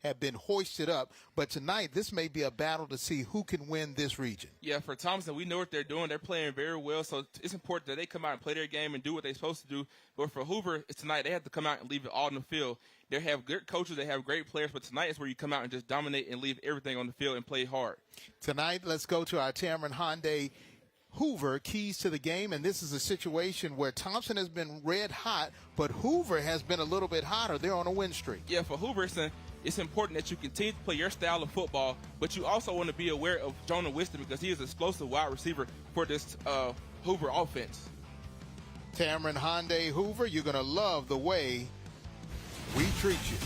have been hoisted up. But tonight, this may be a battle to see who can win this region. Yeah, for Thompson, we know what they're doing. They're playing very well, so it's important that they come out and play their game and do what they're supposed to do. But for Hoover, tonight, they have to come out and leave it all on the field. They have good coaches, they have great players, but tonight is where you come out and just dominate and leave everything on the field and play hard. Tonight, let's go to our Tamron Hyundai Hoover keys to the game, and this is a situation where Thompson has been red hot, but Hoover has been a little bit hotter. They're on a win streak. Yeah, for Hoover, it's important that you continue to play your style of football, but you also want to be aware of Jonah Wisdom because he is an explosive wide receiver for this Hoover offense. Tamron Hyundai Hoover, you're going to love the way we treat you.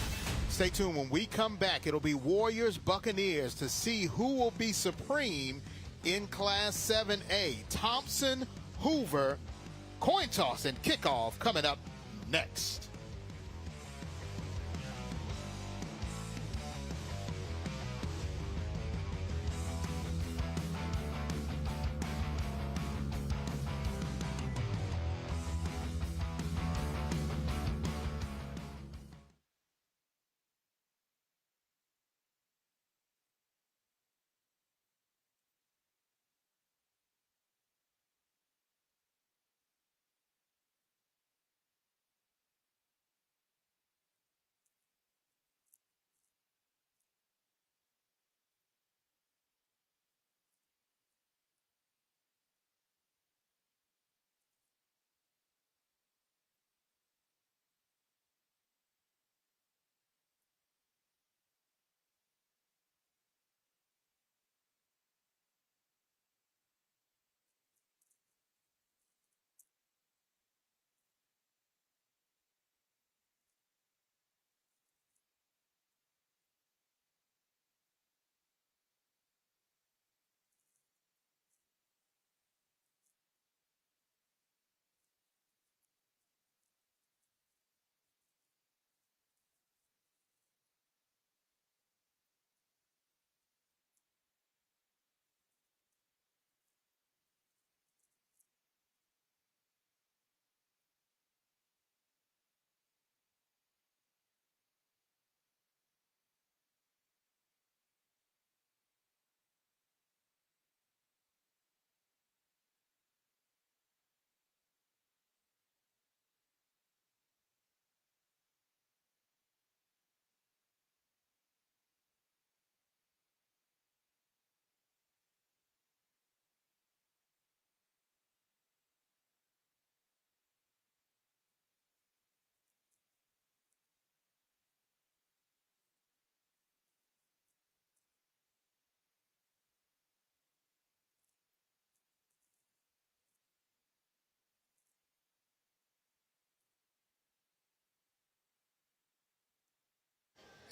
Stay tuned. When we come back, it'll be Warriors Buccaneers to see who will be supreme in Class 7A. Thompson, Hoover, coin toss and kickoff coming up next.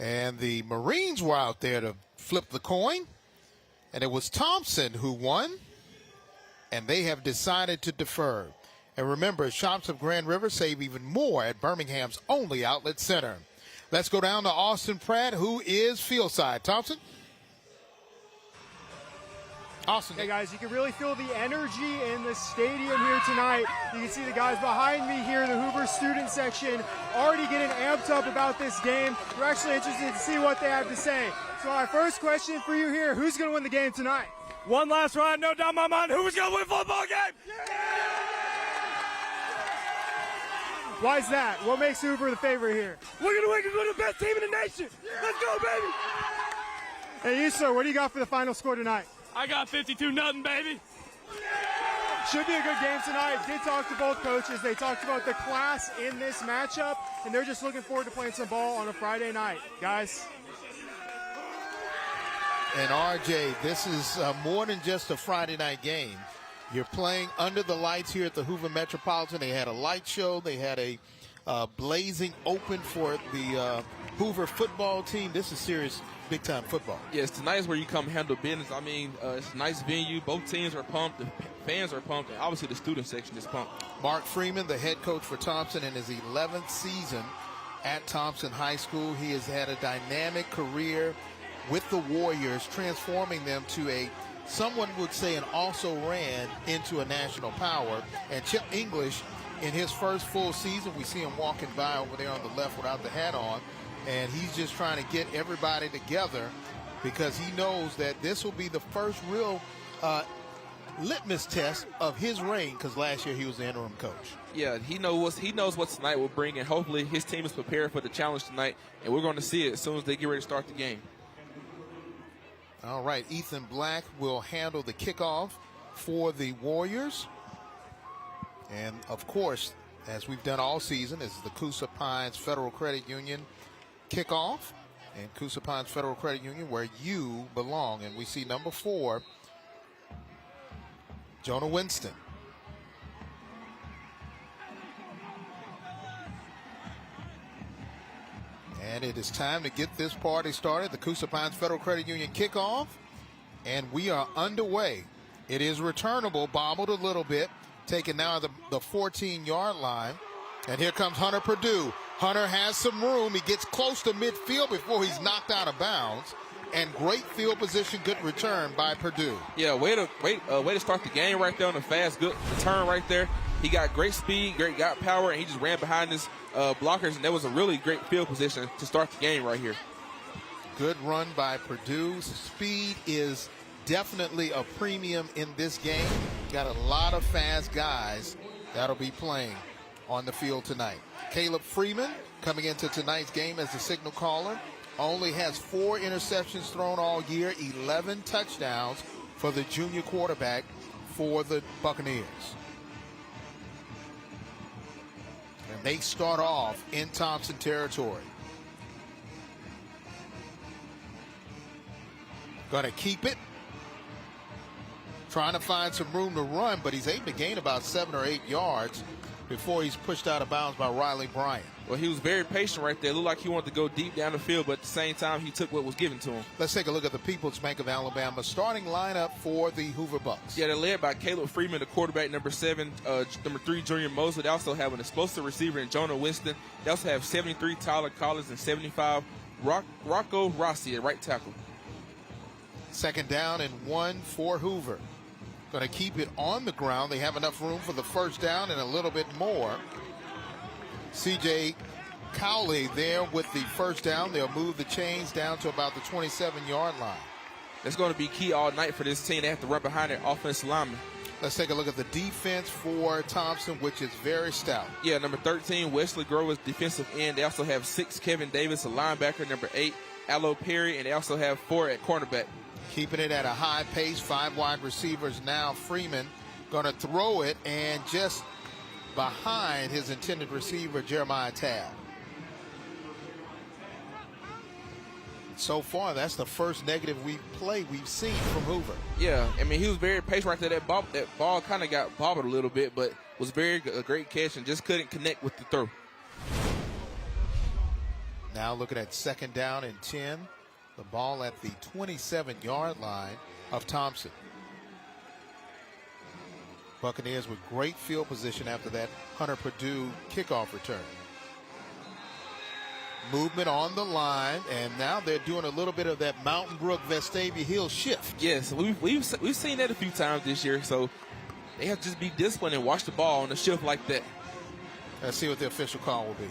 And the Marines were out there to flip the coin. And it was Thompson who won. And they have decided to defer. And remember, shops of Grand River save even more at Birmingham's only outlet center. Let's go down to Austin Pratt, who is fieldside. Thompson? Austin. Hey, guys, you can really feel the energy in the stadium here tonight. You can see the guys behind me here in the Hoover student section already getting amped up about this game. We're actually interested to see what they have to say. So our first question for you here, who's going to win the game tonight? One last ride, no doubt in my mind. Who's going to win football game? Why is that? What makes Hoover the favorite here? We're going to win because we're the best team in the nation. Let's go, baby. Hey, you, sir, what do you got for the final score tonight? I got 52-0, baby. Should be a good game tonight. Did talk to both coaches. They talked about the class in this matchup, and they're just looking forward to playing some ball on a Friday night. Guys. And RJ, this is more than just a Friday night game. You're playing under the lights here at the Hoover Metropolitan. They had a light show. They had a blazing open for the Hoover football team. This is serious big-time football. Yes, tonight is where you come handle business. I mean, it's a nice venue. Both teams are pumped. The fans are pumped. And obviously, the student section is pumped. Mark Freeman, the head coach for Thompson in his 11th season at Thompson High School. He has had a dynamic career with the Warriors, transforming them to a, someone would say, an also-ran into a national power. And Chip English, in his first full season, we see him walking by over there on the left without the hat on. and he's just trying to get everybody together because he knows that this will be the first real litmus test of his reign, because last year he was the interim coach. Yeah, he knows what tonight will bring, and hopefully his team is prepared for the challenge tonight, and we're going to see it as soon as they get ready to start the game. All right, Ethan Black will handle the kickoff for the Warriors. And, of course, as we've done all season, this is the Coosa Pines Federal Credit Union kickoff. And Coosa Pines Federal Credit Union, where you belong. And we see number 4, Jonah Winston. And it is time to get this party started. The Coosa Pines Federal Credit Union kickoff. And we are underway. It is returnable, bobbled a little bit. Taken now at the 14-yard line. And here comes Hunter Purdue. Hunter has some room. He gets close to midfield before he's knocked out of bounds. And great field position, good return by Purdue. Yeah, way to start the game right there on the fast, good return right there. He got great speed, got power, and he just ran behind his blockers, and that was a really great field position to start the game right here. Good run by Purdue. Speed is definitely a premium in this game. Got a lot of fast guys that'll be playing on the field tonight. Caleb Freeman coming into tonight's game as the signal caller. Only has 4 interceptions thrown all year, 11 touchdowns for the junior quarterback for the Buccaneers. And they start off in Thompson territory. Gonna keep it. Trying to find some room to run, but he's able to gain about 7 or 8 yards before he's pushed out of bounds by Riley Bryant. Well, he was very patient right there. It looked like he wanted to go deep down the field, but at the same time, he took what was given to him. Let's take a look at the People's Bank of Alabama starting lineup for the Hoover Bucks. Yeah, they're led by Caleb Freeman, the quarterback, number 7, number 3, Junior Mosley. They also have an explosive receiver in Jonah Winston. They also have 73, Tyler Collins, and 75, Rocco Rossi at right tackle. Second down and 1 for Hoover. Going to keep it on the ground. They have enough room for the first down and a little bit more. C.J. Cowley there with the first down. They'll move the chains down to about the 27-yard line. That's going to be key all night for this team. They have to run behind their offensive lineman. Let's take a look at the defense for Thompson, which is very stout. Yeah, number 13, Wesley Grover's defensive end. They also have 6, Kevin Davis, a linebacker, number 8, Allo Perry, and they also have 4 at cornerback. Keeping it at a high pace, 5 wide receivers now. Freeman going to throw it, and just behind his intended receiver, Jeremiah Tabb. So far, that's the first negative play we've seen from Hoover. Yeah, I mean, he was very patient right there. That ball kind of got bobbled a little bit, but was a great catch and just couldn't connect with the throw. Now looking at second down and 10. The ball at the 27-yard line of Thompson. Buccaneers with great field position after that Hunter Purdue kickoff return. Movement on the line, and now they're doing a little bit of that Mountain Brook Vestavia Hill shift. Yes, we've seen that a few times this year, so they have to just be disciplined and watch the ball on a shift like that. Let's see what the official call will be.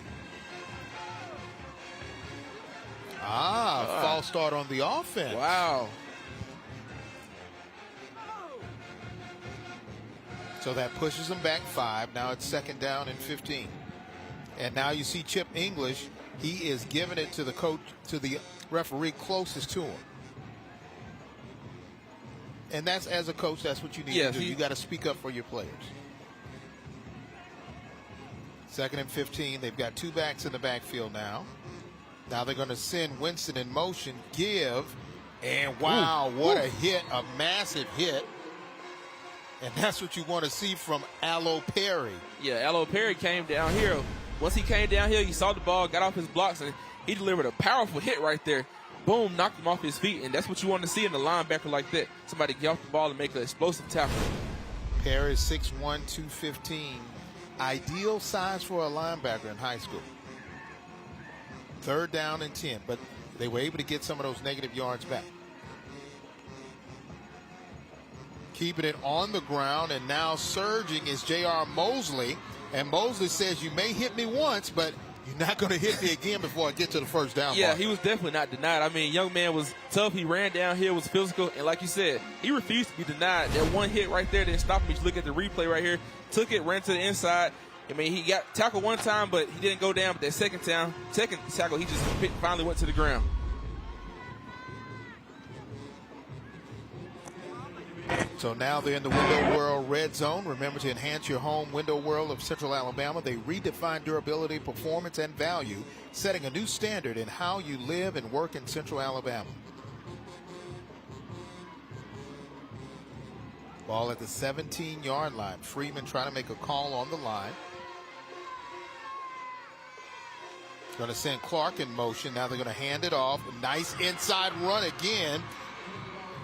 False start on the offense. Wow. So that pushes them back 5. Now it's second down and 15. And now you see Chip English. He is giving it to the coach, to the referee closest to him. And that's, as a coach, that's what you need to do. You got to speak up for your players. Second and 15. They've got 2 backs in the backfield now. Now they're going to send Winston in motion, and wow, what a hit, a massive hit. And that's what you want to see from Allo Perry. Yeah, Allo Perry came down here. Once he came down here, he saw the ball, got off his blocks, and he delivered a powerful hit right there. Boom, knocked him off his feet, and that's what you want to see in a linebacker like that. Somebody get off the ball and make an explosive tackle. Perry is 6'1", 215. Ideal size for a linebacker in high school. Third down and 10, but they were able to get some of those negative yards back. Keeping it on the ground, and now surging is J.R. Mosley. And Mosley says, you may hit me once, but You're not going to hit me again before I get to the first down. Yeah, mark. he was definitely not denied. I mean, young man was tough. He ran downhill, was physical, and like you said, he refused to be denied. That one hit right there didn't stop him. Just look at the replay right here. Took it, ran to the inside. I mean, he got tackled one time, but he didn't go down. But that second tackle, he just finally went to the ground. So now they're in the Window World red zone. Remember to enhance your home Window World of Central Alabama. They redefine durability, performance, and value, setting a new standard in how you live and work in Central Alabama. Ball at the 17-yard line. Freeman trying to make a call on the line. Going to send Clark in motion. Now they're going to hand it off. Nice inside run again.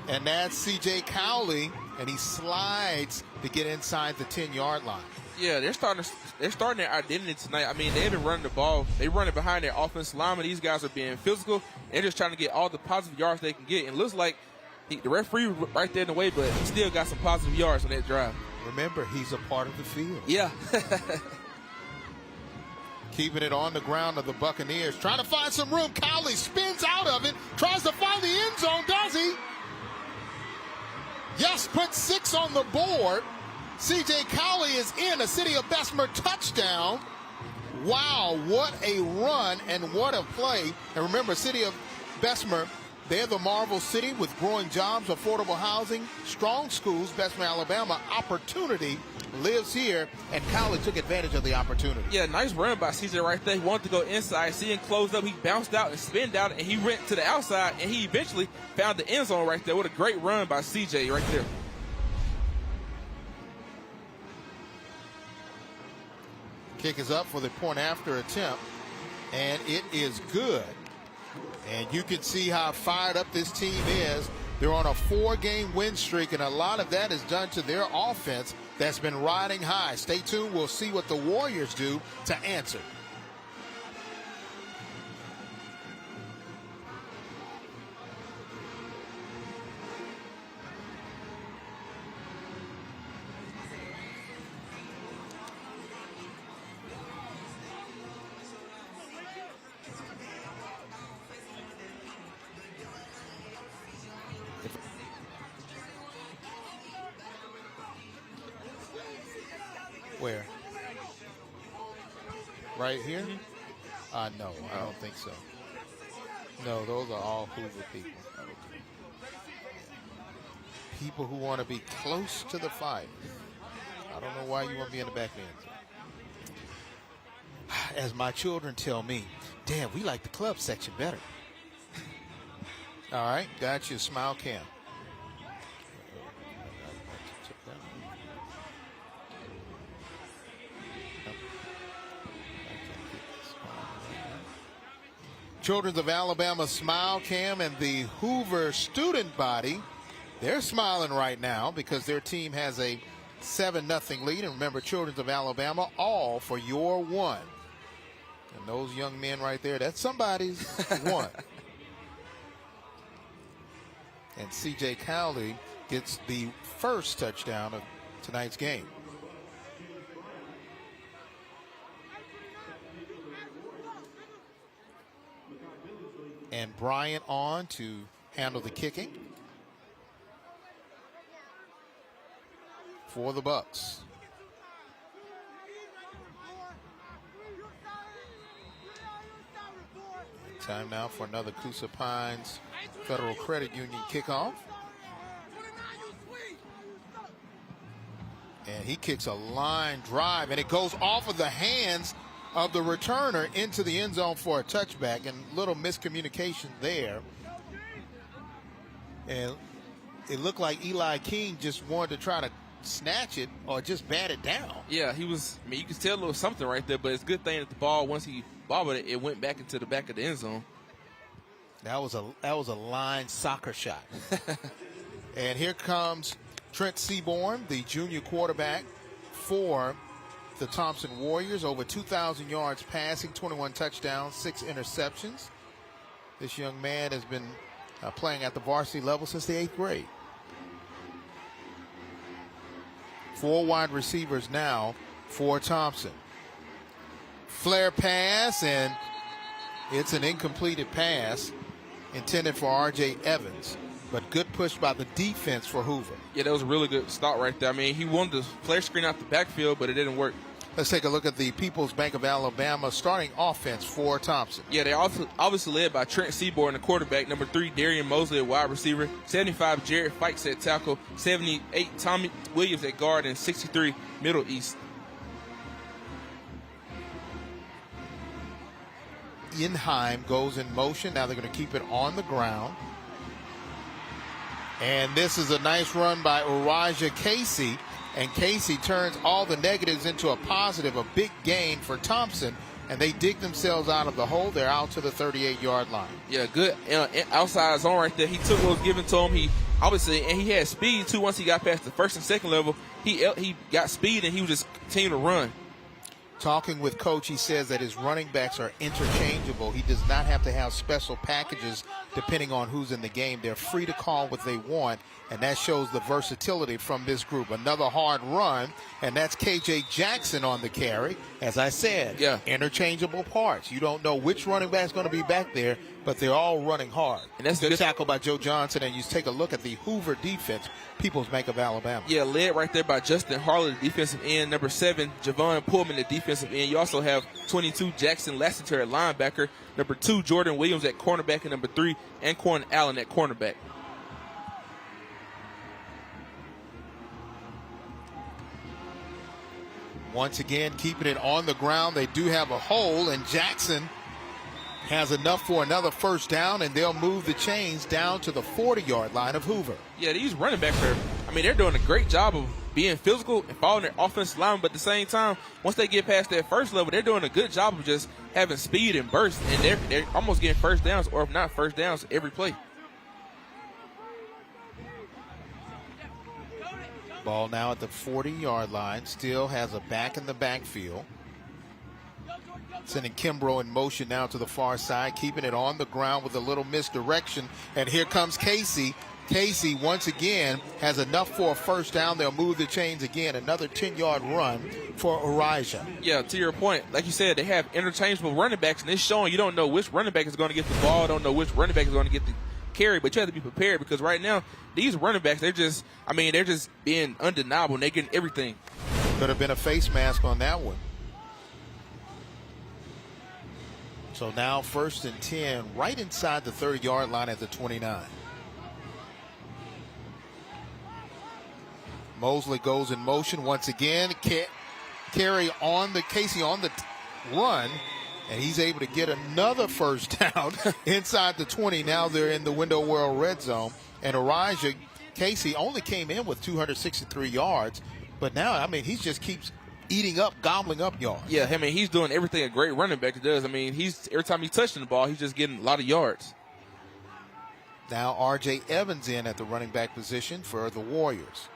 And that's C.J. Cowley, and he slides to get inside the 10-yard line. Yeah, they're starting their identity tonight. I mean, they've been running the ball. They run it behind their offensive lineman. These guys are being physical. They're just trying to get all the positive yards they can get. And it looks like the referee right there in the way, but he still got some positive yards on that drive. Remember, he's a part of the field. Yeah. Keeping it on the ground of the Buccaneers. Trying to find some room. Cowley spins out of it. Tries to find the end zone. Does he? Yes, put 6 on the board. C.J. Cowley is in. A City of Bessemer touchdown. Wow, what a run and what a play. And remember, City of Bessemer, they're the Marvel City with growing jobs, affordable housing, strong schools. Bessemer, Alabama, opportunity lives here, and Cowley took advantage of the opportunity. Yeah, nice run by CJ right there. He wanted to go inside, see him closed up. He bounced out and spinned out, and he went to the outside, and he eventually found the end zone right there. What a great run by CJ right there. Kick is up for the point after attempt, and it is good. And you can see how fired up this team is. They're on a 4-game win streak, and a lot of that is done to their offense that's been riding high. Stay tuned. We'll see what the Warriors do to answer. Where? Right here? No, I don't think so. No, those are all Hoover people. People who want to be close to the fire. I don't know why you want to be in the back end. As my children tell me, Dad, we like the club section better. All right, got you. Smile cam. Children of Alabama Smile Cam and the Hoover student body, they're smiling right now because their team has a 7-0 lead. And remember, Children of Alabama, all for your one. And those young men right there, that's somebody's one. And C.J. Cowley gets the first touchdown of tonight's game. And Bryant on to handle the kicking for the Bucks. Time now for another Coosa Pines Federal Credit Union kickoff. And he kicks a line drive, and it goes off of the hands of the returner into the end zone for a touchback, and little miscommunication there. And it looked like Eli King just wanted to try to snatch it or just bat it down. Yeah, he was. I mean, you could tell a little something right there, but it's a good thing that the ball, once he bobbled it, it went back into the back of the end zone. That was a line soccer shot. And here comes Trent Seaborn, the junior quarterback for the Thompson Warriors. Over 2,000 yards passing, 21 touchdowns, 6 interceptions. This young man has been playing at the varsity level since the 8th grade. 4 wide receivers now for Thompson. Flare pass, and it's an incompleted pass intended for R.J. Evans, but good push by the defense for Hoover. Yeah, that was a really good start right there. I mean, he wanted to flare screen out the backfield, but it didn't work. Let's take a look at the People's Bank of Alabama starting offense for Thompson. Yeah, they also obviously led by Trent Seaborn, the quarterback. Number 3, Darian Mosley, a wide receiver. 75, Jared Fikes at tackle. 78, Tommy Williams at guard. And 63, Middle East. Inheim goes in motion. Now they're going to keep it on the ground. And this is a nice run by Elijah Casey. And Casey turns all the negatives into a positive, a big gain for Thompson. And they dig themselves out of the hole. They're out to the 38-yard line. Yeah, good outside zone right there. He took what was given to him. He obviously, and he had speed too. Once he got past the first and second level, he got speed and he was just continuing to run. Talking with Coach, he says that his running backs are interchangeable. He does not have to have special packages depending on who's in the game. They're free to call what they want, and that shows the versatility from this group. Another hard run, and that's K.J. Jackson on the carry. As I said, yeah, interchangeable parts. You don't know which running back's going to be back there, but they're all running hard. And that's a good tackle by Joe Johnson, and you take a look at the Hoover defense, People's Bank of Alabama. Yeah, led right there by Justin Harley, the defensive end. Number 7, Javon Pullman, the defensive end. You also have 22, Jackson Lassiter at linebacker. Number 2, Jordan Williams at cornerback. And number 3, Anquan Allen at cornerback. Once again, keeping it on the ground. They do have a hole, and Jackson has enough for another first down, and they'll move the chains down to the 40-yard line of Hoover. Yeah, these running backs they're doing a great job of being physical and following their offensive line, but at the same time, once they get past that first level, they're doing a good job of just having speed and burst, and they're almost getting first downs, or if not first downs, every play. Ball now at the 40-yard line. Still has a back in the backfield. Sending Kimbrough in motion now to the far side, keeping it on the ground with a little misdirection. And here comes Casey. Casey, once again, has enough for a first down. They'll move the chains again. Another 10-yard run for Elijah. Yeah, to your point, like you said, they have interchangeable running backs, and it's showing you don't know which running back is going to get the ball, don't know which running back is going to get the carry, but you have to be prepared because right now, these running backs, they're just being undeniable, and they're getting everything. Could have been a face mask on that one. So now 1st and 10, right inside the 30-yard line at the 29. Mosley goes in motion once again. Casey on the run, and he's able to get another first down inside the 20. Now they're in the Window World red zone, and Elijah Casey only came in with 263 yards, but now, he just keeps eating up, gobbling up yards. Yeah, he's doing everything a great running back does. Every time he's touching the ball, he's just getting a lot of yards. Now R.J. Evans in at the running back position for the Warriors.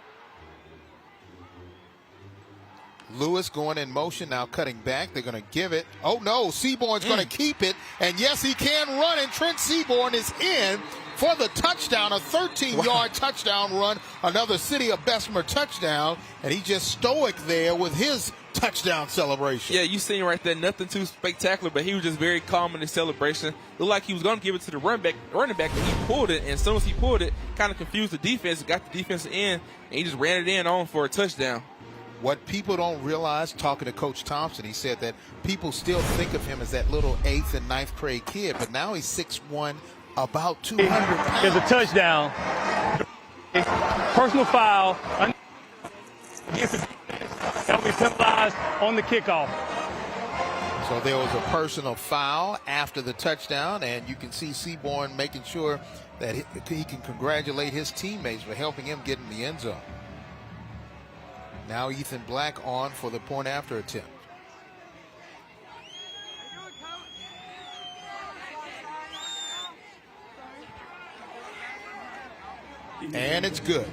Lewis going in motion, now cutting back. They're going to give it. Oh, no, Seaborn's going to keep it. And, yes, he can run, and Trent Seaborn is in for the touchdown, a 13-yard touchdown run, another City of Bessemer touchdown, and he just stoic there with his touchdown celebration. Yeah, you seen right there, nothing too spectacular, but he was just very calm in his celebration. Looked like he was going to give it to the running back, but he pulled it, and as soon as he pulled it, kind of confused the defense, got the defensive end, and he just ran it in on for a touchdown. What people don't realize, talking to Coach Thompson, he said that people still think of him as that little 8th and 9th grade kid, but now he's 6'1", about 200 pounds. There's a touchdown. Personal foul. That'll be penalized on the kickoff. So there was a personal foul after the touchdown, and you can see Seaborn making sure that he can congratulate his teammates for helping him get in the end zone. Now Ethan Black on for the point after attempt. And it's good.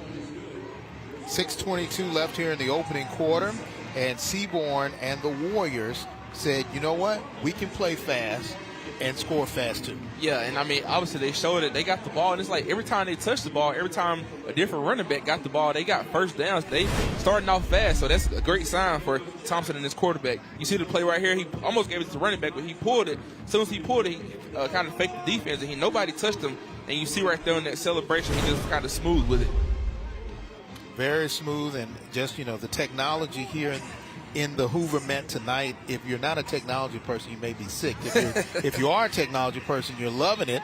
6:22 left here in the opening quarter, and Seaborn and the Warriors said, you know what, we can play fast, and score fast too. Yeah, and I mean, obviously they showed it. They got the ball, and it's like every time they touch the ball, every time a different running back got the ball, they got first downs. They starting off fast, so that's a great sign for Thompson and his quarterback. You see the play right here. He almost gave it to the running back, but he pulled it. As soon as he pulled it, he kind of faked the defense, and nobody touched him. And you see right there in that celebration, he just kind of smooth with it. Very smooth, and just, you know, the technology here in the Hoover Met tonight. If you're not a technology person, you may be sick. If you are a technology person, you're loving it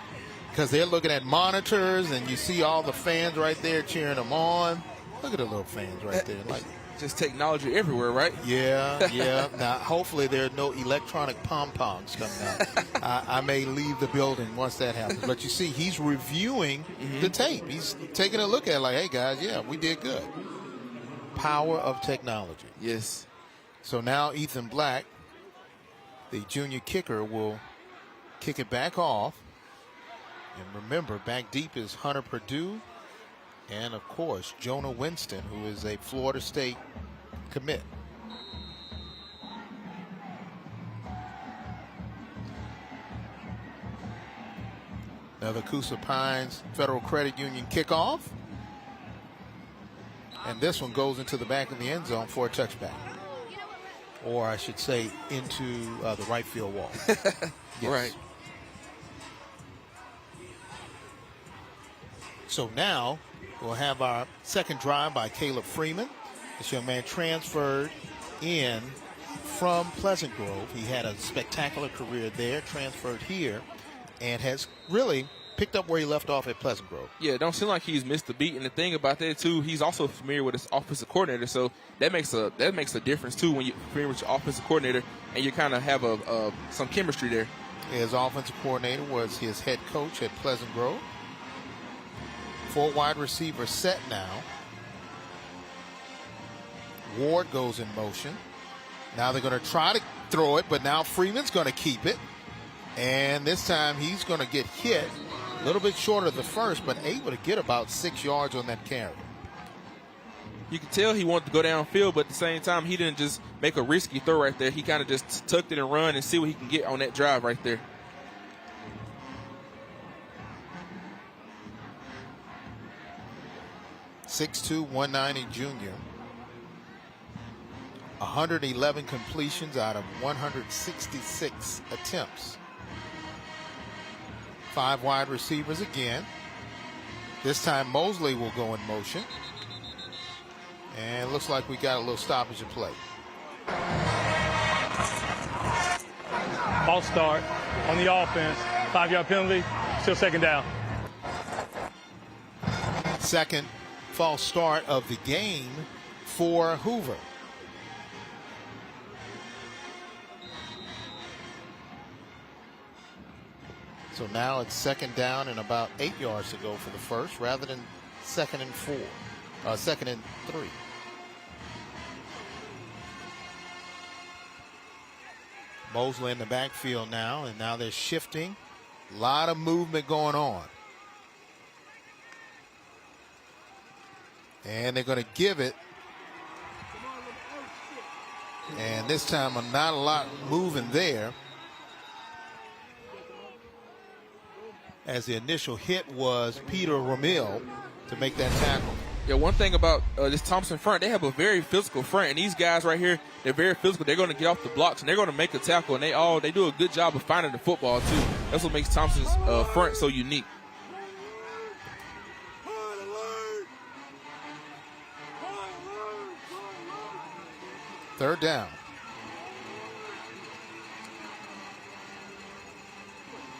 because they're looking at monitors, and you see all the fans right there cheering them on. Look at the little fans right there. Like, just technology everywhere, right? Yeah. Now, hopefully there are no electronic pom-poms coming out. I may leave the building once that happens. But you see, he's reviewing the tape. He's taking a look at it like, hey, guys, yeah, we did good. Power of technology. Yes. So now Ethan Black, the junior kicker, will kick it back off. And remember, back deep is Hunter Purdue. And, of course, Jonah Winston, who is a Florida State commit. Another Coosa Pines Federal Credit Union kickoff. And this one goes into the back of the end zone for a touchback. Or I should say into the right field wall. Yes. Right. So now we'll have our second drive by Caleb Freeman. This young man transferred in from Pleasant Grove. He had a spectacular career there, transferred here, and has really picked up where he left off at Pleasant Grove. Yeah, it don't seem like he's missed a beat. And the thing about that, too, he's also familiar with his offensive coordinator. So that makes a difference, too, when you're familiar with your offensive coordinator and you kind of have some chemistry there. His offensive coordinator was his head coach at Pleasant Grove. 4 wide receiver set now. Ward goes in motion. Now they're going to try to throw it, but now Freeman's going to keep it. And this time he's going to get hit a little bit short of the first, but able to get about 6 yards on that carry. You can tell he wanted to go downfield, but at the same time, he didn't just make a risky throw right there. He kind of just tucked it and run and see what he can get on that drive right there. .6'2", 190 junior. 111 completions out of 166 attempts. 5 wide receivers again. This time Mosley will go in motion. And it looks like we got a little stoppage of play. False start on the offense. 5-yard penalty. Still second down. Second false start of the game for Hoover. So now it's second down and about 8 yards to go for the first rather than second and 3. Mosley in the backfield now, and now they're shifting. A lot of movement going on. And they're going to give it. And this time not a lot moving there, as the initial hit was Peter Ramil to make that tackle. Yeah, one thing about this Thompson front, they have a very physical front, and these guys right here, they're very physical. They're going to get off the blocks, and they're going to make a tackle, and they do a good job of finding the football, too. That's what makes Thompson's front so unique. Third down.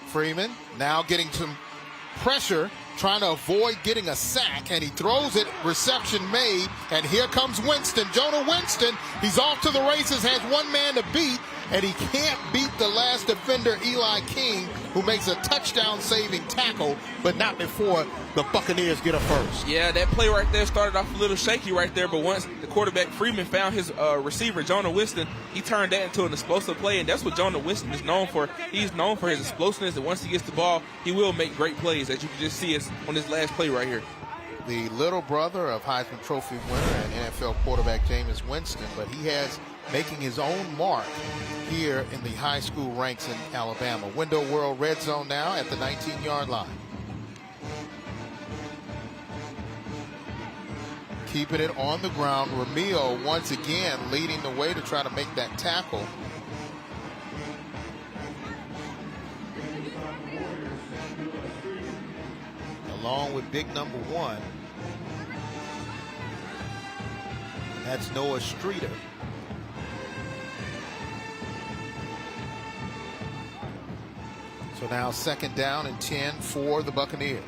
Freeman now getting some pressure, trying to avoid getting a sack, and he throws it, reception made, and here comes Winston. Jonah Winston, he's off to the races, has one man to beat, and he can't beat the last defender, Eli King, who makes a touchdown-saving tackle, but not before the Buccaneers get a first. Yeah, that play right there started off a little shaky right there, but once the quarterback Freeman found his receiver, Jonah Winston, he turned that into an explosive play, and that's what Jonah Winston is known for. He's known for his explosiveness, and once he gets the ball, he will make great plays, as you can just see on this last play right here. The little brother of Heisman Trophy winner and NFL quarterback Jameis Winston, but he has making his own mark here in the high school ranks in Alabama. Window World Red Zone now at the 19-yard line. Keeping it on the ground. Ramil once again leading the way to try to make that tackle. Along with big number 1. That's Noah Streeter. So now 2nd down and 10 for the Buccaneers.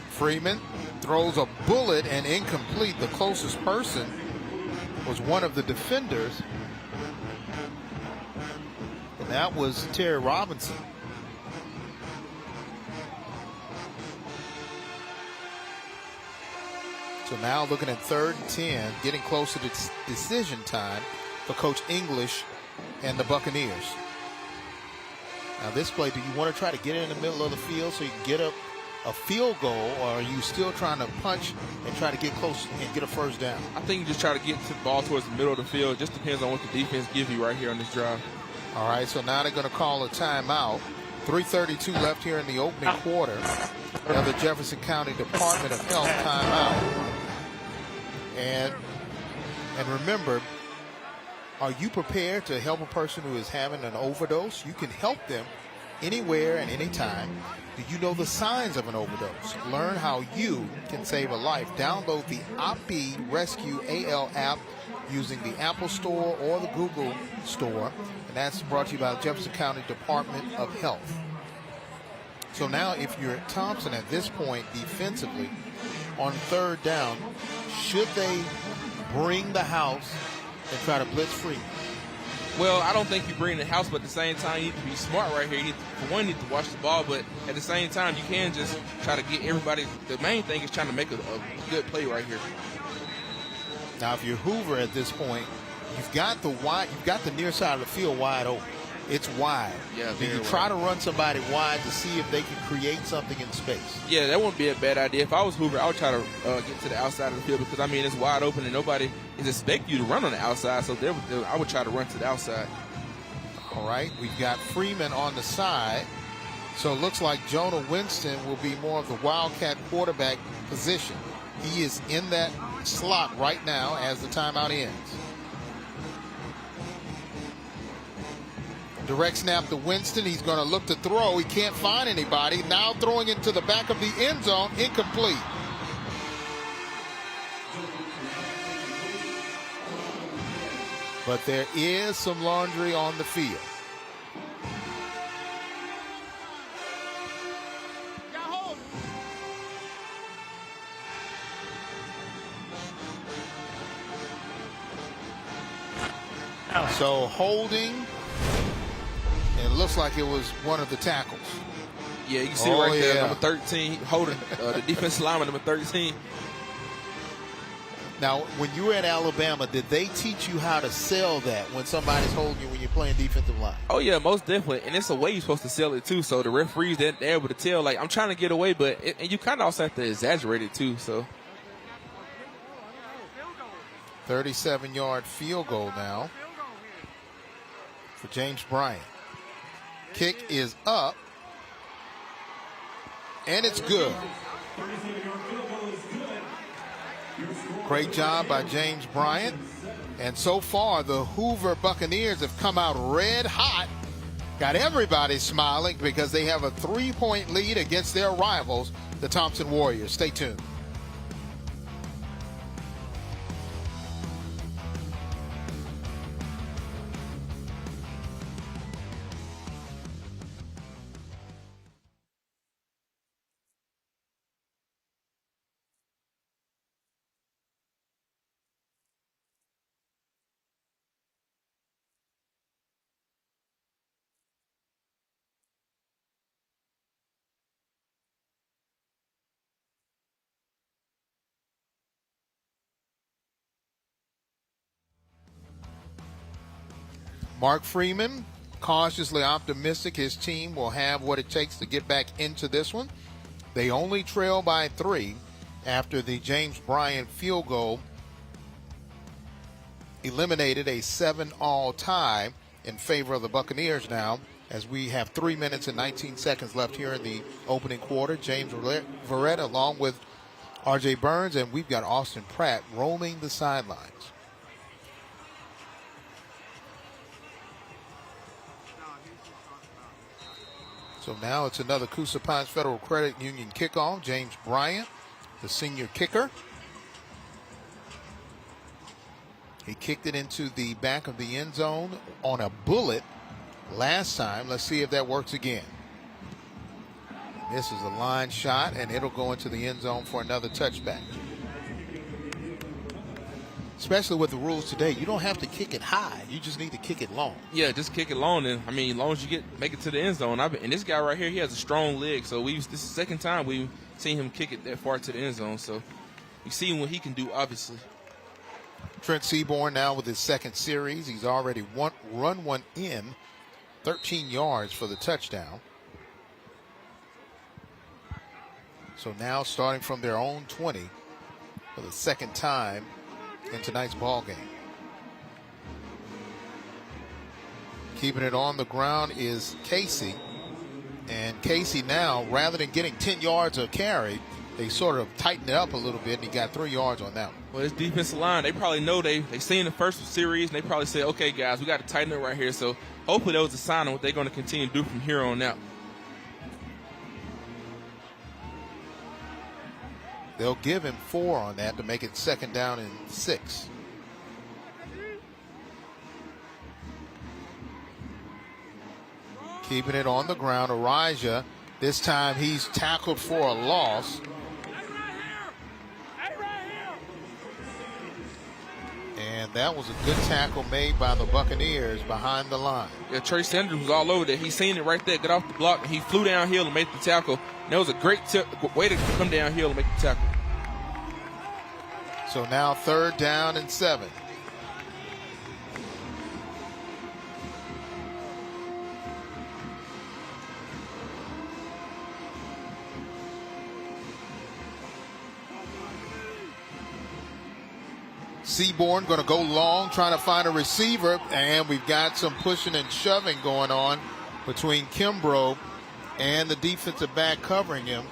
Freeman throws a bullet and incomplete. The closest person was one of the defenders, and that was Terry Robinson. So now looking at 3rd and 10, getting closer to decision time for Coach English and the Buccaneers. Now this play, do you want to try to get it in the middle of the field so you can get a field goal, or are you still trying to punch and try to get close and get a 1st down? I think you just try to get the ball towards the middle of the field. It just depends on what the defense gives you right here on this drive. All right, so now they're going to call a timeout. 3:32 left here in the opening quarter. Now the Jefferson County Department of Health timeout. And remember, are you prepared to help a person who is having an overdose? You can help them anywhere and anytime. Do you know the signs of an overdose? Learn how you can save a life. Download the OPI Rescue AL app using the Apple Store or the Google Store. And that's brought to you by the Jefferson County Department of Health. So now if you're at Thompson at this point defensively on 3rd down, should they bring the house and try to blitz Freeman? Well, I don't think you bring the house, but at the same time, you need to be smart right here. For one, you need to watch the ball, but at the same time, you can't just try to get everybody. The main thing is trying to make a good play right here. Now, if you're Hoover at this point, you've got the near side of the field wide open. It's wide. Yeah, do you try to run somebody wide to see if they can create something in space? Yeah, that wouldn't be a bad idea. If I was Hoover, I would try to get to the outside of the field because, I mean, it's wide open and nobody is expecting you to run on the outside, so I would try to run to the outside. All right, we've got Freeman on the side. So it looks like Jonah Winston will be more of the Wildcat quarterback position. He is in that slot right now as the timeout ends. Direct snap to Winston. He's going to look to throw. He can't find anybody. Now throwing into the back of the end zone. Incomplete. But there is some laundry on the field. So holding. It looks like it was one of the tackles. Yeah, you can see right there, number 13, holding the defensive lineman, number 13. Now, when you were at Alabama, did they teach you how to sell that when somebody's holding you when you're playing defensive line? Oh, yeah, most definitely. And it's a way you're supposed to sell it, too. So the referees, they're able to tell, like, I'm trying to get away, but and you kind of also have to exaggerate it, too. So 37-yard field goal now for James Bryant. Kick is up, and it's good. Great job by James Bryant. And so far, the Hoover Buccaneers have come out red hot. Got everybody smiling because they have a 3-point lead against their rivals, the Thompson Warriors. Stay tuned. Mark Freeman cautiously optimistic his team will have what it takes to get back into this one. They only trail by 3 after the James Bryant field goal eliminated a 7-all tie in favor of the Buccaneers now, as we have 3 minutes and 19 seconds left here in the opening quarter. James Verrett along with R.J. Burns, and we've got Austin Pratt roaming the sidelines. So now it's another Coosa Pines Federal Credit Union kickoff. James Bryant, the senior kicker. He kicked it into the back of the end zone on a bullet last time. Let's see if that works again. This is a line shot, and it'll go into the end zone for another touchback. Especially with the rules today, you don't have to kick it high. You just need to kick it long. Yeah, just kick it long. And I mean, as long as you make it to the end zone. And this guy right here, he has a strong leg. So this is the second time we've seen him kick it that far to the end zone. So you see what he can do, obviously. Trent Seaborn now with his second series. He's already run one in, 13 yards for the touchdown. So now starting from their own 20 for the second time in tonight's ball game. Keeping it on the ground is Casey. And Casey now, rather than getting 10 yards of carry, they sort of tightened it up a little bit, and he got 3 yards on that one. Well, this defensive line, they probably know they seen the first series, and they probably said, okay, guys, we got to tighten it right here. So hopefully that was a sign of what they're going to continue to do from here on out. They'll give him 4 on that to make it 2nd down and 6. Keeping it on the ground, Arija. This time he's tackled for a loss. And that was a good tackle made by the Buccaneers behind the line. Yeah, Trey Sanders was all over there. He seen it right there, got off the block, and he flew downhill and made the tackle. And that was a great way to come downhill and make the tackle. So now 3rd down and 7. Seaborn going to go long, trying to find a receiver, and we've got some pushing and shoving going on between Kimbrough and the defensive back covering him.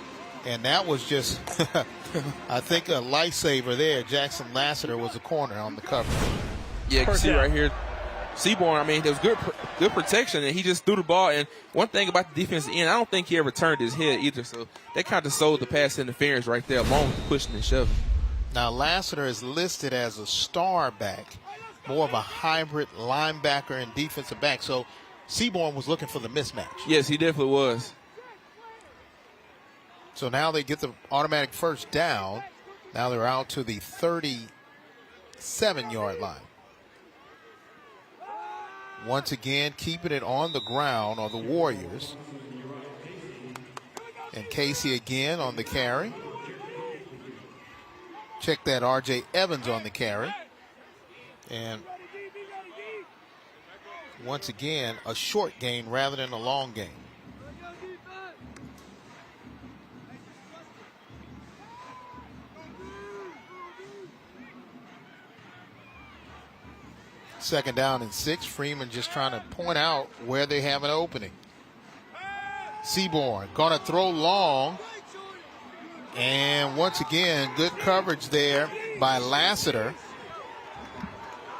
And that was just, I think, a lifesaver there. Jackson Lassiter was the corner on the cover. Yeah, you can see right here, Seaborn, I mean, there was good protection, and he just threw the ball. And one thing about the defensive end, I don't think he ever turned his head either. So that kind of sold the pass interference right there, along with the pushing and shoving. Now, Lassiter is listed as a star back, more of a hybrid linebacker and defensive back. So Seaborn was looking for the mismatch. Yes, he definitely was. So now they get the automatic 1st down. Now they're out to the 37-yard line. Once again, keeping it on the ground are the Warriors. And Casey again on the carry. Check that, R.J. Evans on the carry. And once again, a short gain rather than a long gain. Second down and 6. Freeman just trying to point out where they have an opening. Seaborn going to throw long. And once again, good coverage there by Lassiter.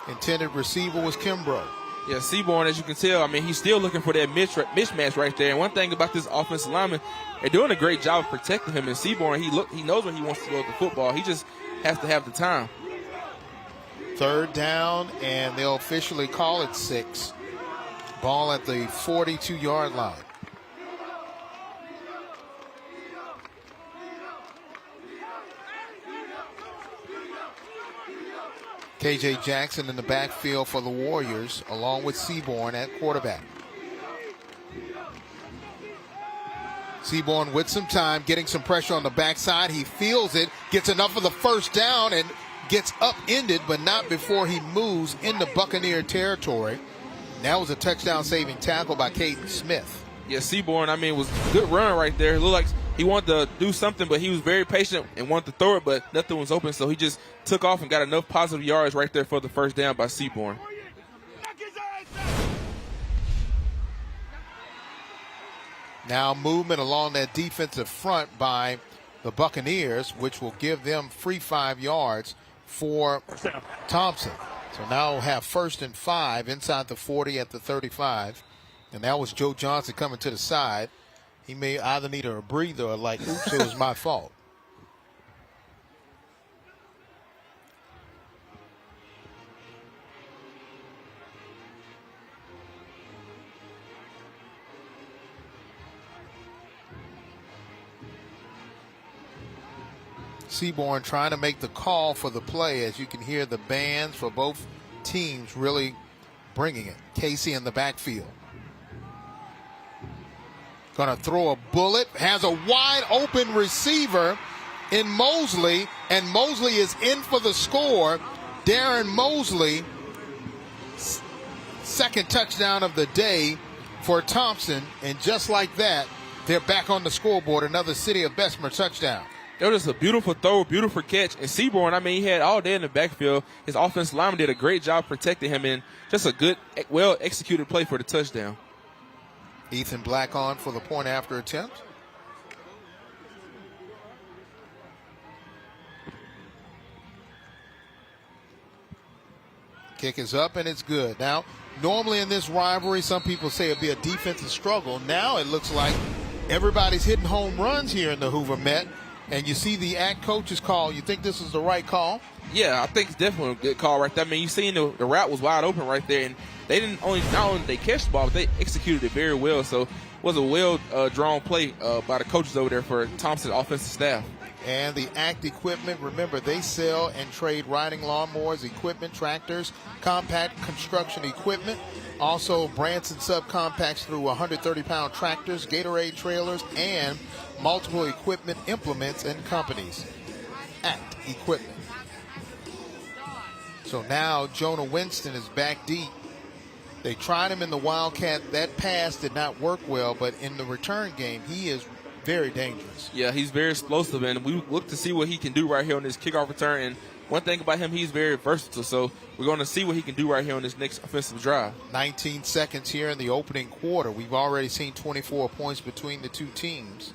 Intended receiver was Kimbrough. Yeah, Seaborn, as you can tell, I mean, he's still looking for that mismatch right there. And one thing about this offensive lineman, they're doing a great job of protecting him. And Seaborn, he knows where he wants to go with the football. He just has to have the time. 3rd down, and they'll officially call it 6. Ball at the 42-yard line. KJ Jackson in the backfield for the Warriors, along with Seaborn at quarterback. Seaborn with some time, getting some pressure on the backside. He feels it, gets enough of the 1st down, and gets upended, but not before he moves into Buccaneer territory. And that was a touchdown-saving tackle by Caden Smith. Yeah, Seaborn, I mean, was a good run right there. It looked like he wanted to do something, but he was very patient and wanted to throw it, but nothing was open, so he just took off and got enough positive yards right there for the first down by Seaborn. Now movement along that defensive front by the Buccaneers, which will give them free 5 yards for Thompson. So now we'll have 1st and 5 inside the 40 at the 35. And that was Joe Johnson coming to the side. He may either need a breather or like, oops, it was my fault. Seaborn trying to make the call for the play, as you can hear the bands for both teams really bringing it. Casey in the backfield. Going to throw a bullet. Has a wide open receiver in Mosley, and Mosley is in for the score. Darren Mosley, second touchdown of the day for Thompson, and just like that, they're back on the scoreboard. Another City of Bessemer touchdown. It was just a beautiful throw, beautiful catch. And Seaborn, I mean, he had all day in the backfield. His offensive lineman did a great job protecting him, and just a good, well-executed play for the touchdown. Ethan Black on for the point after attempt. Kick is up and it's good. Now, normally in this rivalry, some people say it'd be a defensive struggle. Now it looks like everybody's hitting home runs here in the Hoover Met. And you see the ACT coach's call. You think this is the right call? Yeah, I think it's definitely a good call right there. I mean, you seen the route was wide open right there, and they didn't only not only they catch the ball, but they executed it very well. So it was a well drawn play by the coaches over there for Thompson's offensive staff. And the ACT equipment, remember, they sell and trade riding lawnmowers, equipment, tractors, compact construction equipment. Also, Branson subcompacts through 130-pound tractors, Gatorade trailers, and multiple equipment implements and companies. ACT equipment. So now Jonah Winston is back deep. They tried him in the Wildcat. That pass did not work well, but in the return game, he is very dangerous. Yeah, he's very explosive, and we look to see what he can do right here on this kickoff return. And one thing about him, he's very versatile, so we're going to see what he can do right here on this next offensive drive. 19 seconds here in the opening quarter. We've already seen 24 points between the two teams.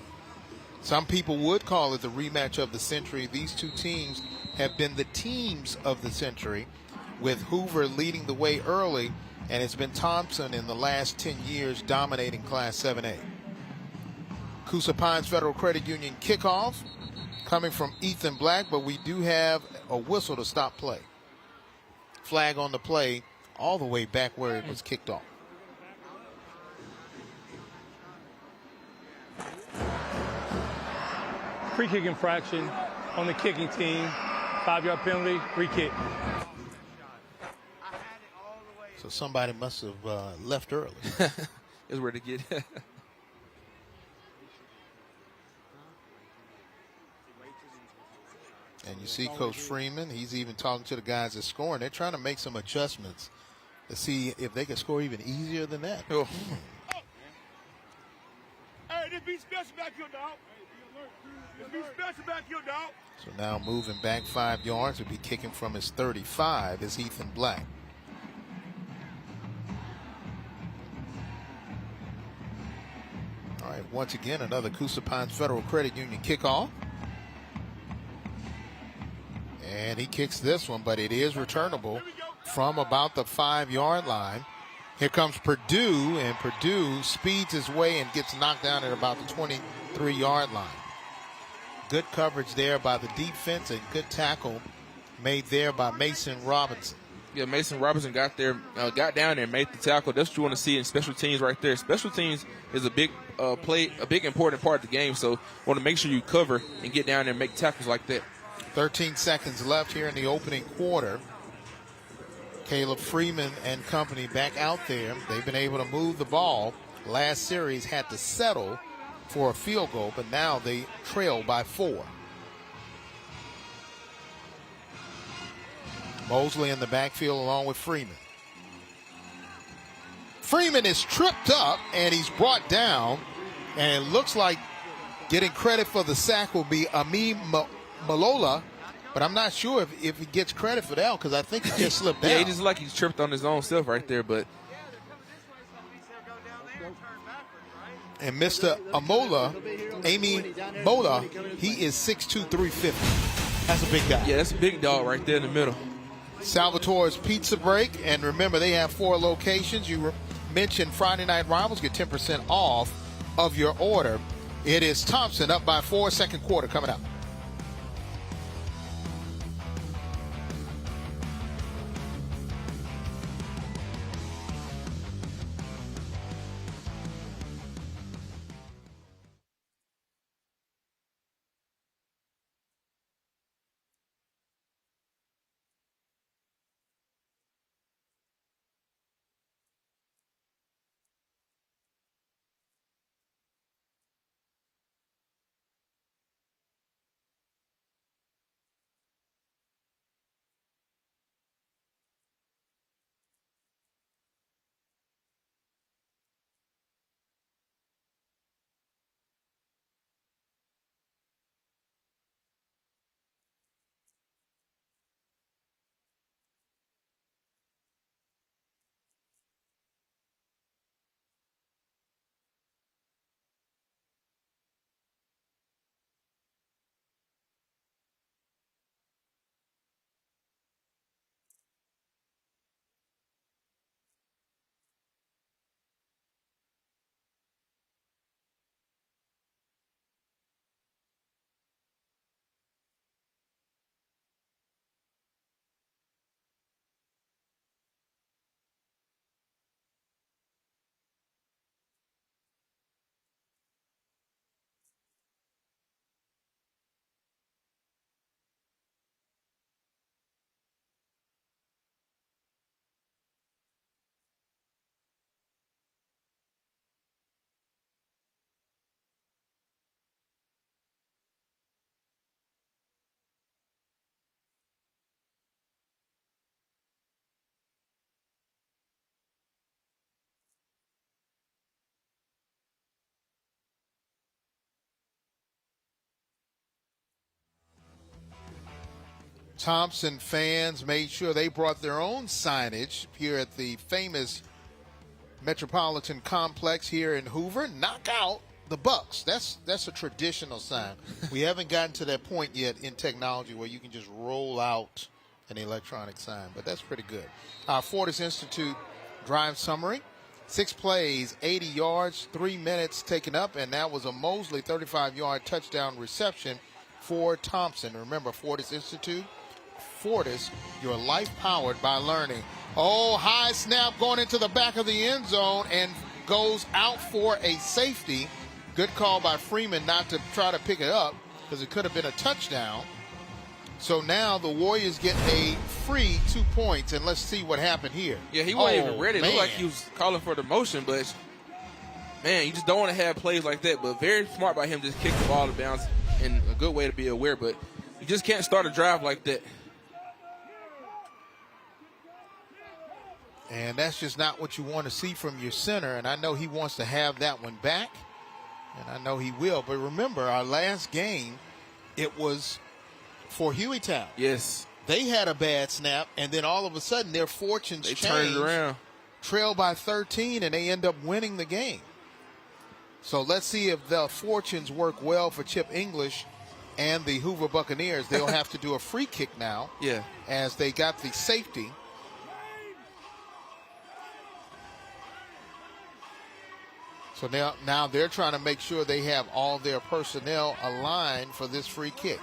Some people would call it the rematch of the century. These two teams have been the teams of the century, with Hoover leading the way early, and it's been Thompson in the last 10 years dominating Class 7A. Coosa Pines Federal Credit Union kickoff coming from Ethan Black, but we do have a whistle to stop play. Flag on the play all the way back where it was kicked off. Free kick infraction on the kicking team. 5-yard penalty, free kick. So somebody must have left early. Is where to get. And you see Coach Freeman, he's even talking to the guys that scoring. They're trying to make some adjustments to see if they can score even easier than that. Oh. Hey, this be special back here, dog. This be special back here, dog. So now moving back 5 yards, will be kicking from his 35 is Ethan Black. All right, once again, another Coosa Pines Federal Credit Union kickoff. And he kicks this one, but it is returnable from about the 5-yard line. Here comes Purdue, and Purdue speeds his way and gets knocked down at about the 23-yard line. Good coverage there by the defense and good tackle made there by Mason Robinson. Yeah, Mason Robinson got there, got down there and made the tackle. That's what you want to see in special teams right there. Special teams is a big important part of the game, so you want to make sure you cover and get down there and make tackles like that. 13 seconds left here in the opening quarter. Caleb Freeman and company back out there. They've been able to move the ball. Last series had to settle for a field goal, but now they trail by 4. Mosley in the backfield along with Freeman. Freeman is tripped up, and he's brought down. And it looks like getting credit for the sack will be Ami Malola. But I'm not sure if he gets credit for that because I think he just slipped down. Yeah, he just like he's tripped on his own self right there. But and Mr. Amy Mola, he is 6'2", 350. That's a big guy. yeah, that's a big dog right there in the middle. Salvatore's Pizza Break, and remember they have 4 locations. You mentioned Friday Night Rivals, get 10% off of your order. It is Thompson up by 4, second quarter coming up. Thompson fans made sure they brought their own signage here at the famous Metropolitan Complex here in Hoover. Knock out the Bucks. That's a traditional sign. We haven't gotten to that point yet in technology where you can just roll out an electronic sign, but that's pretty good. Our Fortis Institute drive summary. 6 plays, 80 yards, 3 minutes taken up, and that was a Mosley 35-yard touchdown reception for Thompson. Remember, Fortis Institute, Fortis, your life powered by learning. Oh, high snap going into the back of the end zone and goes out for a safety. Good call by Freeman not to try to pick it up because it could have been a touchdown. So now the Warriors get a free 2 points, and let's see what happened here. Yeah, he wasn't even ready. It looked like he was calling for the motion, but, man, you just don't want to have plays like that. But very smart by him just kick the ball to bounce, and a good way to be aware. But you just can't start a drive like that. And that's just not what you want to see from your center, and I know he wants to have that one back, and I know he will. But remember, our last game, it was for Hueytown. Yes. They had a bad snap, and then all of a sudden their fortunes changed. They turned it around. Trail by 13, and they end up winning the game. So let's see if the fortunes work well for Chip English and the Hoover Buccaneers. They'll have to do a free kick now. Yeah. As they got the safety. So now they're trying to make sure they have all their personnel aligned for this free kick.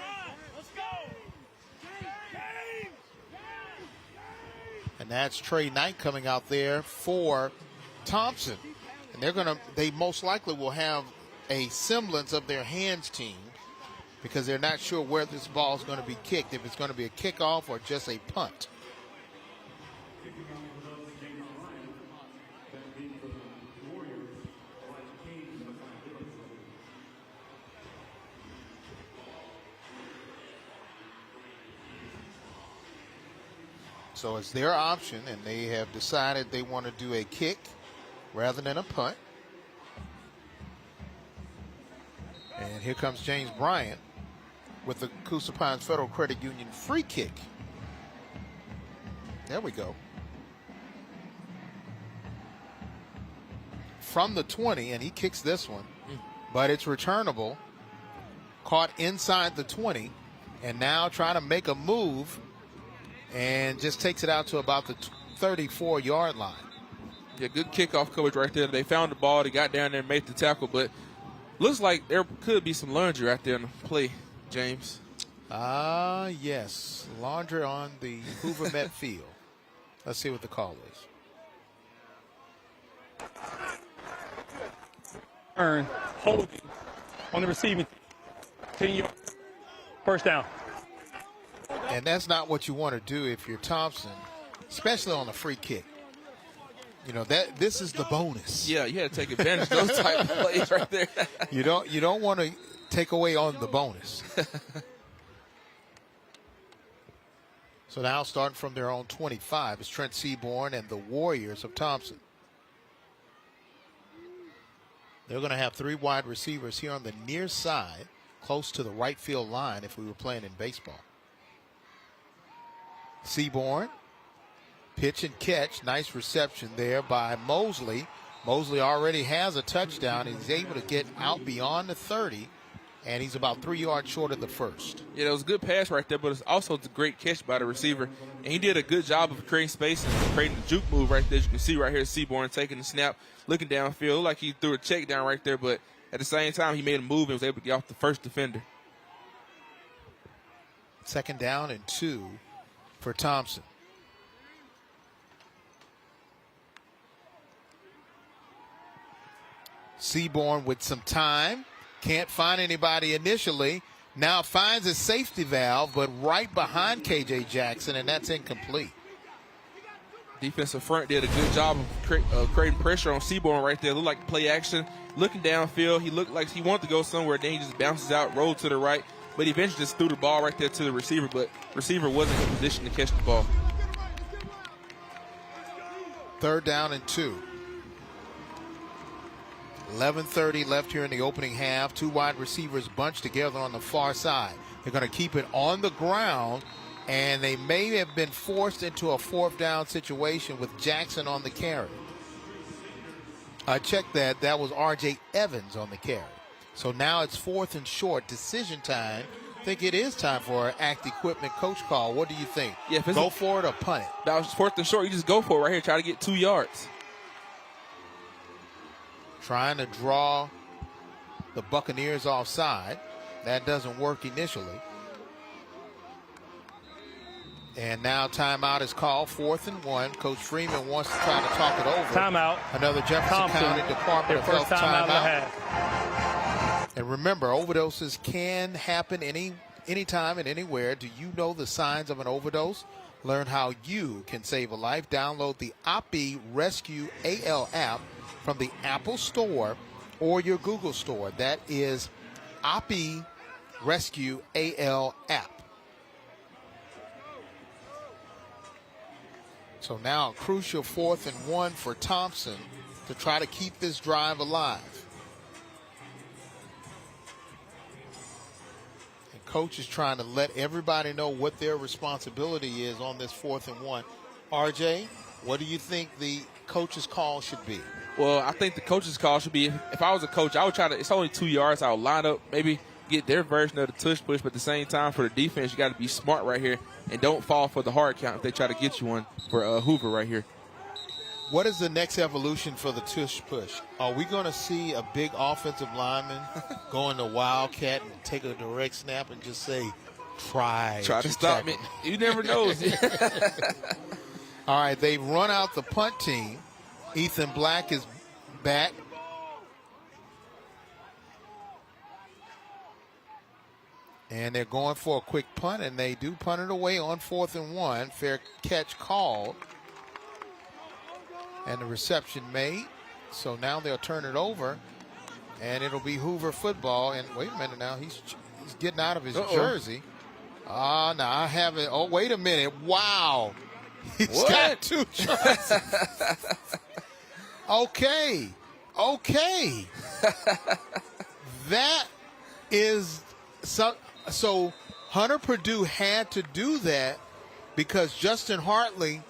And that's Trey Knight coming out there for Thompson. And they most likely will have a semblance of their hands team because they're not sure where this ball is going to be kicked, if it's going to be a kickoff or just a punt. So it's their option, and they have decided they want to do a kick. rather than a punt. And here comes James Bryant with the Coosa Pines Federal Credit Union free kick. There we go. From the 20, and he kicks this one, but it's returnable. Caught inside the 20, and now trying to make a move, and just takes it out to about the 34-yard line. Yeah, good kickoff coverage right there. They found the ball. They got down there and made the tackle, but looks like there could be some laundry right there in the play, James. Yes. Laundry on the Hoover Met field. Let's see what the call is. Turn, holding on the receiving. 10-yard. First down. And that's not what you want to do if you're Thompson, especially on a free kick. You know, this is the bonus. Yeah, you had to take advantage of those type of plays right there. You don't want to take away on the bonus. So now starting from their own 25 is Trent Seaborn and the Warriors of Thompson. They're going to have 3 wide receivers here on the near side, close to the right field line if we were playing in baseball. Seaborn, pitch and catch. Nice reception there by Mosley. Mosley already has a touchdown. He's able to get out beyond the 30, and he's about 3 yards short of the first. Yeah, that was a good pass right there, but it's also a great catch by the receiver. And he did a good job of creating space and creating the juke move right there. As you can see right here, Seaborn taking the snap, looking downfield. Looked like he threw a check down right there, but at the same time, he made a move and was able to get off the first defender. 2nd down and 2 for Thompson. Seaborn with some time. Can't find anybody initially. Now finds a safety valve, but right behind K.J. Jackson, and that's incomplete. Defensive front did a good job of creating pressure on Seaborn right there. Looked like play action. Looking downfield, he looked like he wanted to go somewhere. Then he just bounces out, rolled to the right. But he eventually just threw the ball right there to the receiver. But receiver wasn't in position to catch the ball. 3rd down and 2. 11:30 left here in the opening half. 2 wide receivers bunched together on the far side. They're going to keep it on the ground, and they may have been forced into a 4th down situation with Jackson on the carry. I checked that. That was R.J. Evans on the carry. So now it's 4th and short. Decision time. I think it is time for an act equipment coach call. What do you think? Yeah, go for it or punt it? That was 4th and short. You just go for it right here. Try to get 2 yards. Trying to draw the Buccaneers offside. That doesn't work initially. And now timeout is called, 4th and 1. Coach Freeman wants to try to talk it over. Timeout. Another Jefferson Thompson, County Department of Health timeout. And remember, overdoses can happen anytime and anywhere. Do you know the signs of an overdose? Learn how you can save a life. Download the OPI Rescue AL app from the Apple Store or your Google Store. That is OPI Rescue AL app. So now a crucial 4th and 1 for Thompson to try to keep this drive alive. And coach is trying to let everybody know what their responsibility is on this 4th and 1. RJ, what do you think the coach's call should be? Well, I think the coach's call should be, if I was a coach, I would try to, it's only 2 yards, I would line up, maybe get their version of the tush push, but at the same time for the defense, you got to be smart right here and don't fall for the hard count if they try to get you one for Hoover right here. What is the next evolution for the tush push? Are we going to see a big offensive lineman go into Wildcat and take a direct snap and just say, try to stop me? You never know. All right, they run out the punt team. Ethan Black is back. And they're going for a quick punt, and they do punt it away on 4th and 1. Fair catch called. And the reception made. So now they'll turn it over, and it'll be Hoover football. And wait a minute now, he's getting out of his jersey. Now I have it. Oh, wait a minute. Wow. He's got 2 jerseys. Okay. That is so Hunter Purdue had to do that because Justin Hartley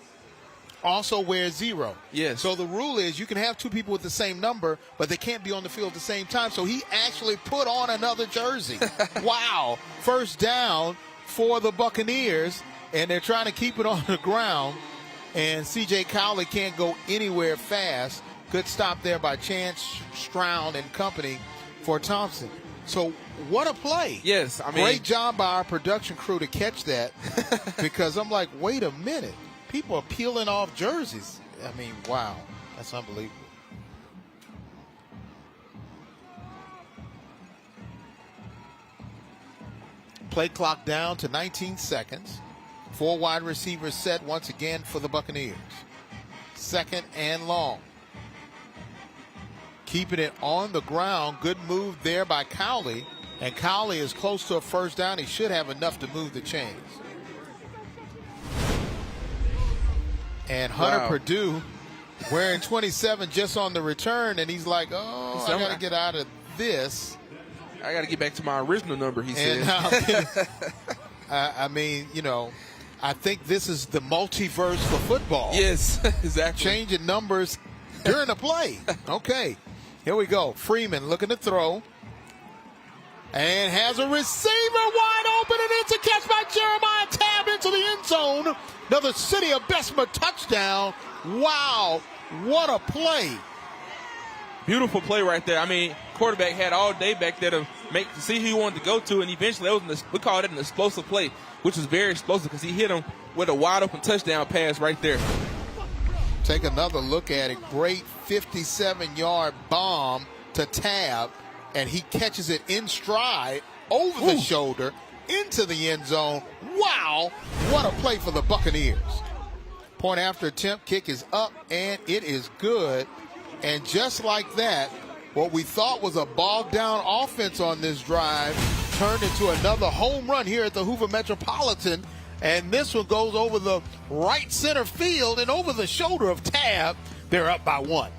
also wears 0. Yes. So the rule is you can have 2 people with the same number, but they can't be on the field at the same time. So he actually put on another jersey. Wow. First down for the Buccaneers, and they're trying to keep it on the ground. And C.J. Cowley can't go anywhere fast. Good stop there by Chance Stroud and company for Thompson. So what a play. Yes, I mean, great job by our production crew to catch that because I'm like, wait a minute. People are peeling off jerseys. I mean, wow. That's unbelievable. Play clock down to 19 seconds. 4 wide receivers set once again for the Buccaneers. 2nd and long. Keeping it on the ground. Good move there by Cowley. And Cowley is close to a first down. He should have enough to move the chains. And Hunter Purdue wearing 27 just on the return. And he's like, oh, I got to get out of this. I got to get back to my original number, he said. I mean, you know, I think this is the multiverse for football. Yes, exactly. Changing numbers during the play. Okay, here we go. Freeman looking to throw. And has a receiver wide open, and it's a catch by Jeremiah Tabb into the end zone. Another City of Bessemer touchdown. Wow, what a play. Beautiful play right there. I mean, quarterback had all day back there to see who he wanted to go to, and eventually we called it an explosive play, which was very explosive because he hit him with a wide open touchdown pass right there. Take another look at it. Great 57-yard bomb to Tabb, and he catches it in stride over the shoulder into the end zone. Wow, what a play for the Buccaneers. Point after attempt, kick is up, and it is good. And just like that, what we thought was a bogged-down offense on this drive turned into another home run here at the Hoover Metropolitan. And this one goes over the right center field and over the shoulder of Tabb. They're up by 1.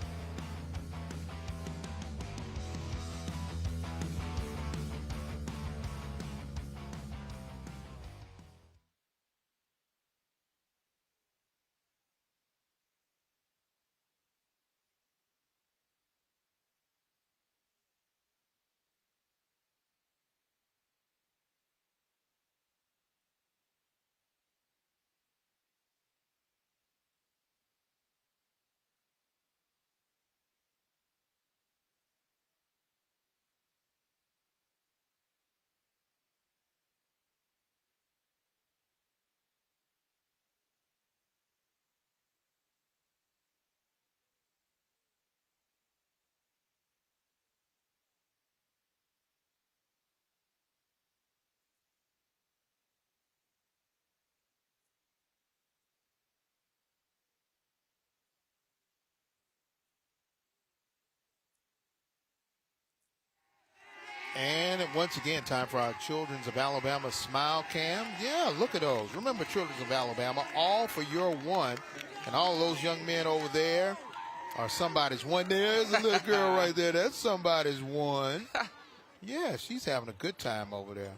And once again, time for our Children's of Alabama Smile Cam. Yeah, look at those. Remember Children's of Alabama, all for your one. And all those young men over there are somebody's one. There's a little girl right there. That's somebody's one. Yeah, she's having a good time over there.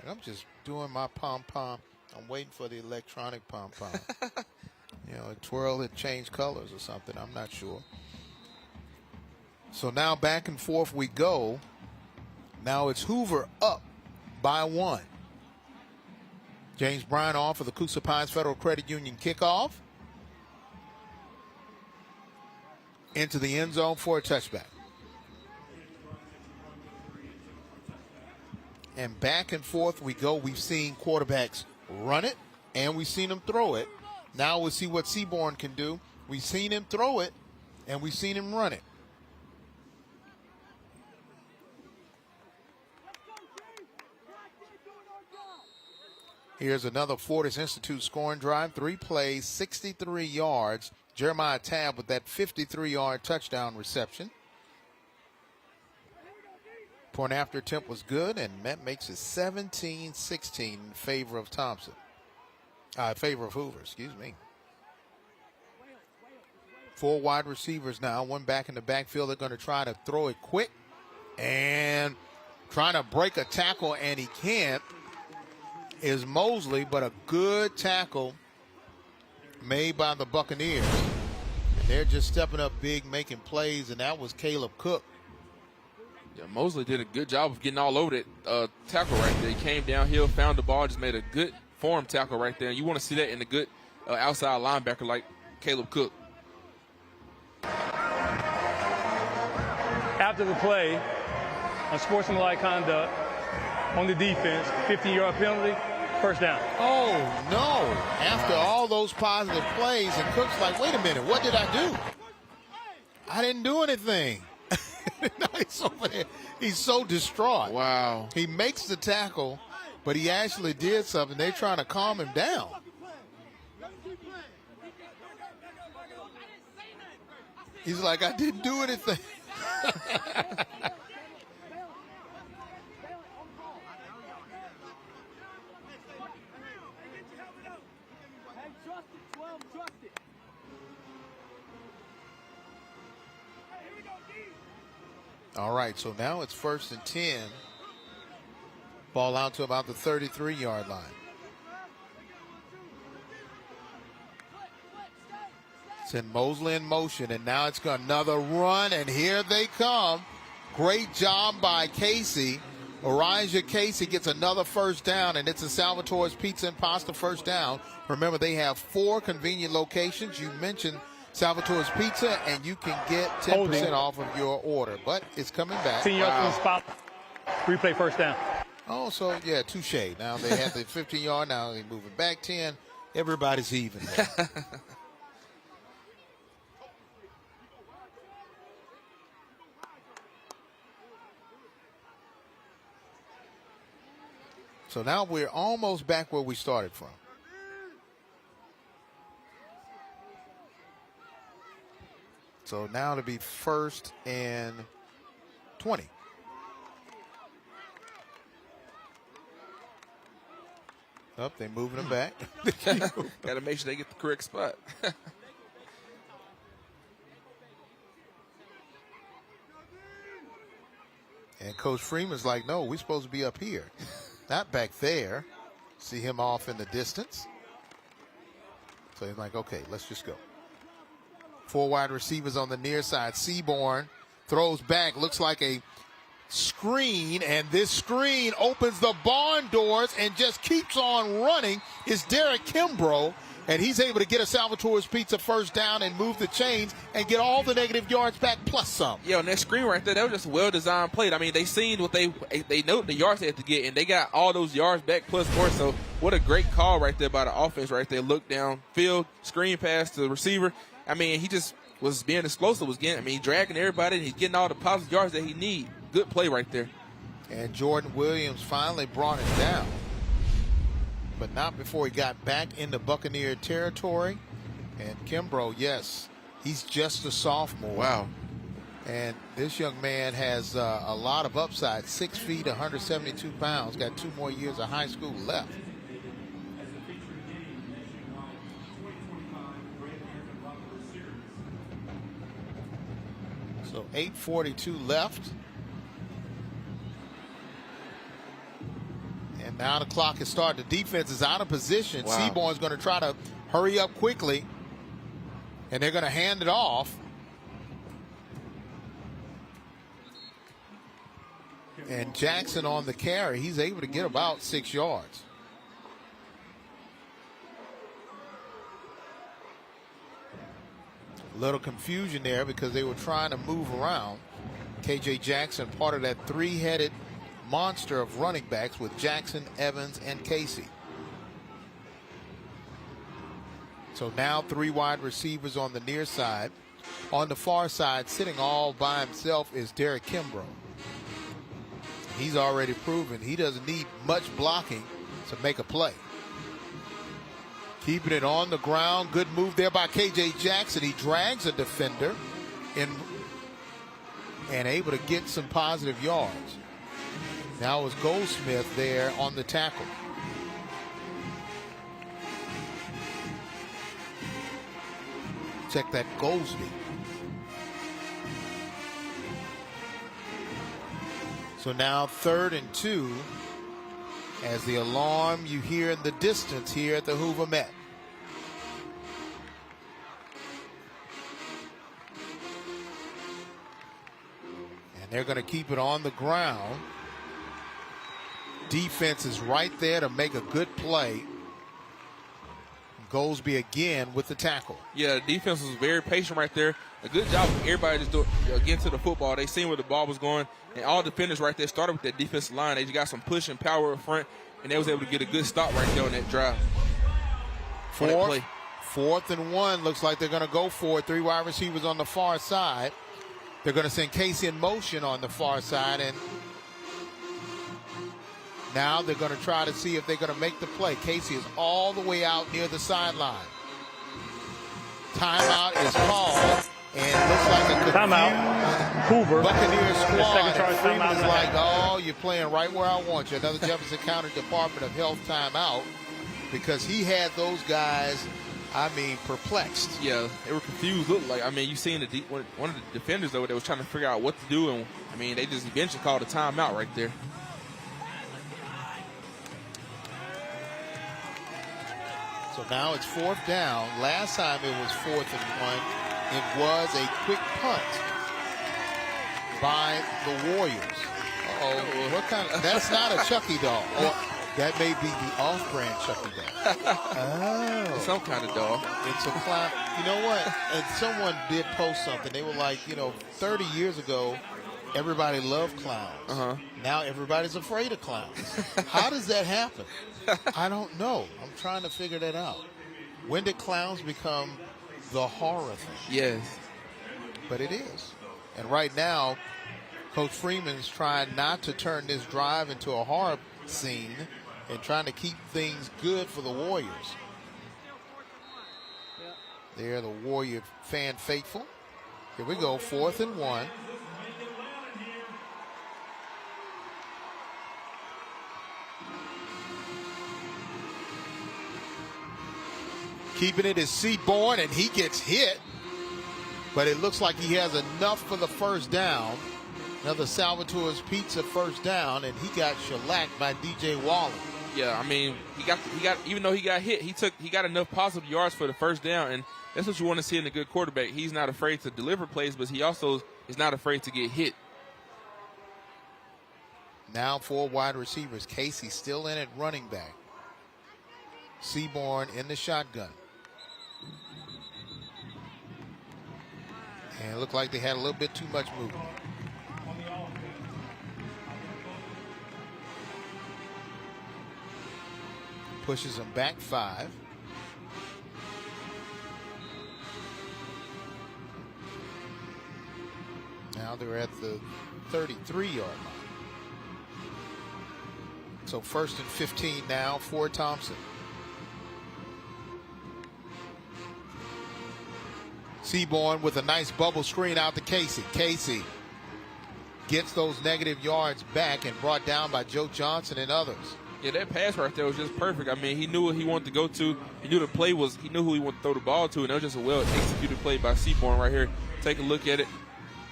And I'm just doing my pom-pom. I'm waiting for the electronic pom-pom. You know, twirl it, change colors or something. I'm not sure. So now back and forth we go. Now it's Hoover up by 1. James Bryant off for the Coosa Pines Federal Credit Union kickoff. Into the end zone for a touchback. And back and forth we go. We've seen quarterbacks run it, and we've seen them throw it. Now we'll see what Seaborn can do. We've seen him throw it, and we've seen him run it. Here's another Fortis Institute scoring drive. 3 plays, 63 yards. Jeremiah Tabb with that 53-yard touchdown reception. Point after attempt was good, and that makes it 17-16 in favor of Thompson. In favor of Hoover, excuse me. 4 wide receivers now, one back in the backfield. They're going to try to throw it quick and trying to break a tackle, and he can't, is Mosley, but a good tackle made by the Buccaneers. And they're just stepping up big, making plays, and that was Caleb Cook. Yeah, Mosley did a good job of getting all over that tackle right there. He came downhill, found the ball, just made a good form tackle right there. And you want to see that in a good outside linebacker like Caleb Cook. After the play, unsportsmanlike conduct on the defense, 15-yard penalty, first down. Oh, no. After all those positive plays, and Cook's like, wait a minute, what did I do? I didn't do anything. No, he's over there. He's so distraught. Wow. He makes the tackle, but he actually did something. They're trying to calm him down. He's like, I didn't do anything. All right, so now it's 1st and 10. Ball out to about the 33-yard line. Send Mosley in motion, and now it's got another run, and here they come. Great job by Casey. Orijah Casey gets another first down, and it's a Salvatore's Pizza and Pasta first down. Remember, they have 4 convenient locations. You mentioned Salvatore's Pizza, and you can get 10% off of your order. But it's coming back. 10 yards from the spot. Replay first down. Oh, so, yeah, touche. Now they have the 15-yard. Now they're moving back 10. Everybody's even there. So now we're almost back where we started from. So now to be 1st and 20. Oh, they're moving them back. Got to make sure they get the correct spot. And Coach Freeman's like, no, we're supposed to be up here, not back there. See him off in the distance. So he's like, okay, let's just go. 4 wide receivers on the near side. Seaborn throws back, looks like a screen, and this screen opens the barn doors and just keeps on running. It's Derek Kimbrough, and he's able to get a Salvatore's Pizza first down and move the chains and get all the negative yards back plus some. Yeah, on that screen right there, that was just a well-designed play. I mean, they seen what they know the yards they had to get, and they got all those yards back plus more. So what a great call right there by the offense right there. Look downfield, screen pass to the receiver. I mean, he just was being explosive, dragging everybody, and he's getting all the positive yards that he need. Good play right there. And Jordan Williams finally brought it down, but not before he got back into Buccaneer territory. And Kimbrough, yes, he's just a sophomore. Wow. And this young man has a lot of upside. 6 feet, 172 pounds. Got 2 more years of high school left. So 8:42 left. And now the clock has started. The defense is out of position. Wow. Seaborn's going to try to hurry up quickly, and they're going to hand it off. And Jackson on the carry. He's able to get about 6 yards. A little confusion there because they were trying to move around. KJ Jackson, part of that 3-headed monster of running backs with Jackson, Evans, and Casey. So now 3 wide receivers on the near side. On the far side, sitting all by himself, is Derek Kimbrough. He's already proven he doesn't need much blocking to make a play. Keeping it on the ground. Good move there by KJ Jackson. He drags a defender in and able to get some positive yards. Now it was Goldsmith there on the tackle. Check that Goldsby. So now 3rd and 2 as the alarm you hear in the distance here at the Hoover Met. And they're going to keep it on the ground. Defense is right there to make a good play. Goldsby again with the tackle. Yeah, the defense was very patient right there. A good job of everybody just getting to the football. They seen where the ball was going, and all defenders right there started with that defensive line. They just got some push and power up front, and they was able to get a good stop right there on that drive. 4th and 1. Looks like they're going to go for it. 3 wide receivers on the far side. They're going to send Casey in motion on the far side, and now they're going to try to see if they're going to make the play. Casey is all the way out near the sideline. Timeout is called, and it looks like a Timeout. Hoover. Buccaneers squad. Second charge Freeman timeout. is like, oh, you're playing right where I want you. Another Jefferson County Department of Health timeout because he had those guys, perplexed. Yeah, they were confused. Looked like, you seen one of the defenders though that was trying to figure out what to do, and they just eventually called a timeout right there. So now it's 4th down. Last time it was 4th and 1. It was a quick punt by the Warriors. Uh-oh. What kind of, that's not a Chucky doll. Or that may be the off-brand Chucky doll. Oh. Some kind of dog. It's a clown. You know what? And someone did post something. They were like, 30 years ago, everybody loved clowns. Uh-huh. Now everybody's afraid of clowns. How does that happen? I don't know. I'm trying to figure that out. When did clowns become the horror thing? Yes. But it is. And right now, Coach Freeman's trying not to turn this drive into a horror scene and trying to keep things good for the Warriors. They're the Warrior fan faithful. Here we go, 4th and 1. Keeping it is Seaborn, and he gets hit. But it looks like he has enough for the first down. Another Salvatore's Pizza first down, and he got shellacked by DJ Waller. Yeah, he got even though he got hit, he got enough positive yards for the first down, and that's what you want to see in a good quarterback. He's not afraid to deliver plays, but he also is not afraid to get hit. Now 4 wide receivers. Casey still in at running back. Seaborn in the shotgun. And it looked like they had a little bit too much movement. Pushes them back 5. Now they're at the 33-yard line. So 1st and 15 now for Thompson. Seaborn with a nice bubble screen out to Casey. Casey gets those negative yards back and brought down by Joe Johnson and others. Yeah, that pass right there was just perfect. He knew what he wanted to go to. He knew the play was, he knew who he wanted to throw the ball to, and it was just a well-executed play by Seaborn right here. Take a look at it.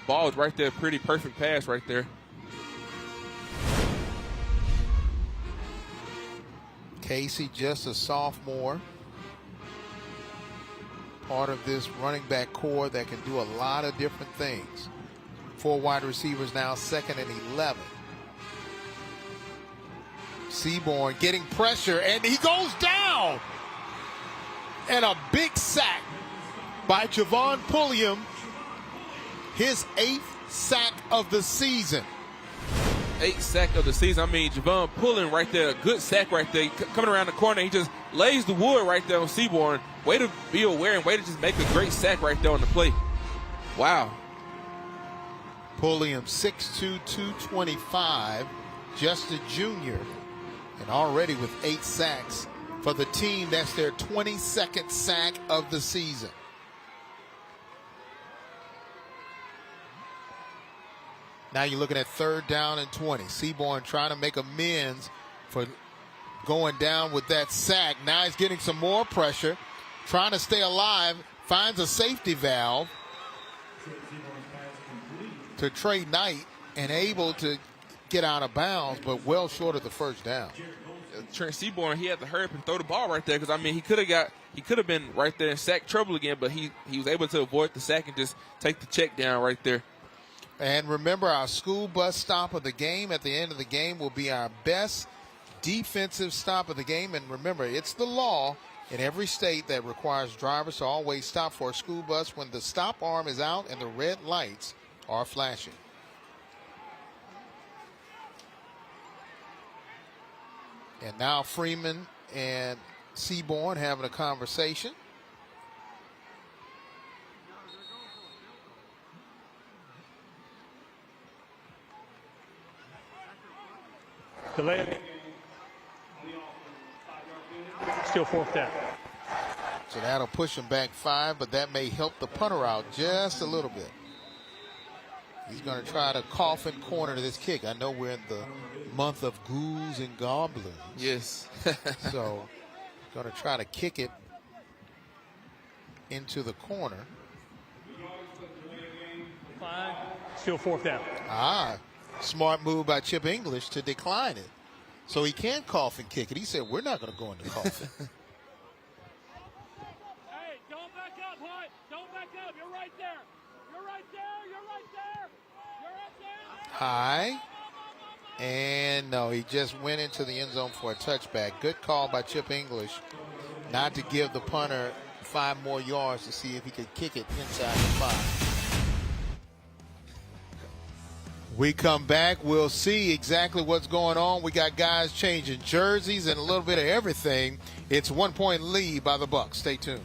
Ball is right there, pretty perfect pass right there. Casey, just a sophomore. Part of this running back core that can do a lot of different things. 4 wide receivers now, 2nd and 11. Seaborn getting pressure, and he goes down. And a big sack by Javon Pulliam. His 8th sack of the season. 8th sack of the season. Javon Pulliam right there, a good sack right there. Coming around the corner, he just lays the wood right there on Seaborn. Way to be aware and way to just make a great sack right there on the play. Wow. Pulliam 6'2", 225, just a junior, and already with 8 sacks for the team. That's their 22nd sack of the season. Now you're looking at 3rd down and 20. Seaborn trying to make amends for going down with that sack. Now he's getting some more pressure, trying to stay alive. finds a safety valve to Trey Knight and able to get out of bounds, but well short of the first down. Trent Seaborn, he had to hurry up and throw the ball right there because, I mean, he could have been right there in sack trouble again, but he was able to avoid the sack and just take the check down right there. And remember, our school bus stop of the game at the end of the game will be our best defensive stop of the game. And remember, it's the law in every state that requires drivers to always stop for a school bus when the stop arm is out and the red lights are flashing. And now Freeman and Seaborn having a conversation. Delay. Still 4th down. So that'll push him back 5, but that may help the punter out just a little bit. He's going to try to coffin corner this kick. I know we're in the month of ghouls and goblins. Yes. So going to try to kick it into the corner. Still 4th down. Smart move by Chip English to decline it. So he can coffin kick it. He said, we're not going to go in the coffin. Hey, don't back up, Hoyt. Don't back up. You're right there. You're right there. You're right there. You're right there. High. And no, he just went into the end zone for a touchback. Good call by Chip English not to give the punter 5 more yards to see if he could kick it inside the 5. We come back, we'll see exactly what's going on. We got guys changing jerseys and a little bit of everything. It's 1-point lead by the Bucs. Stay tuned.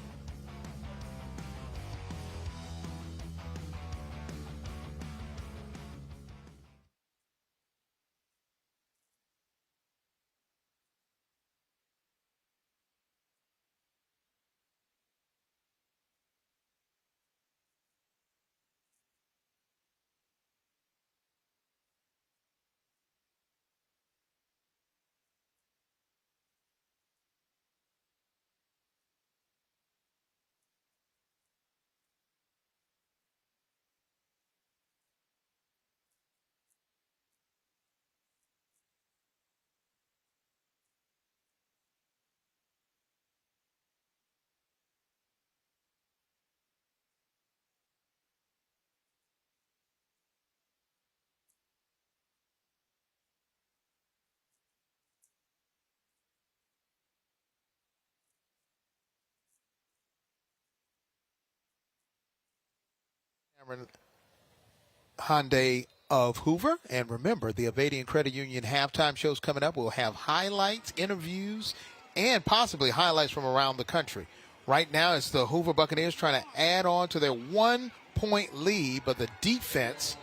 Hyundai of Hoover. And remember, the Avadian Credit Union halftime show's coming up. We'll have highlights, interviews, and possibly highlights from around the country. Right now, it's the Hoover Buccaneers trying to add on to their 1-point lead, but the defense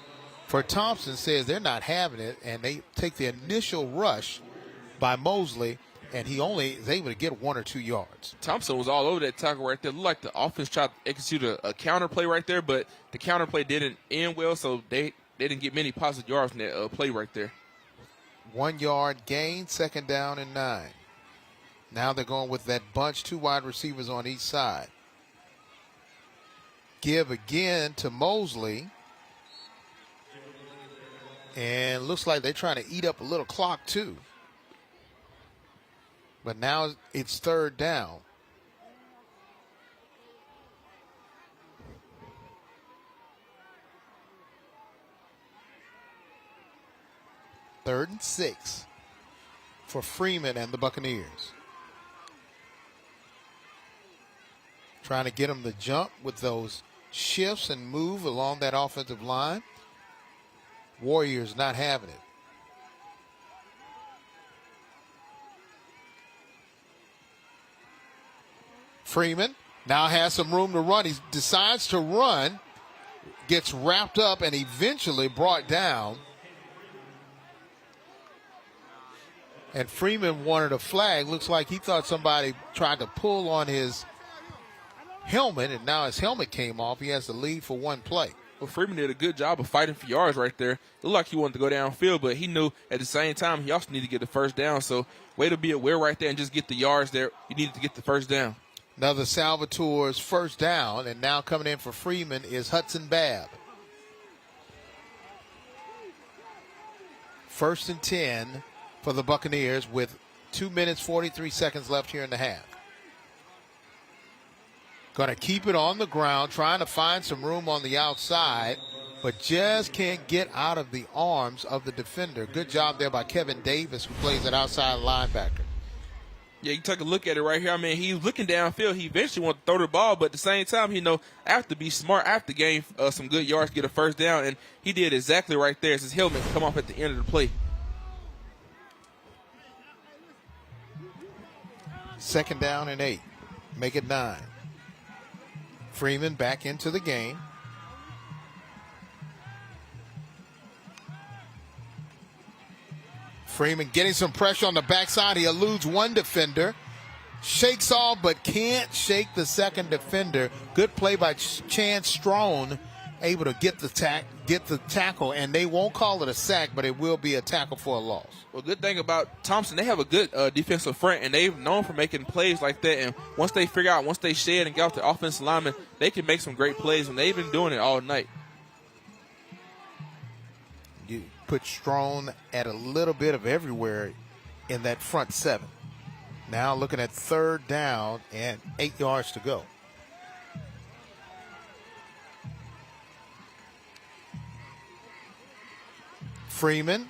for Thompson says they're not having it, and they take the initial rush by Mosley, and he only is able to get 1 or 2 yards. Thompson was all over that tackle right there. Looked like the offense tried to execute a counter play right there, but the counter play didn't end well, so they didn't get many positive yards from that play right there. 1 yard gain, 2nd down and 9. Now they're going with that bunch, 2 wide receivers on each side. Give again to Mosley. And looks like they're trying to eat up a little clock too. But now it's 3rd down. Third and 6 for Freeman and the Buccaneers. Trying to get them to jump with those shifts and move along that offensive line. Warriors not having it. Freeman now has some room to run. He decides to run, gets wrapped up, and eventually brought down. And Freeman wanted a flag. Looks like he thought somebody tried to pull on his helmet, and now his helmet came off. He has the lead for 1 play. Well, Freeman did a good job of fighting for yards right there. It looked like he wanted to go downfield, but he knew at the same time he also needed to get the 1st down. So way to be aware right there and just get the yards there. You needed to get the 1st down. Another Salvatore's first down, and now coming in for Freeman is Hudson Babb. 1st and 10 for the Buccaneers with 2 minutes, 43 seconds left here in the half. Going to keep it on the ground, trying to find some room on the outside, but just can't get out of the arms of the defender. Good job there by Kevin Davis, who plays at outside linebacker. Yeah, you take a look at it right here. I mean, he's looking downfield. He eventually wants to throw the ball, but at the same time, I have to be smart. I have to gain some good yards, get a first down, and he did exactly right there as his helmet come off at the end of the play. 2nd down and 8. Make it 9. Freeman back into the game. Freeman getting some pressure on the backside. He eludes one defender. Shakes off, but can't shake the second defender. Good play by Chance Strone, able to get the tackle, and they won't call it a sack, but it will be a tackle for a loss. Well, good thing about Thompson, they have a good defensive front, and they've known for making plays like that. And once they shed and get off the offensive lineman, they can make some great plays, and they've been doing it all night. You put Strone at a little bit of everywhere in that front 7. Now looking at 3rd down and 8 yards to go. Freeman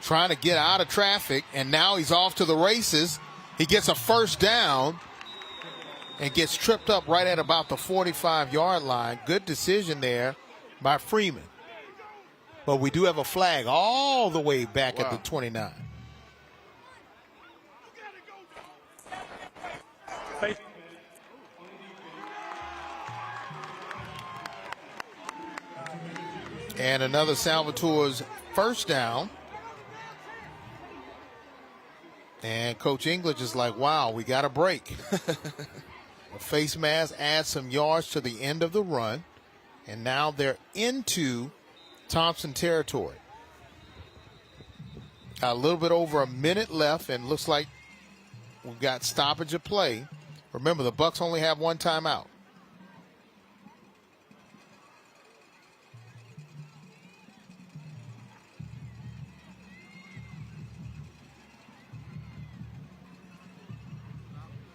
trying to get out of traffic, and now he's off to the races. He gets a first down and gets tripped up right at about the 45-yard line. Good decision there by Freeman. But we do have a flag all the way back at the 29. And another Salvatore's first down. And Coach English is like, wow, we got a break. A face mask adds some yards to the end of the run. And now they're into Thompson territory. A little bit over a minute left, and looks like we've got stoppage of play. Remember, the Bucs only have one timeout.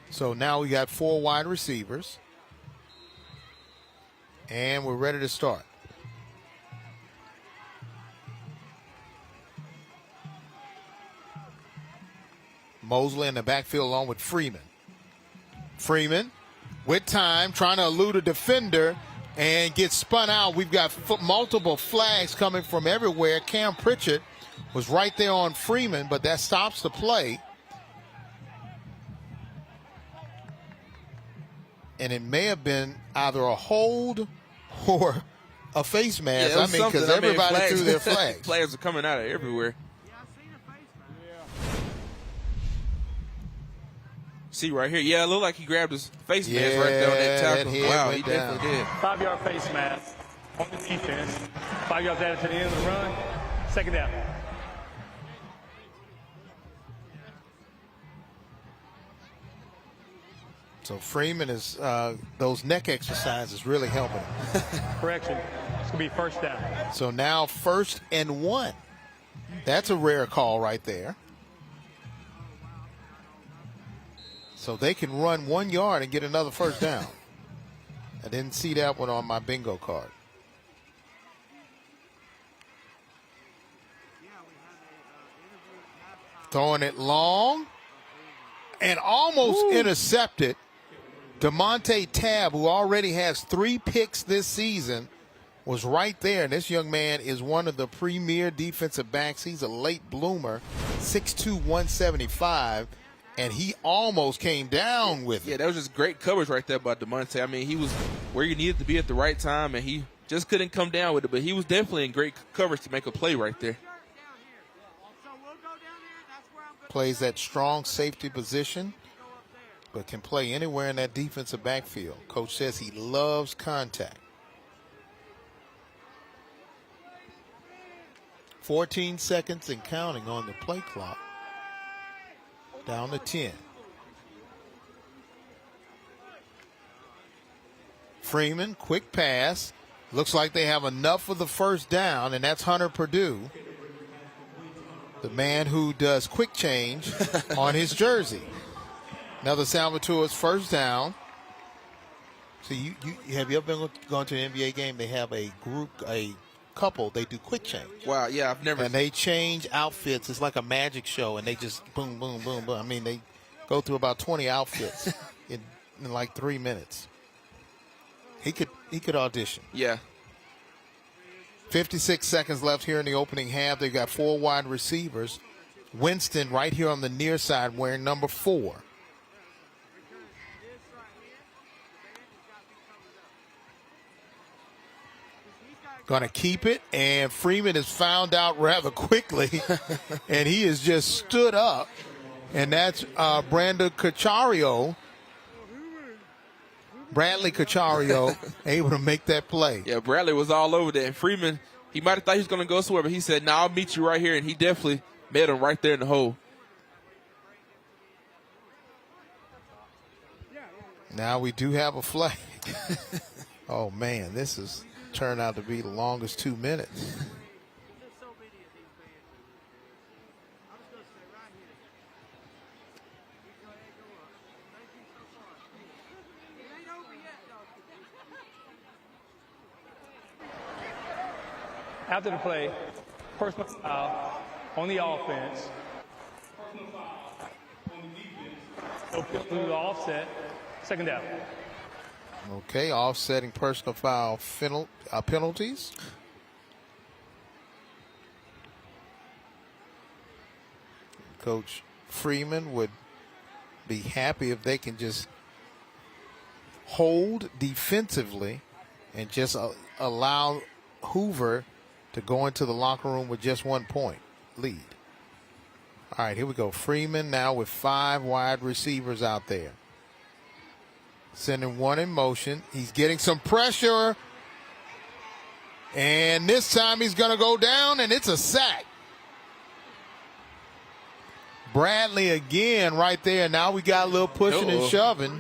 So now we got 4 wide receivers. And we're ready to start. Mosley in the backfield along with Freeman. Freeman with time, trying to elude a defender and gets spun out. We've got multiple flags coming from everywhere. Cam Pritchett was right there on Freeman, but that stops the play. And it may have been either a hold or a face mask. Yeah, I mean, because everybody threw their flags. Flags are coming out of everywhere. See right here. Yeah, it looked like he grabbed his face mask right there on that tackle. Wow, he definitely did. 5-yard face mask on the defense. 5 yards added to the end of the run. 2nd down. So Freeman is, those neck exercises really helping him. Correction. It's going to be 1st down. So now 1st and 1. That's a rare call right there. So they can run 1 yard and get another first down. I didn't see that one on my bingo card. Throwing it long and almost intercepted. DeMonte Tabb, who already has 3 picks this season, was right there. And this young man is one of the premier defensive backs. He's a late bloomer, 6'2", 175. And he almost came down with it. Yeah, that was just great coverage right there by DeMonte. I mean, he was where you needed to be at the right time, and he just couldn't come down with it. But he was definitely in great coverage to make a play right there. Plays that strong safety position, but can play anywhere in that defensive backfield. Coach says he loves contact. 14 seconds and counting on the play clock. Down to 10. Freeman, quick pass. Looks like they have enough for the first down, and that's Hunter Purdue, the man who does quick change on his jersey. Another Salvatore's first down. So you have you ever gone to an NBA game? They have a couple, they do quick change. Wow, yeah, I've never. And they change outfits. It's like a magic show, and they just boom, boom, boom, boom. I mean, they go through about 20 outfits in like 3 minutes. He could audition. Yeah. 56 seconds left here in the opening half. They've got 4 wide receivers. Winston right here on the near side wearing number 4. Going to keep it, and Freeman is found out rather quickly, and he has just stood up, and that's Bradley Cachario, able to make that play. Yeah, Bradley was all over that. Freeman, he might have thought he was going to go somewhere, but he said, "No, I'll meet you right here," and he definitely met him right there in the hole. Now we do have a flag. Oh, man, this has turned out to be the longest 2 minutes. After the play, personal foul on the offense. The offset, second down. Okay, offsetting personal foul penalties. Coach Freeman would be happy if they can just hold defensively and just allow Hoover to go into the locker room with just 1 point lead. All right, here we go. Freeman now with 5 wide receivers out there. Sending one in motion. He's getting some pressure. And this time he's going to go down, and it's a sack. Bradley again right there. Now we got a little pushing and shoving.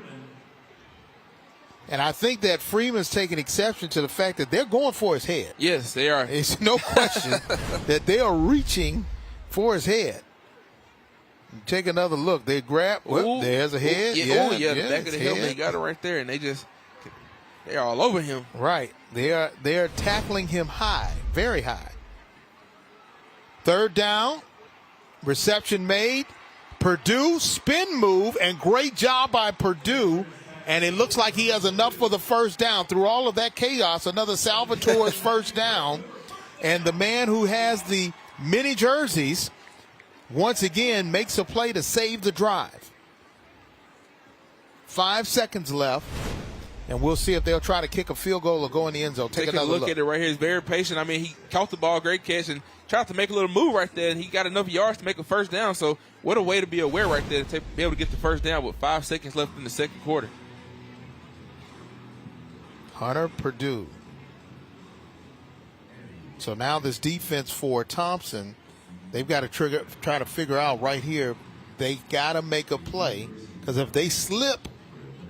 And I think that Freeman's taking exception to the fact that they're going for his head. Yes, they are. It's no question that they are reaching for his head. Take another look. They grab. Well, there's a head. The back of the helmet. He got it right there, and they're all over him. Right. They are tackling him high, very high. Third down. Reception made. Purdue, spin move, and great job by Purdue. And it looks like he has enough for the first down. Through all of that chaos, another Salvatore's first down. And the man who has the mini jerseys, once again, makes a play to save the drive. 5 seconds left. And we'll see if they'll try to kick a field goal or go in the end zone. Take another look. At it right here. He's very patient. I mean, he caught the ball, great catch, and tried to make a little move right there, and he got enough yards to make a first down. So what a way to be aware right there to be able to get the first down with 5 seconds left in the second quarter. Hunter Purdue. So now this defense for Thompson, they've got to try to figure out right here, they got to make a play, because if they slip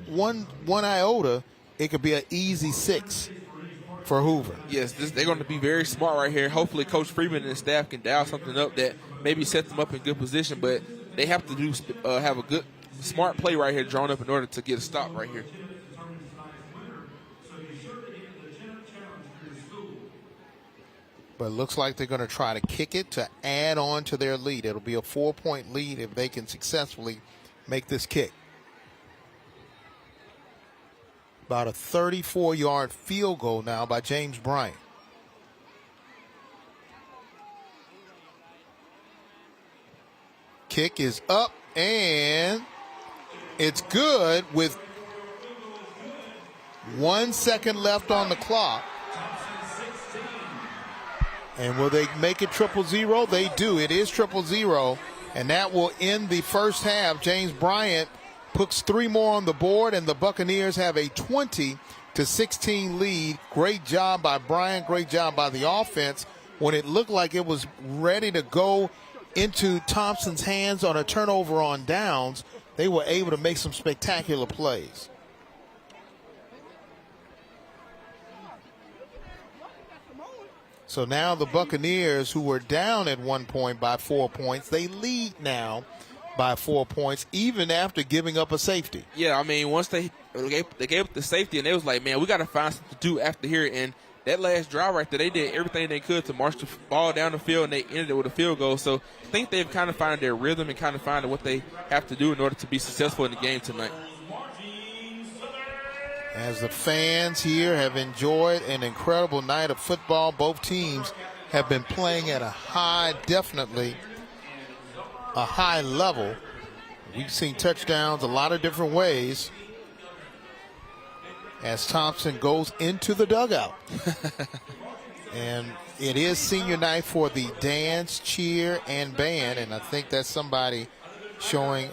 one iota, it could be an easy 6 for Hoover. Yes, they're going to be very smart right here. Hopefully Coach Freeman and his staff can dial something up that maybe set them up in good position, but they have to have a good, smart play right here drawn up in order to get a stop right here. But it looks like they're going to try to kick it to add on to their lead. It'll be a 4-point lead if they can successfully make this kick. About a 34-yard field goal now by James Bryant. Kick is up, and it's good with 1 second left on the clock. And will they make it 0-0? They do. It is 0-0, and that will end the first half. James Bryant puts 3 more on the board, and the Buccaneers have a 20-16 lead. Great job by Bryant. Great job by the offense. When it looked like it was ready to go into Thompson's hands on a turnover on downs, they were able to make some spectacular plays. So now the Buccaneers, who were down at one point by 4 points, they lead now by 4 points, even after giving up a safety. Yeah, I mean, once they gave up the safety, and they was like, man, we got to find something to do after here. And that last drive right there, they did everything they could to march the ball down the field, and they ended it with a field goal. So I think they've kind of found their rhythm and kind of found what they have to do in order to be successful in the game tonight. As the fans here have enjoyed an incredible night of football, both teams have been playing at a high, definitely a high level. We've seen touchdowns a lot of different ways as Thompson goes into the dugout. And it is senior night for the dance, cheer, and band, and I think that's somebody showing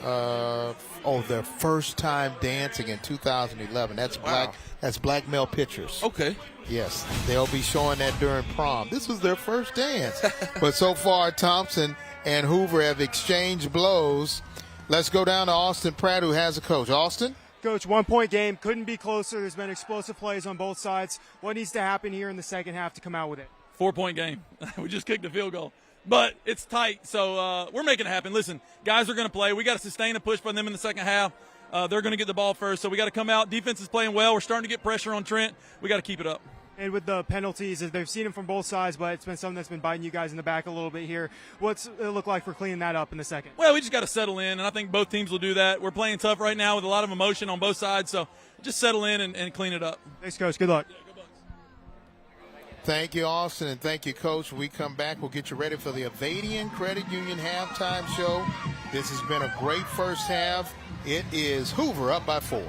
their first time dancing in 2011. That's wow. That's black male pictures. Okay. Yes, they'll be showing that during prom. This was their first dance. But so far, Thompson and Hoover have exchanged blows. Let's go down to Austin Pratt, who has a coach. Austin? Coach, 1 point game, couldn't be closer. There's been explosive plays on both sides. What needs to happen here in the second half to come out with it? 4 point game. We just kicked a field goal. But it's tight, so we're making it happen. Listen, guys are going to play. We got to sustain a push from them in the second half. They're going to get the ball first, so we got to come out. Defense is playing well. We're starting to get pressure on Trent. We got to keep it up. And with the penalties, they've seen them from both sides, but it's been something that's been biting you guys in the back a little bit here. What's it look like for cleaning that up in the second? Well, we just got to settle in, and I think both teams will do that. We're playing tough right now with a lot of emotion on both sides, so just settle in and clean it up. Thanks, Coach. Good luck. Thank you, Austin, and thank you, Coach. When we come back, we'll get you ready for the Avadian Credit Union halftime show. This has been a great first half. It is Hoover up by 4.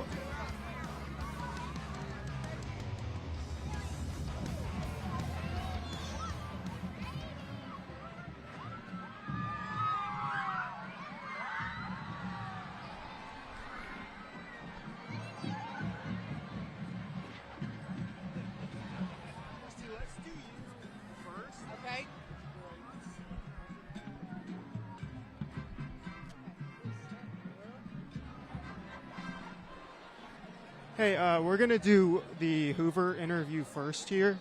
Hey, we're going to do the Hoover interview first here.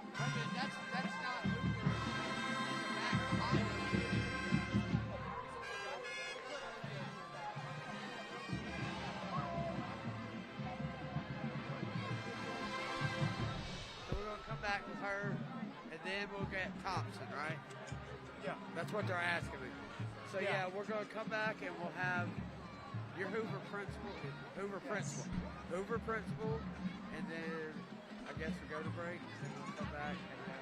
So we're going to come back with her, and then we'll get Thompson, right? Yeah. That's what they're asking me. So yeah, we're going to come back and we'll have your Hoover principal, and then I guess we go to break, and then we'll come back and have.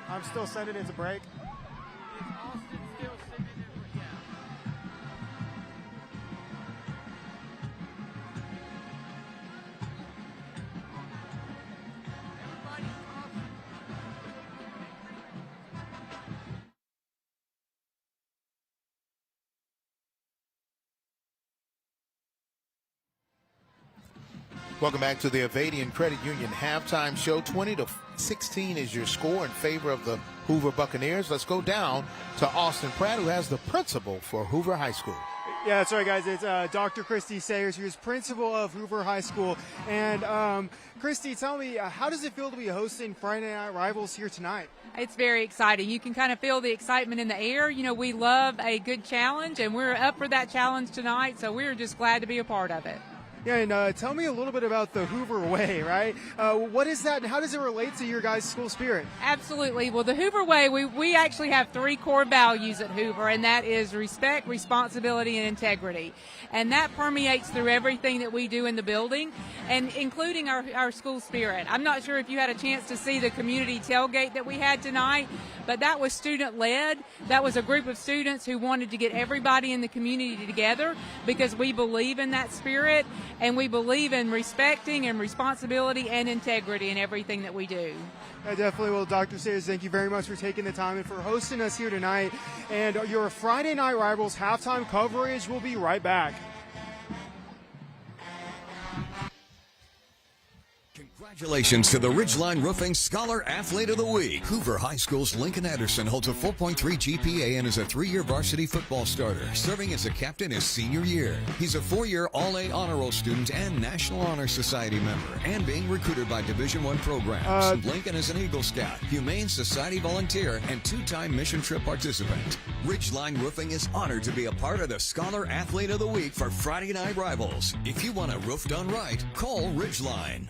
I'm still sending it to break. Is Austin still sending it? Yeah. Everybody's Austin. Welcome back to the Avadian Credit Union halftime show. 20-16 is your score in favor of the Hoover Buccaneers. Let's go down to Austin Pratt, who has the principal for Hoover High School. Yeah, that's right, guys. It's Dr. Christy Sayers, who is principal of Hoover High School. And Christy, tell me, how does it feel to be hosting Friday Night Rivals here tonight? It's very exciting. You can kind of feel the excitement in the air. You know, we love a good challenge, and we're up for that challenge tonight, so we're just glad to be a part of it. Yeah, and tell me a little bit about the Hoover Way, right? What is that, and how does it relate to your guys' school spirit? Absolutely. Well, the Hoover Way, we actually have 3 core values at Hoover, and that is respect, responsibility, and integrity. And that permeates through everything that we do in the building, and including our school spirit. I'm not sure if you had a chance to see the community tailgate that we had tonight, but that was student led. That was a group of students who wanted to get everybody in the community together because we believe in that spirit and we believe in respecting and responsibility and integrity in everything that we do. I definitely will. Dr. Sayers, thank you very much for taking the time and for hosting us here tonight. And your Friday Night Rivals halftime coverage will be right back. Congratulations to the Ridgeline Roofing Scholar Athlete of the Week. Hoover High School's Lincoln Anderson holds a 4.3 GPA and is a 3-year varsity football starter, serving as a captain his senior year. He's a 4-year All-A Honor Roll student and National Honor Society member, and being recruited by Division I programs. Lincoln is an Eagle Scout, Humane Society volunteer, and 2-time mission trip participant. Ridgeline Roofing is honored to be a part of the Scholar Athlete of the Week for Friday Night Rivals. If you want a roof done right, call Ridgeline.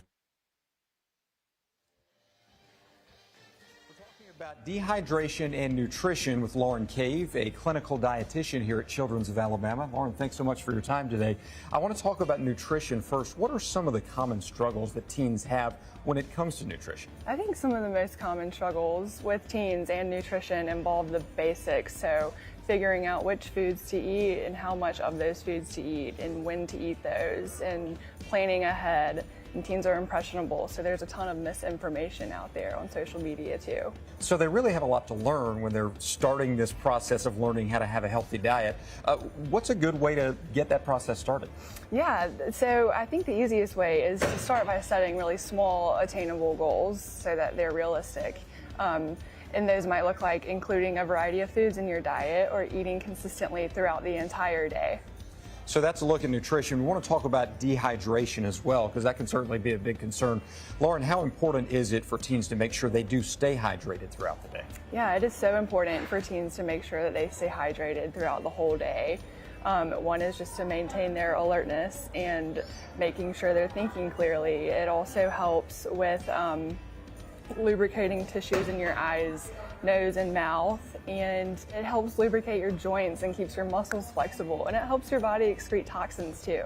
About dehydration and nutrition with Lauren Cave, a clinical dietitian here at Children's of Alabama. Lauren, thanks so much for your time today. I want to talk about nutrition first. What are some of the common struggles that teens have when it comes to nutrition? I think some of the most common struggles with teens and nutrition involve the basics. So figuring out which foods to eat and how much of those foods to eat and when to eat those and planning ahead. And teens are impressionable, so there's a ton of misinformation out there on social media too. So they really have a lot to learn when they're starting this process of learning how to have a healthy diet. What's a good way to get that process started? Yeah, so I think the easiest way is to start by setting really small, attainable goals so that they're realistic. And those might look like including a variety of foods in your diet or eating consistently throughout the entire day. So that's a look at nutrition. We want to talk about dehydration as well, because that can certainly be a big concern. Lauren, how important is it for teens to make sure they do stay hydrated throughout the day? Yeah, it is so important for teens to make sure that they stay hydrated throughout the whole day. One is just to maintain their alertness and making sure they're thinking clearly. It also helps with lubricating tissues in your eyes, nose, and mouth, and it helps lubricate your joints and keeps your muscles flexible, and it helps your body excrete toxins too.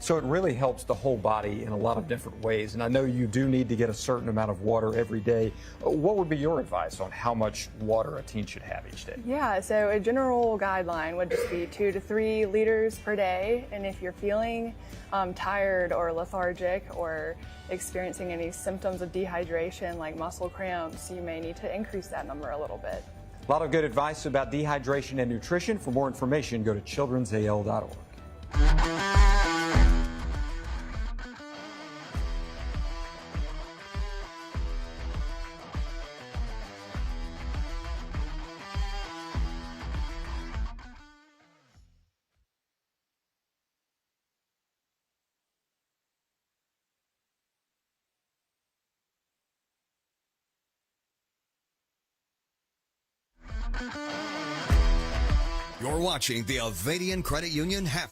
So it really helps the whole body in a lot of different ways, and I know you do need to get a certain amount of water every day. What would be your advice on how much water a teen should have each day? Yeah, so a general guideline would just be 2 to 3 liters per day, and if you're feeling tired or lethargic or experiencing any symptoms of dehydration like muscle cramps, you may need to increase that number a little bit. A lot of good advice about dehydration and nutrition. For more information, go to childrensal.org. You're watching the Avadian Credit Union half.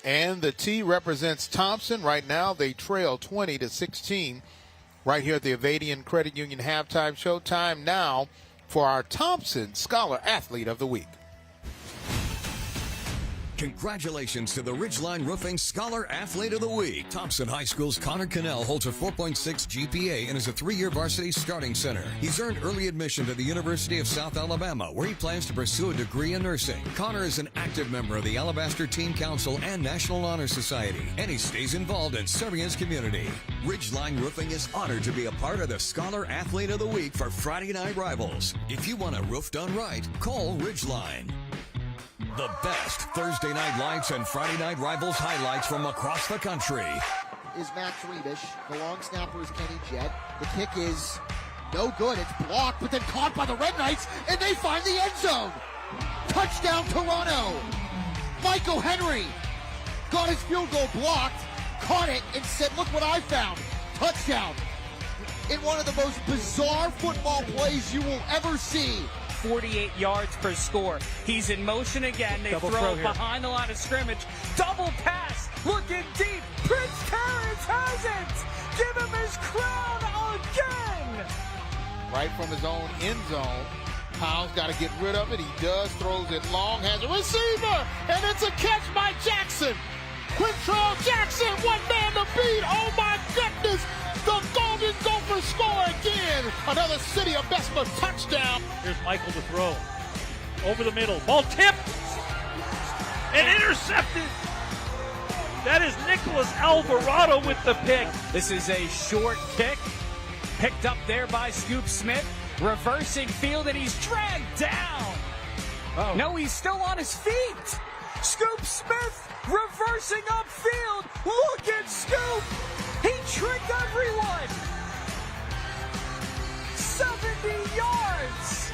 And the T represents Thompson. Right now, they trail 20-16 right here at the Avadian Credit Union halftime show. Time now for our Thompson Scholar Athlete of the Week. Congratulations to the Ridgeline Roofing Scholar Athlete of the Week. Thompson High School's Connor Cannell holds a 4.6 GPA and is a 3-year varsity starting center. He's earned early admission to the University of South Alabama, where he plans to pursue a degree in nursing. Connor is an active member of the Alabaster Teen Council and National Honor Society, and he stays involved in serving his community. Ridgeline Roofing is honored to be a part of the Scholar Athlete of the Week for Friday Night Rivals. If you want a roof done right, call Ridgeline. The best Thursday night lights and Friday night rivals highlights from across the country. Is Max Rebish. The long snapper is Kenny Jett. The kick is no good. It's blocked, but then caught by the Red Knights, and they find the end zone. Touchdown, Toronto. Michael Henry got his field goal blocked, caught it, and said, look what I found. Touchdown. In one of the most bizarre football plays you will ever see. 48 yards per score. He's in motion again. They throw behind the line of scrimmage. Double pass. Looking deep. Prince Terrence has it. Give him his crown again. Right from his own end zone. Powell's got to get rid of it. He does. Throws it long. Has a receiver. And it's a catch by Jackson. Quintrell Jackson. One man to beat. Oh, my goodness. The Golden Gophers score again. Another City of Bessemer touchdown. Here's Michael to throw. Over the middle. Ball tipped. And intercepted. That is Nicholas Alvarado with the pick. This is a short kick. Picked up there by Scoop Smith. Reversing field, and he's dragged down. Oh. No, he's still on his feet. Scoop Smith reversing upfield. Look at Scoop. He tricked everyone. 70 yards.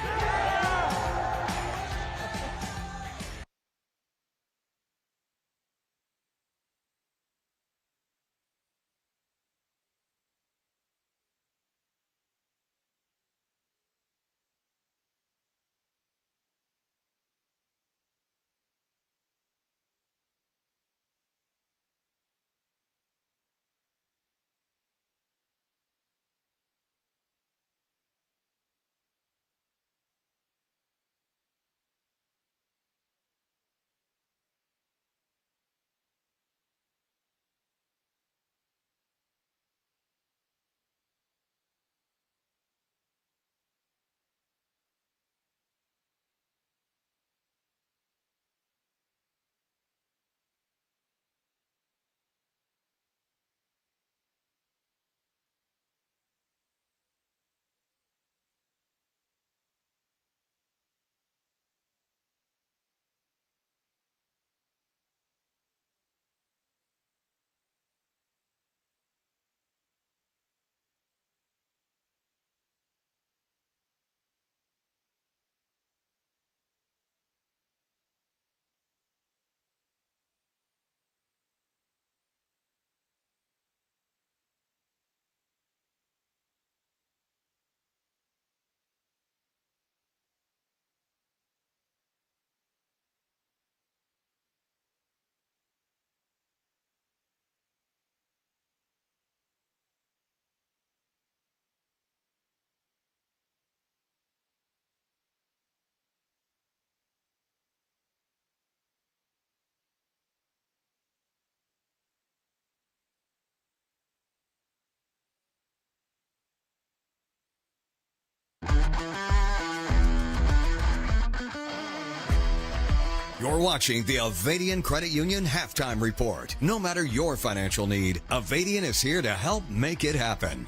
You're watching the Avadian Credit Union Halftime Report. No matter your financial need, Avadian is here to help make it happen.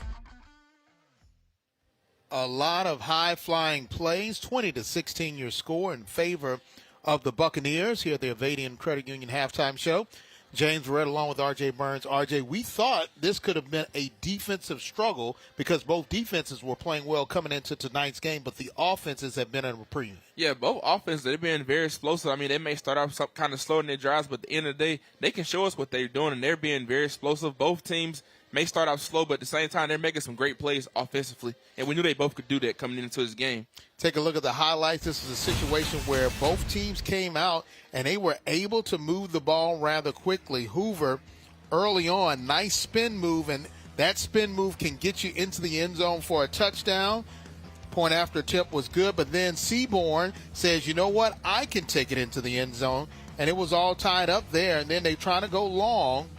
A lot of high-flying plays, 20-16 your score in favor of the Buccaneers here at the Avadian Credit Union Halftime Show. James Red along with R.J. Burns. R.J., we thought this could have been a defensive struggle because both defenses were playing well coming into tonight's game, but the offenses have been in a reprieve. Yeah, both offenses, they've been very explosive. I mean, they may start off kind of slow in their drives, but at the end of the day, they can show us what they're doing, and they're being very explosive. Both teams may start off slow, but at the same time, they're making some great plays offensively. And we knew they both could do that coming into this game. Take a look at the highlights. This is a situation where both teams came out and they were able to move the ball rather quickly. Hoover, early on, nice spin move, and that spin move can get you into the end zone for a touchdown. Point after tip was good, but then Seaborn says, you know what, I can take it into the end zone, and it was all tied up there. And then they try to go long,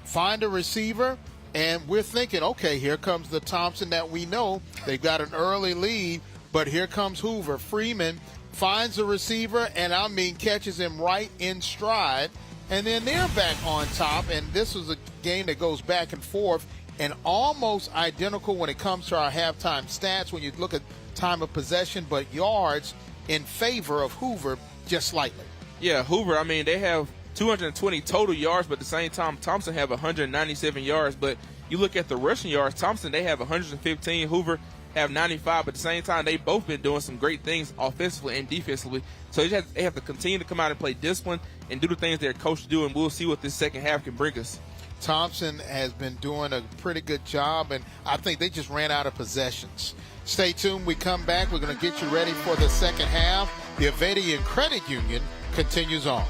find a receiver, and we're thinking, okay, here comes the Thompson that we know. They've got an early lead, but here comes Hoover. Freeman finds the receiver, and catches him right in stride, and then they're back on top. And this was a game that goes back and forth and almost identical when it comes to our halftime stats when you look at time of possession, but yards in favor of Hoover just slightly. Yeah, Hoover, they have 220 total yards, but at the same time, Thompson have 197 yards. But you look at the rushing yards, Thompson, they have 115. Hoover have 95, but at the same time, they both been doing some great things offensively and defensively. So they have to continue to come out and play discipline and do the things their coach do, and we'll see what this second half can bring us. Thompson has been doing a pretty good job, and I think they just ran out of possessions. Stay tuned. We come back. We're going to get you ready for the second half. The Avedian Credit Union continues on.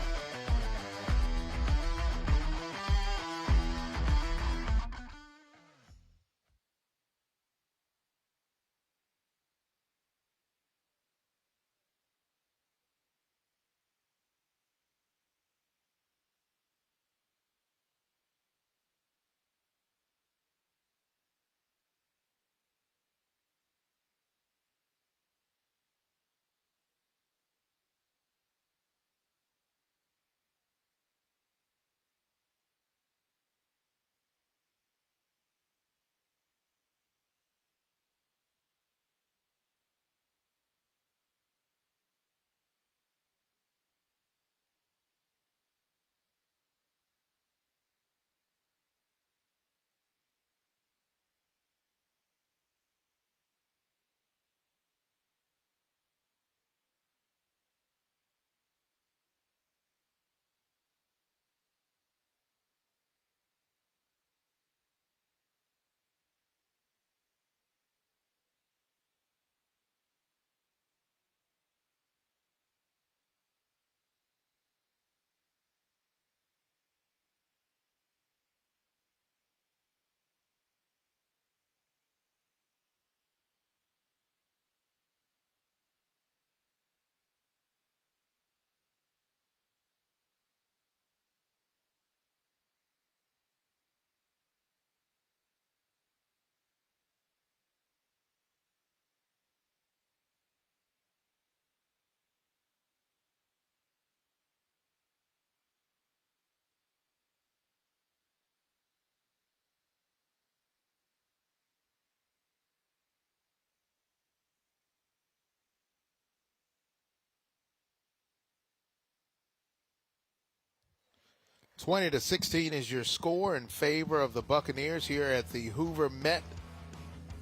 (20-16) is your score in favor of the Buccaneers here at the Hoover Met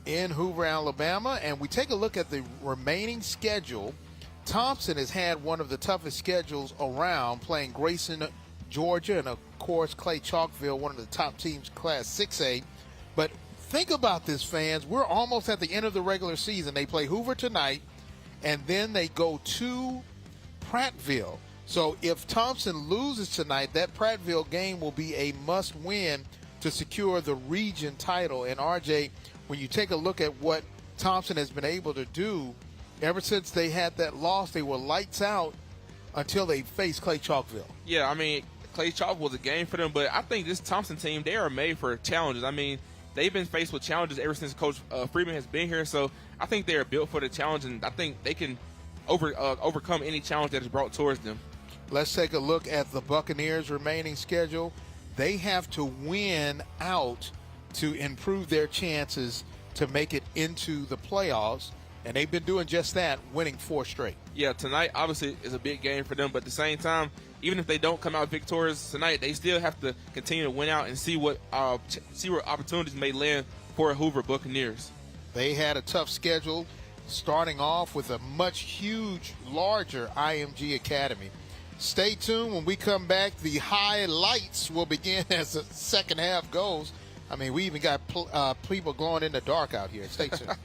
in Hoover, Alabama. And we take a look at the remaining schedule. Thompson has had one of the toughest schedules around, playing Grayson, Georgia, and of course Clay Chalkville, one of the top teams, Class 6A. But think about this, fans. We're almost at the end of the regular season. They play Hoover tonight, and then they go to Prattville. So if Thompson loses tonight, that Prattville game will be a must-win to secure the region title. And, RJ, when you take a look at what Thompson has been able to do, ever since they had that loss, they were lights out until they faced Clay Chalkville. Yeah, Clay Chalk was a game for them, but I think this Thompson team, they are made for challenges. They've been faced with challenges ever since Coach Freeman has been here, so I think they are built for the challenge, and I think they can overcome any challenge that is brought towards them. Let's take a look at the Buccaneers' remaining schedule. They have to win out to improve their chances to make it into the playoffs, and they've been doing just that, winning 4 straight. Yeah, tonight obviously is a big game for them, but at the same time, even if they don't come out victorious tonight, they still have to continue to win out and see what opportunities may land for Hoover Buccaneers. They had a tough schedule, starting off with a larger IMG Academy. Stay tuned. When we come back, the highlights will begin as the second half goes. I mean, we even got people glowing in the dark out here. Stay tuned.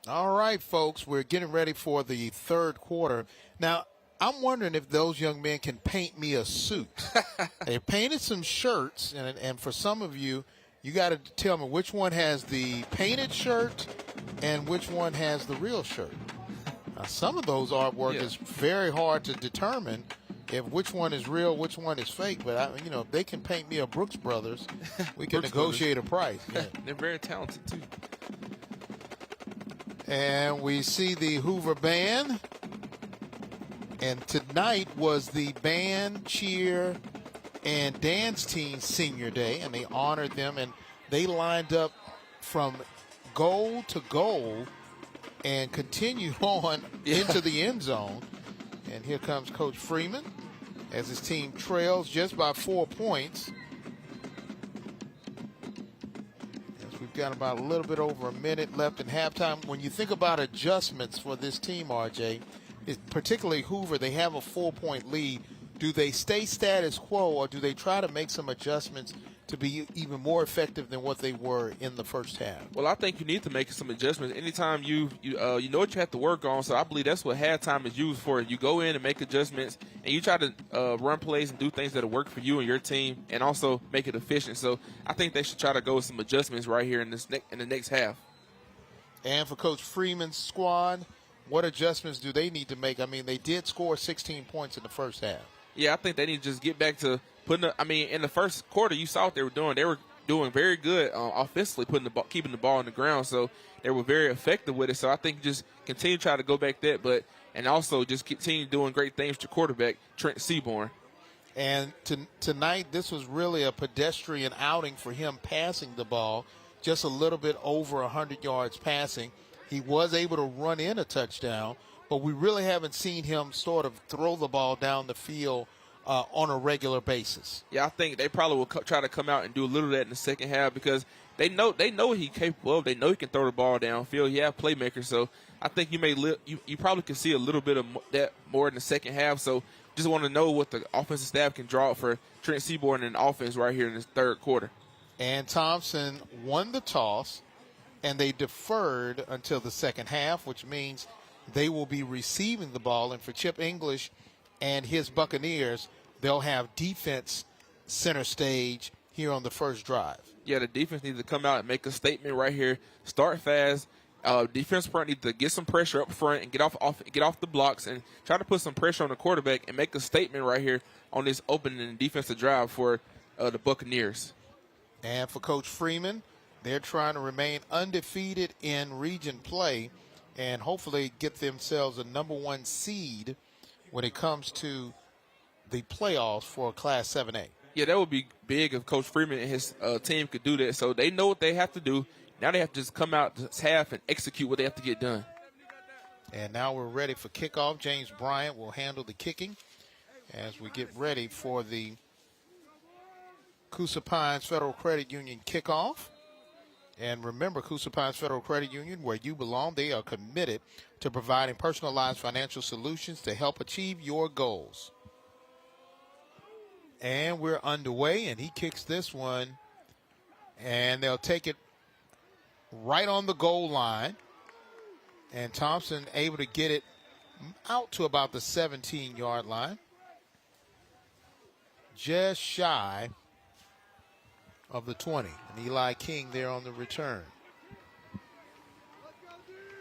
All right, folks, we're getting ready for the third quarter. Now, I'm wondering if those young men can paint me a suit. They painted some shirts, and for some of you, you got to tell me which one has the painted shirt and which one has the real shirt. Now, some of those artwork is very hard to determine if which one is real, which one is fake. But, if they can paint me a Brooks Brothers, we can negotiate a price. Yeah. They're very talented, too. And we see the Hoover band. And tonight was the band, cheer, and dance team senior day. And they honored them. And they lined up from goal to goal and continued on into the end zone. And here comes Coach Freeman as his team trails just by 4 points. We've got about a little bit over a minute left in halftime. When you think about adjustments for this team, RJ, particularly Hoover, they have a 4-point lead. Do they stay status quo, or do they try to make some adjustments to be even more effective than what they were in the first half? Well, I think you need to make some adjustments. Anytime you know what you have to work on, so I believe that's what halftime is used for. You go in and make adjustments, and you try to run plays and do things that will work for you and your team, and also make it efficient. So I think they should try to go with some adjustments right here in the next half. And for Coach Freeman's squad, what adjustments do they need to make? I mean, they did score 16 points in the first half. Yeah, I think they need to just get back to in the first quarter, you saw what they were doing. They were doing very good offensively, keeping the ball on the ground. So they were very effective with it. So I think just continue to try to go back that, and also just continue doing great things with your quarterback, Trent Seaborn. And tonight, this was really a pedestrian outing for him passing the ball, just a little bit over 100 yards passing. He was able to run in a touchdown, but we really haven't seen him sort of throw the ball down the field on a regular basis. Yeah, I think they probably will try to come out and do a little of that in the second half because they know what he's capable of. They know he can throw the ball downfield. He has playmakers, so I think you probably can see a little bit of that more in the second half. So just want to know what the offensive staff can draw for Trent Seaborn and the offense right here in this third quarter. And Thompson won the toss, and they deferred until the second half, which means they will be receiving the ball. And for Chip English and his Buccaneers, they'll have defense center stage here on the first drive. Yeah, the defense needs to come out and make a statement right here. Start fast. Defense front needs to get some pressure up front and get off the blocks and try to put some pressure on the quarterback and make a statement right here on this opening defensive drive for the Buccaneers. And for Coach Freeman, they're trying to remain undefeated in region play and hopefully get themselves a #1 seed when it comes to the playoffs for Class 7A. Yeah, that would be big if Coach Freeman and his team could do that. So they know what they have to do. Now they have to just come out this half and execute what they have to get done. And now we're ready for kickoff. James Bryant will handle the kicking as we get ready for the Coosa Pines Federal Credit Union kickoff. And remember, Coosa Pines Federal Credit Union, where you belong, they are committed to providing personalized financial solutions to help achieve your goals. And we're underway, and he kicks this one, and they'll take it right on the goal line. And Thompson able to get it out to about the 17-yard line. Just shy of the 20. And Eli King there on the return.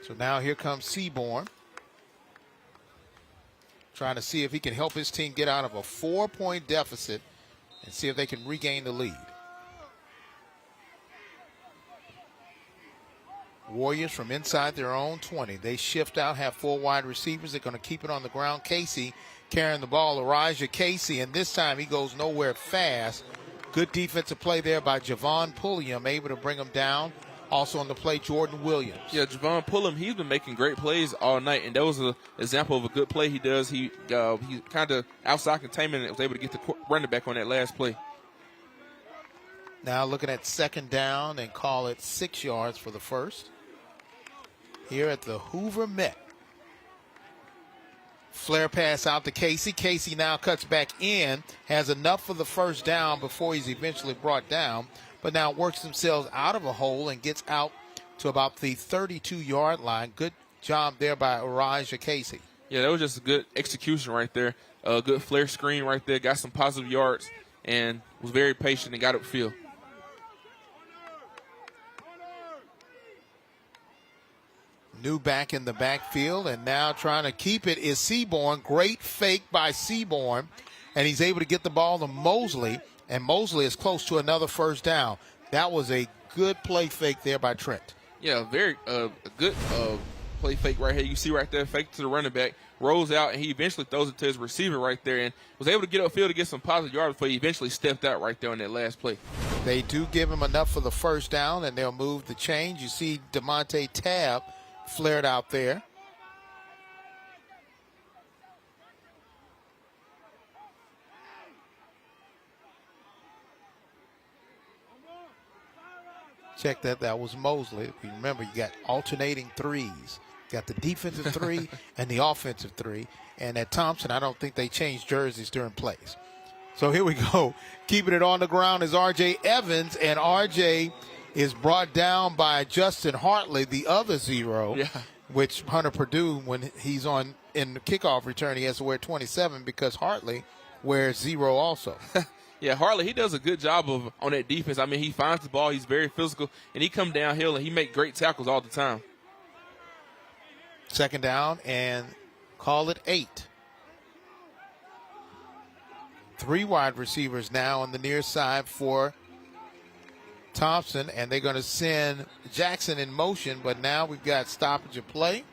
So now here comes Seaborn, trying to see if he can help his team get out of a 4-point deficit and see if they can regain the lead. Warriors from inside their own 20. They shift out, have 4 wide receivers. They're going to keep it on the ground. Casey carrying the ball, Elijah Casey, and this time he goes nowhere fast. Good defensive play there by Javon Pulliam, able to bring him down. Also on the play, Jordan Williams. Yeah, Javon Pulliam, he's been making great plays all night, and that was an example of a good play he does. He kind of outside containment and was able to get the running back on that last play. Now looking at second down and call it 6 yards for the first. Here at the Hoover Met. Flare pass out to Casey. Casey now cuts back in, has enough for the first down before he's eventually brought down, but now works themselves out of a hole and gets out to about the 32-yard line. Good job there by Elijah Casey. Yeah, that was just a good execution right there. A good flare screen right there. Got some positive yards and was very patient and got upfield. New back in the backfield, and now trying to keep it is Seaborn. Great fake by Seaborn, and he's able to get the ball to Mosley, and Mosley is close to another first down. That was a good play fake there by Trent. Yeah, very good play fake right here. You see right there, fake to the running back, rolls out, and he eventually throws it to his receiver right there and was able to get upfield to get some positive yards before he eventually stepped out right there on that last play. They do give him enough for the first down, and they'll move the change. You see DeMonte Tabb flared out there. Check that. That was Mosley. Remember, you got alternating threes. You got the defensive 3 and the offensive 3. And at Thompson, I don't think they changed jerseys during plays. So here we go. Keeping it on the ground is R.J. Evans, and R.J. is brought down by Justin Hartley, the other 0. Yeah. Which Hunter Purdue, when he's on in the kickoff return, he has to wear 27 because Hartley wears 0 also. Yeah, Hartley, he does a good job on that defense. I mean, he finds the ball, he's very physical, and he come downhill and he make great tackles all the time. Second down and call it 8. 3 wide receivers now on the near side for Thompson, and they're going to send Jackson in motion, but now we've got stoppage of play.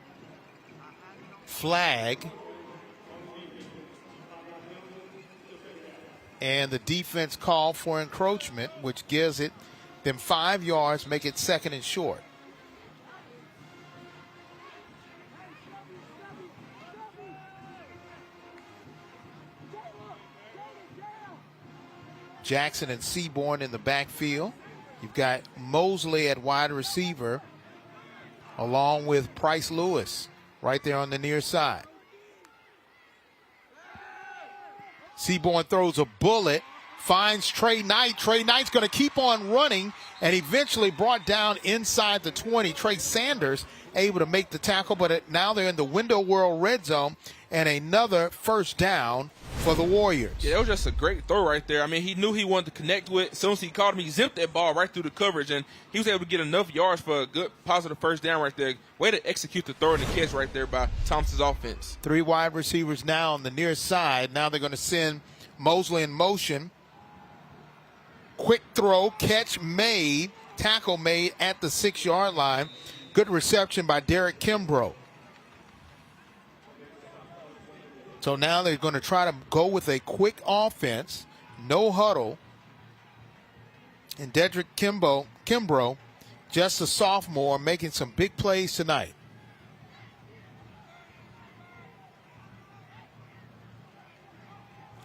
Flag. And the defense called for encroachment, which gives it them 5 yards, make it second and short. Jackson and Seaborn in the backfield. You've got Mosley at wide receiver along with Price Lewis right there on the near side. Seaborn throws a bullet, finds Trey Knight. Trey Knight's going to keep on running and eventually brought down inside the 20. Trey Sanders able to make the tackle, but now they're in the Window World red zone, and another first down for the Warriors. Yeah, that was just a great throw right there. I mean, he knew he wanted to connect with. As soon as he caught him, he zipped that ball right through the coverage, and he was able to get enough yards for a good positive first down right there. Way to execute the throw and the catch right there by Thompson's offense. 3 wide receivers now on the near side. Now they're going to send Mosley in motion. Quick throw, catch made, tackle made at the 6-yard line. Good reception by Derek Kimbrough. So now they're going to try to go with a quick offense, no huddle. And Dedrick Kimbrough, just a sophomore, making some big plays tonight.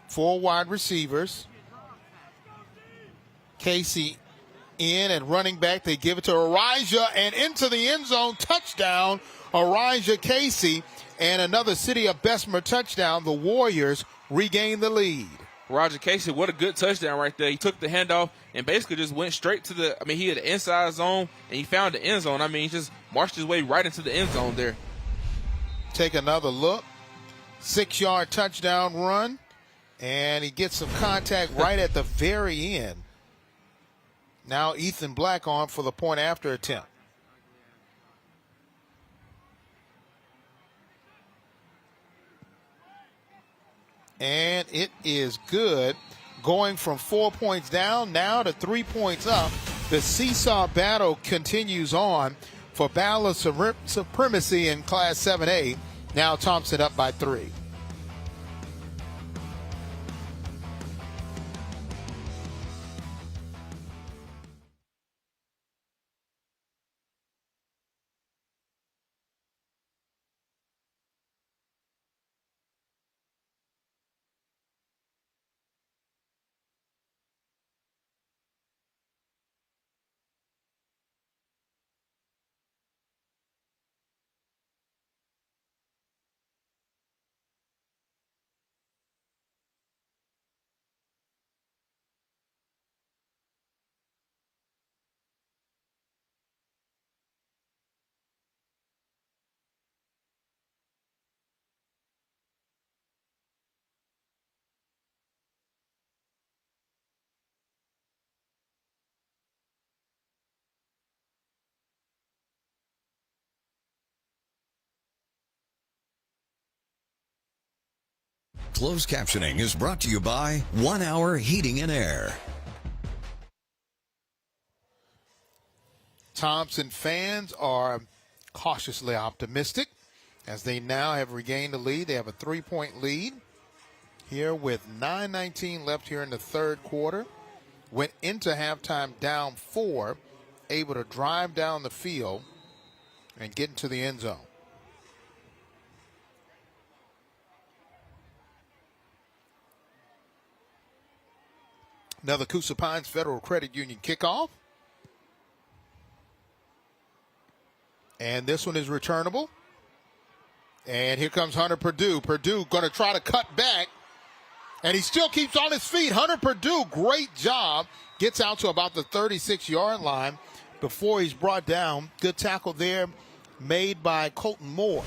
Four wide receivers. Casey in at running back. They give it to Arijah and into the end zone. Touchdown, Arijah Casey. And another City of Bessemer touchdown. The Warriors regain the lead. Roger Casey, what a good touchdown right there. He took the handoff and basically just went straight to he had the inside zone and he found the end zone. He just marched his way right into the end zone there. Take another look. 6-yard touchdown run. And he gets some contact right at the very end. Now Ethan Black on for the point after attempt. And it is good. Going from 4 points down now to 3 points up. The seesaw battle continues on for battle of supremacy in Class 7A. Now Thompson up by 3. Closed captioning is brought to you by 1 Hour Heating and Air. Thompson fans are cautiously optimistic as they now have regained the lead. They have a 3-point lead here with 9:19 left here in the third quarter. Went into halftime down 4, able to drive down the field and get into the end zone. Another Coosa Pines Federal Credit Union kickoff. And this one is returnable. And here comes Hunter Purdue. Purdue going to try to cut back. And he still keeps on his feet. Hunter Purdue, great job. Gets out to about the 36-yard line before he's brought down. Good tackle there made by Colton Moore.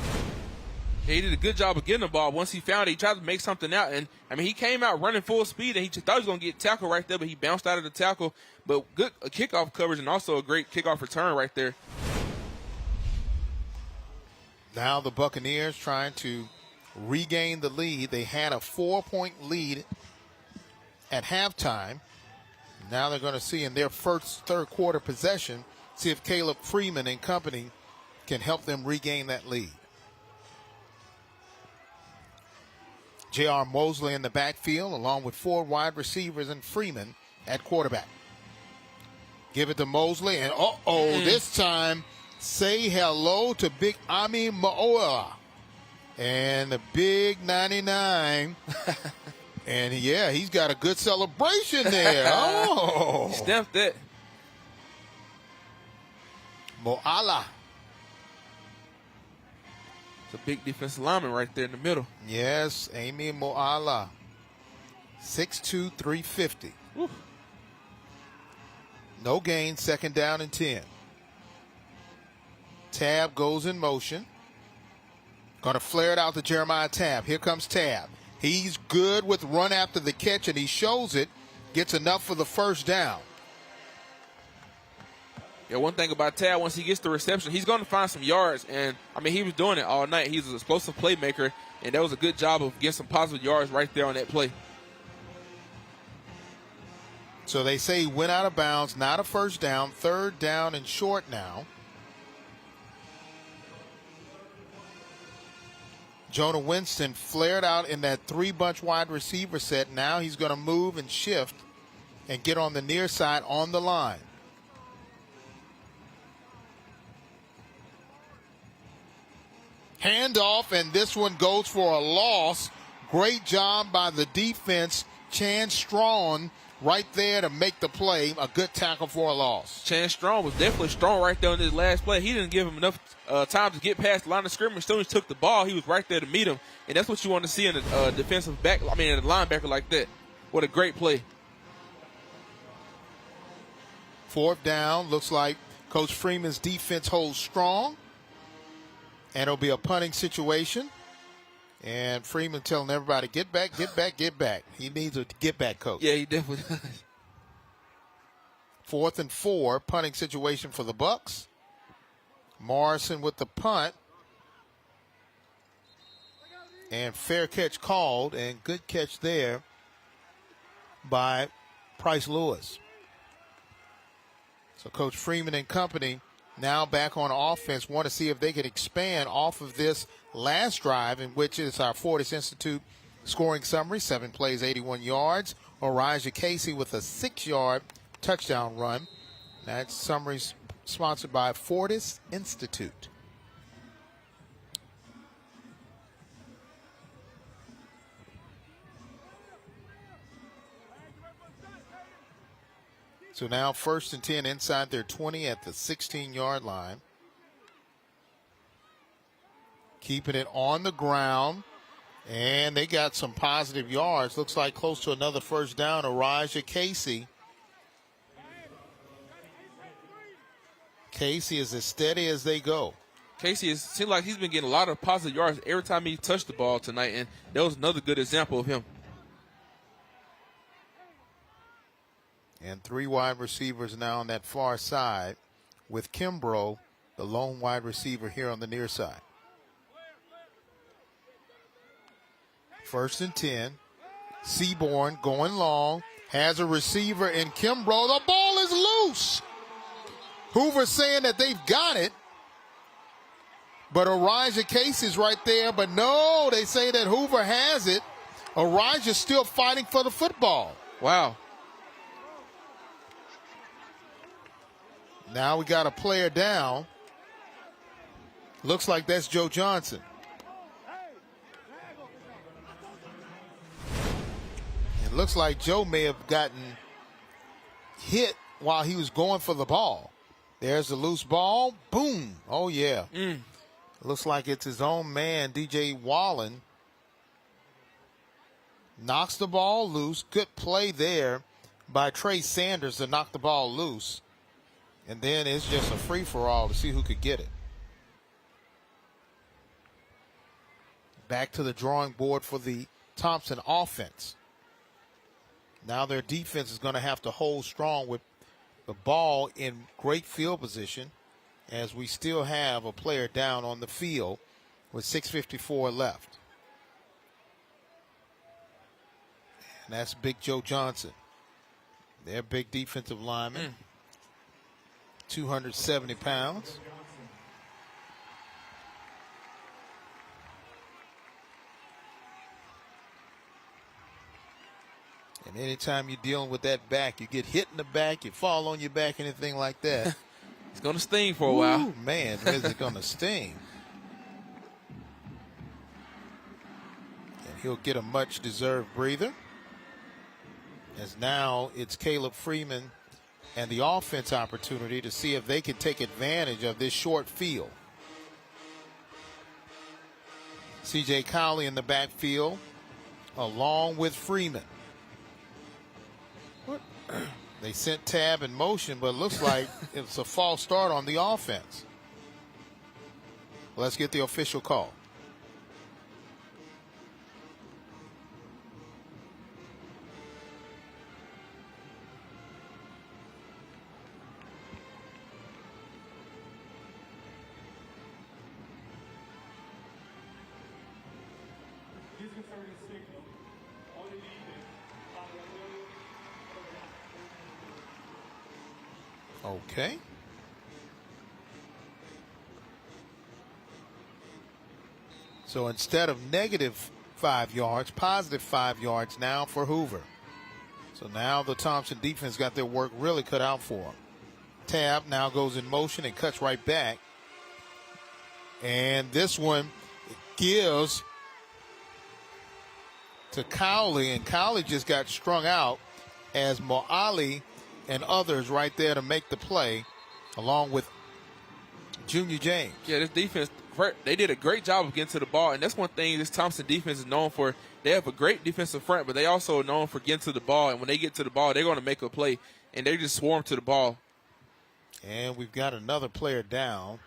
He did a good job of getting the ball. Once he found it, he tried to make something out. And, he came out running full speed, and he just thought he was going to get tackled right there, but he bounced out of the tackle. But good kickoff coverage and also a great kickoff return right there. Now the Buccaneers trying to regain the lead. They had a 4-point lead at halftime. Now they're going to see in their first third quarter possession, see if Caleb Freeman and company can help them regain that lead. J.R. Mosley in the backfield along with 4 wide receivers and Freeman at quarterback. Give it to Mosley, and this time say hello to Big Ami Maoa. And the big 99. And yeah, he's got a good celebration there. He stamped it. Moala. It's a big defensive lineman right there in the middle. Yes, Amy Moala. 6'2", 350. Woo. No gain, second down and 10. Tab goes in motion. Going to flare it out to Jeremiah Tab. Here comes Tab. He's good with run after the catch, and he shows it. Gets enough for the first down. Yeah, one thing about Tab, once he gets the reception, he's going to find some yards. And, he was doing it all night. He's an explosive playmaker, and that was a good job of getting some positive yards right there on that play. So they say he went out of bounds, not a first down, 3rd down and short now. Jonah Winston flared out in that 3-bunch wide receiver set. Now he's going to move and shift and get on the near side on the line. Handoff, and this one goes for a loss. Great job by the defense. Chan Strong right there to make the play. A good tackle for a loss. Chan Strong was definitely strong right there in his last play. He didn't give him enough time to get past the line of scrimmage. As soon as he took the ball, he was right there to meet him. And that's what you want to see in a defensive back, in a linebacker like that. What a great play. 4th down. Looks like Coach Freeman's defense holds strong. And it'll be a punting situation. And Freeman telling everybody, get back, get back, get back. He needs a get back coach. Yeah, he definitely does. 4th and 4, punting situation for the Bucs. Morrison with the punt. And fair catch called, and good catch there by Price Lewis. So Coach Freeman and company now back on offense, want to see if they can expand off of this last drive, in which is our Fortis Institute scoring summary. 7 plays, 81 yards. Orijah Casey with a 6-yard touchdown run. That summary's sponsored by Fortis Institute. So now 1st and 10 inside their 20 at the 16-yard line. Keeping it on the ground. And they got some positive yards. Looks like close to another first down. Orijah Casey. Casey is as steady as they go. Casey seems like he's been getting a lot of positive yards every time he touched the ball tonight. And that was another good example of him. And 3 wide receivers now on that far side, with Kimbrough, the lone wide receiver, here on the near side. 1st and 10. Seaborn going long. Has a receiver in Kimbrough. The ball is loose. Hoover saying that they've got it. But Orijah Casey's right there. But no, they say that Hoover has it. Orijah's still fighting for the football. Wow. Now we got a player down. Looks like that's Joe Johnson. It looks like Joe may have gotten hit while he was going for the ball. There's the loose ball. Boom. Oh, yeah. It looks like it's his own man, DJ Wallen. Knocks the ball loose. Good play there by Trey Sanders to knock the ball loose. And then it's just a free-for-all to see who could get it. Back to the drawing board for the Thompson offense. Now their defense is going to have to hold strong with the ball in great field position, as we still have a player down on the field with 6:54 left. And that's Big Joe Johnson, their big defensive lineman. 270 pounds. And anytime you're dealing with that back, you get hit in the back, you fall on your back, anything like that. It's going to sting for a while. Ooh, man, is it going to sting? And he'll get a much-deserved breather. As now it's Caleb Freeman and the offense opportunity to see if they can take advantage of this short field. C.J. Cowley in the backfield along with Freeman. They sent Tab in motion, but it looks like it's a false start on the offense. Let's get the official call. Okay. So instead of -5 yards, +5 yards now for Hoover. So now the Thompson defense got their work really cut out for them. Tab now goes in motion and cuts right back. And this one gives to Cowley, and Cowley just got strung out as Moali and others right there to make the play, along with Junior James. Yeah, this defense, they did a great job of getting to the ball, and that's one thing this Thompson defense is known for. They have a great defensive front, but they also are known for getting to the ball, and when they get to the ball, they're going to make a play, and they just swarm to the ball. And we've got another player down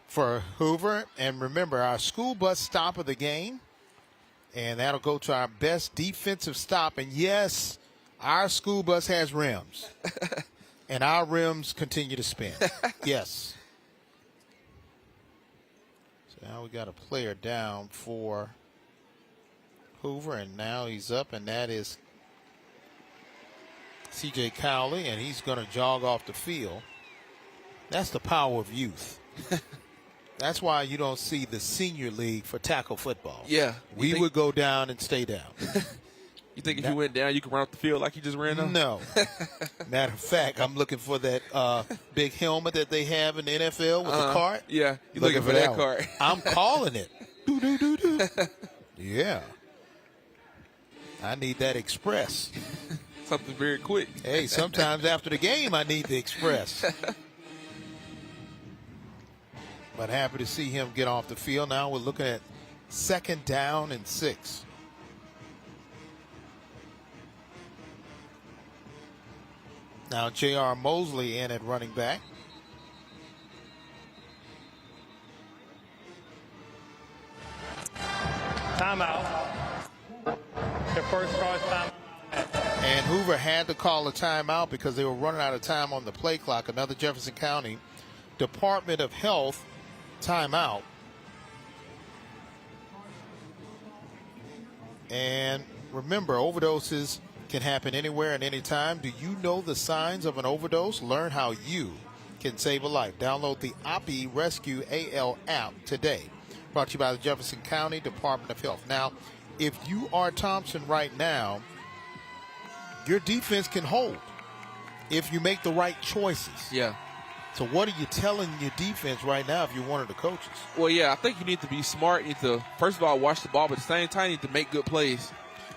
for Hoover. And remember, our school bus stop of the game, and that'll go to our best defensive stop. And yes, our school bus has rims, and our rims continue to spin. Yes. So now we got a player down for Hoover, and now he's up, and that is C.J. Cowley, and he's going to jog off the field. That's the power of youth. That's why you don't see the senior league for tackle football. Yeah. We would go down and stay down. You think if you went down, you could run off the field like you just ran up? No. Matter of fact, I'm looking for that big helmet that they have in the NFL with the cart. Yeah, you're looking for that cart. I'm calling it. Do. Yeah. I need that express. Something very quick. Hey, sometimes after the game, I need the express. But happy to see him get off the field. Now we're looking at 2nd down and 6. Now J.R. Mosley in at running back. Timeout. Their first card time. And Hoover had to call a timeout because they were running out of time on the play clock. Another Jefferson County Department of Health timeout. And remember, overdoses can happen anywhere and anytime. Do you know the signs of an overdose? Learn how you can save a life. Download the OPI Rescue AL app today. Brought to you by the Jefferson County Department of Health. Now, if you are Thompson right now, your defense can hold if you make the right choices. Yeah. So what are you telling your defense right now if you're one of the coaches? Well, yeah, I think you need to be smart. You need to, first of all, watch the ball, but at the same time, you need to make good plays.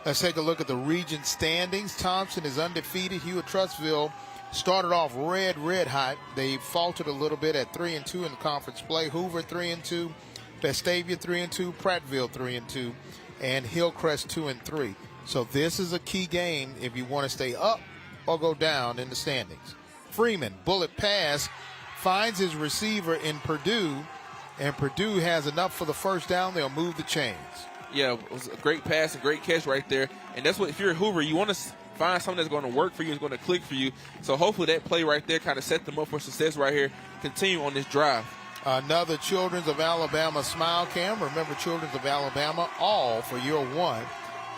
Let's take a look at the region standings. Thompson is undefeated. Hewitt-Trussville started off red hot. They faltered a little bit at 3-2 in the conference play. Hoover 3-2, Vestavia 3-2, Prattville 3-2, and Hillcrest 2-3. So this is a key game if you want to stay up or go down in the standings. Freeman, bullet pass, finds his receiver in Purdue, and Purdue has enough for the first down. They'll move the chains. Yeah, it was a great pass, a great catch right there. And that's what, if you're Hoover, you want to find something that's going to work for you, is going to click for you. So hopefully that play right there kind of set them up for success right here. Continue on this drive. Another Children's of Alabama smile cam. Remember, Children's of Alabama, all for your one.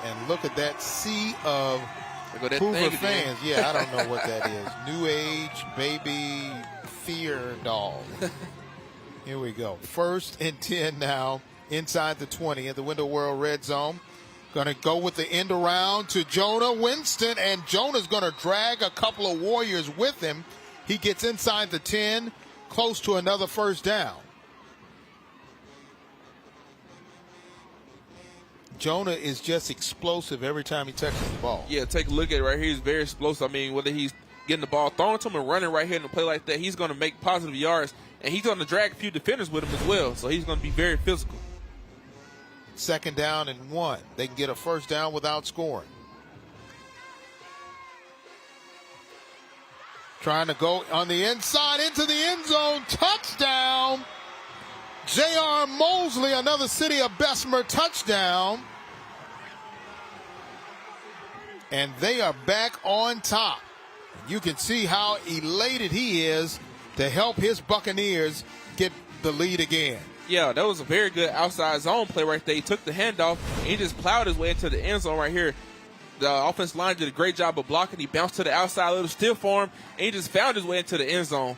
And look at that sea of Hoover fans. Yeah, I don't know what that is. New Age baby fear doll. Here we go. 1st and 10 now inside the 20 at the Window World red zone. Going to go with the end around to Jonah Winston, and Jonah's going to drag a couple of Warriors with him. He gets inside the 10, close to another first down. Jonah is just explosive every time he touches the ball. Yeah, take a look at it right here. He's very explosive. I mean, whether he's getting the ball thrown to him and running right here in a play like that, he's going to make positive yards, and he's going to drag a few defenders with him as well. So he's going to be very physical. 2nd down and 1. They can get a first down without scoring. Trying to go on the inside into the end zone. Touchdown. J.R. Mosley, another City of Bessemer touchdown. And they are back on top. You can see how elated he is to help his Buccaneers get the lead again. Yeah, that was a very good outside zone play right there. He took the handoff, and he just plowed his way into the end zone right here. The offensive line did a great job of blocking. He bounced to the outside, a little stiff arm, and he just found his way into the end zone.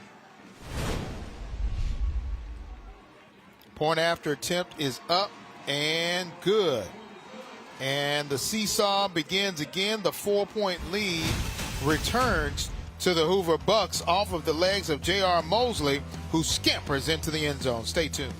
Point after attempt is up and good. And the seesaw begins again. The 4-point lead returns to the Hoover Bucks off of the legs of J.R. Mosley, who scampers into the end zone. Stay tuned.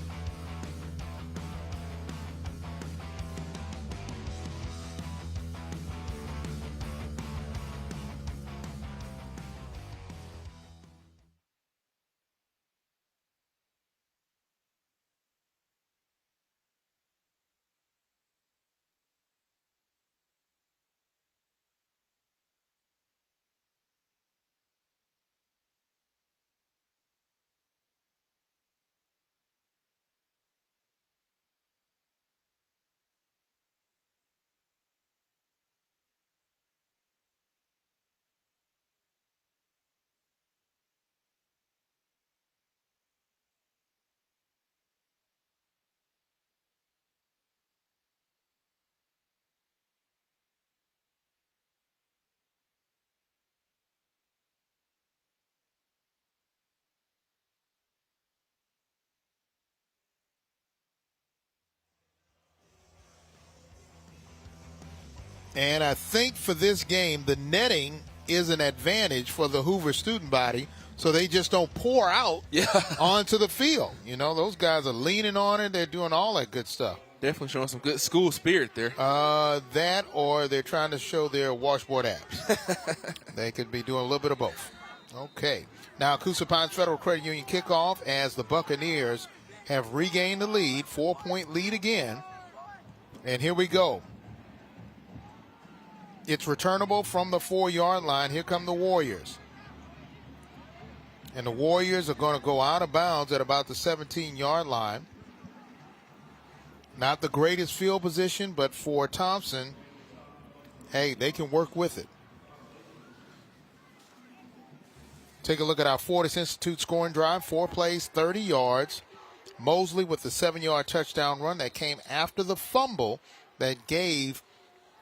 And I think for this game, the netting is an advantage for the Hoover student body, so they just don't pour out onto the field. You know, those guys are leaning on it. They're doing all that good stuff. Definitely showing some good school spirit there. That or they're trying to show their washboard abs. They could be doing a little bit of both. Okay. Now, Coosa Pines Federal Credit Union kickoff as the Buccaneers have regained the lead, 4-point lead again. And here we go. It's returnable from the 4-yard line. Here come the Warriors. And the Warriors are going to go out of bounds at about the 17-yard line. Not the greatest field position, but for Thompson, hey, they can work with it. Take a look at our Fortis Institute scoring drive. 4 plays, 30 yards. Mosley with the 7-yard touchdown run that came after the fumble that gave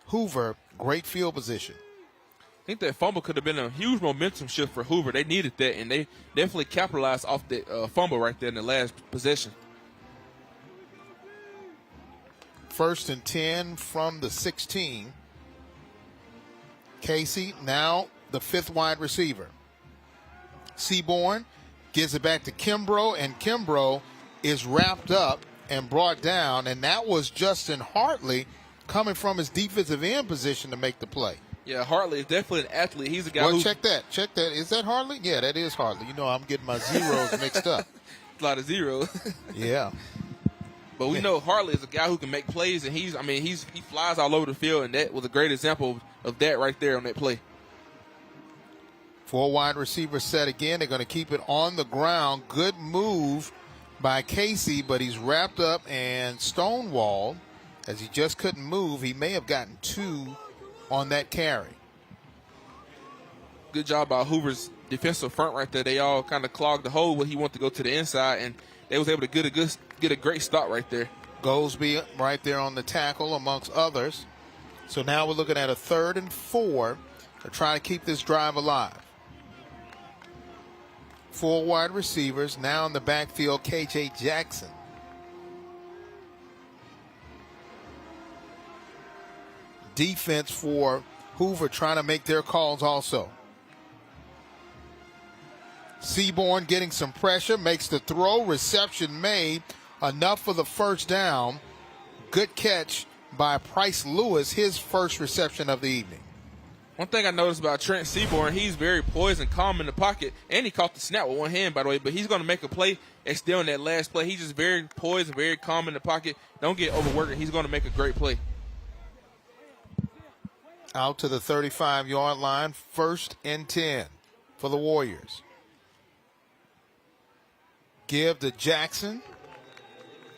Hoover great field position. I think that fumble could have been a huge momentum shift for Hoover. They needed that, and they definitely capitalized off the fumble right there in the last possession. 1st and 10 from the 16. Casey, now the 5th wide receiver. Seaborn gives it back to Kimbrough, and Kimbrough is wrapped up and brought down, and that was Justin Hartley coming from his defensive end position to make the play. Yeah, Hartley is definitely an athlete. He's a guy who... Check that. Is that Hartley? Yeah, that is Hartley. You know, I'm getting my zeros mixed up. A lot of zeros. Yeah. But we know Hartley is a guy who can make plays, and he flies all over the field, and that was a great example of that right there on that play. 4 wide receivers set again. They're going to keep it on the ground. Good move by Casey, but he's wrapped up and stonewalled. As he just couldn't move, he may have gotten 2 on that carry. Good job by Hoover's defensive front right there. They all kind of clogged the hole when he wanted to go to the inside, and they was able to get a great stop right there. Goldsby right there on the tackle amongst others. So now we're looking at a 3rd and 4 to try to keep this drive alive. 4 wide receivers. Now in the backfield, K.J. Jackson. Defense for Hoover trying to make their calls also. Seaborn getting some pressure, makes the throw, reception made, enough for the first down. Good catch by Price Lewis, his first reception of the evening. One thing I noticed about Trent Seaborn, he's very poised and calm in the pocket, and he caught the snap with one hand, by the way, but he's going to make a play and still in that last play. He's just very poised and very calm in the pocket. Don't get overworked. He's going to make a great play. Out to the 35-yard line, 1st and 10 for the Warriors. Give to Jackson,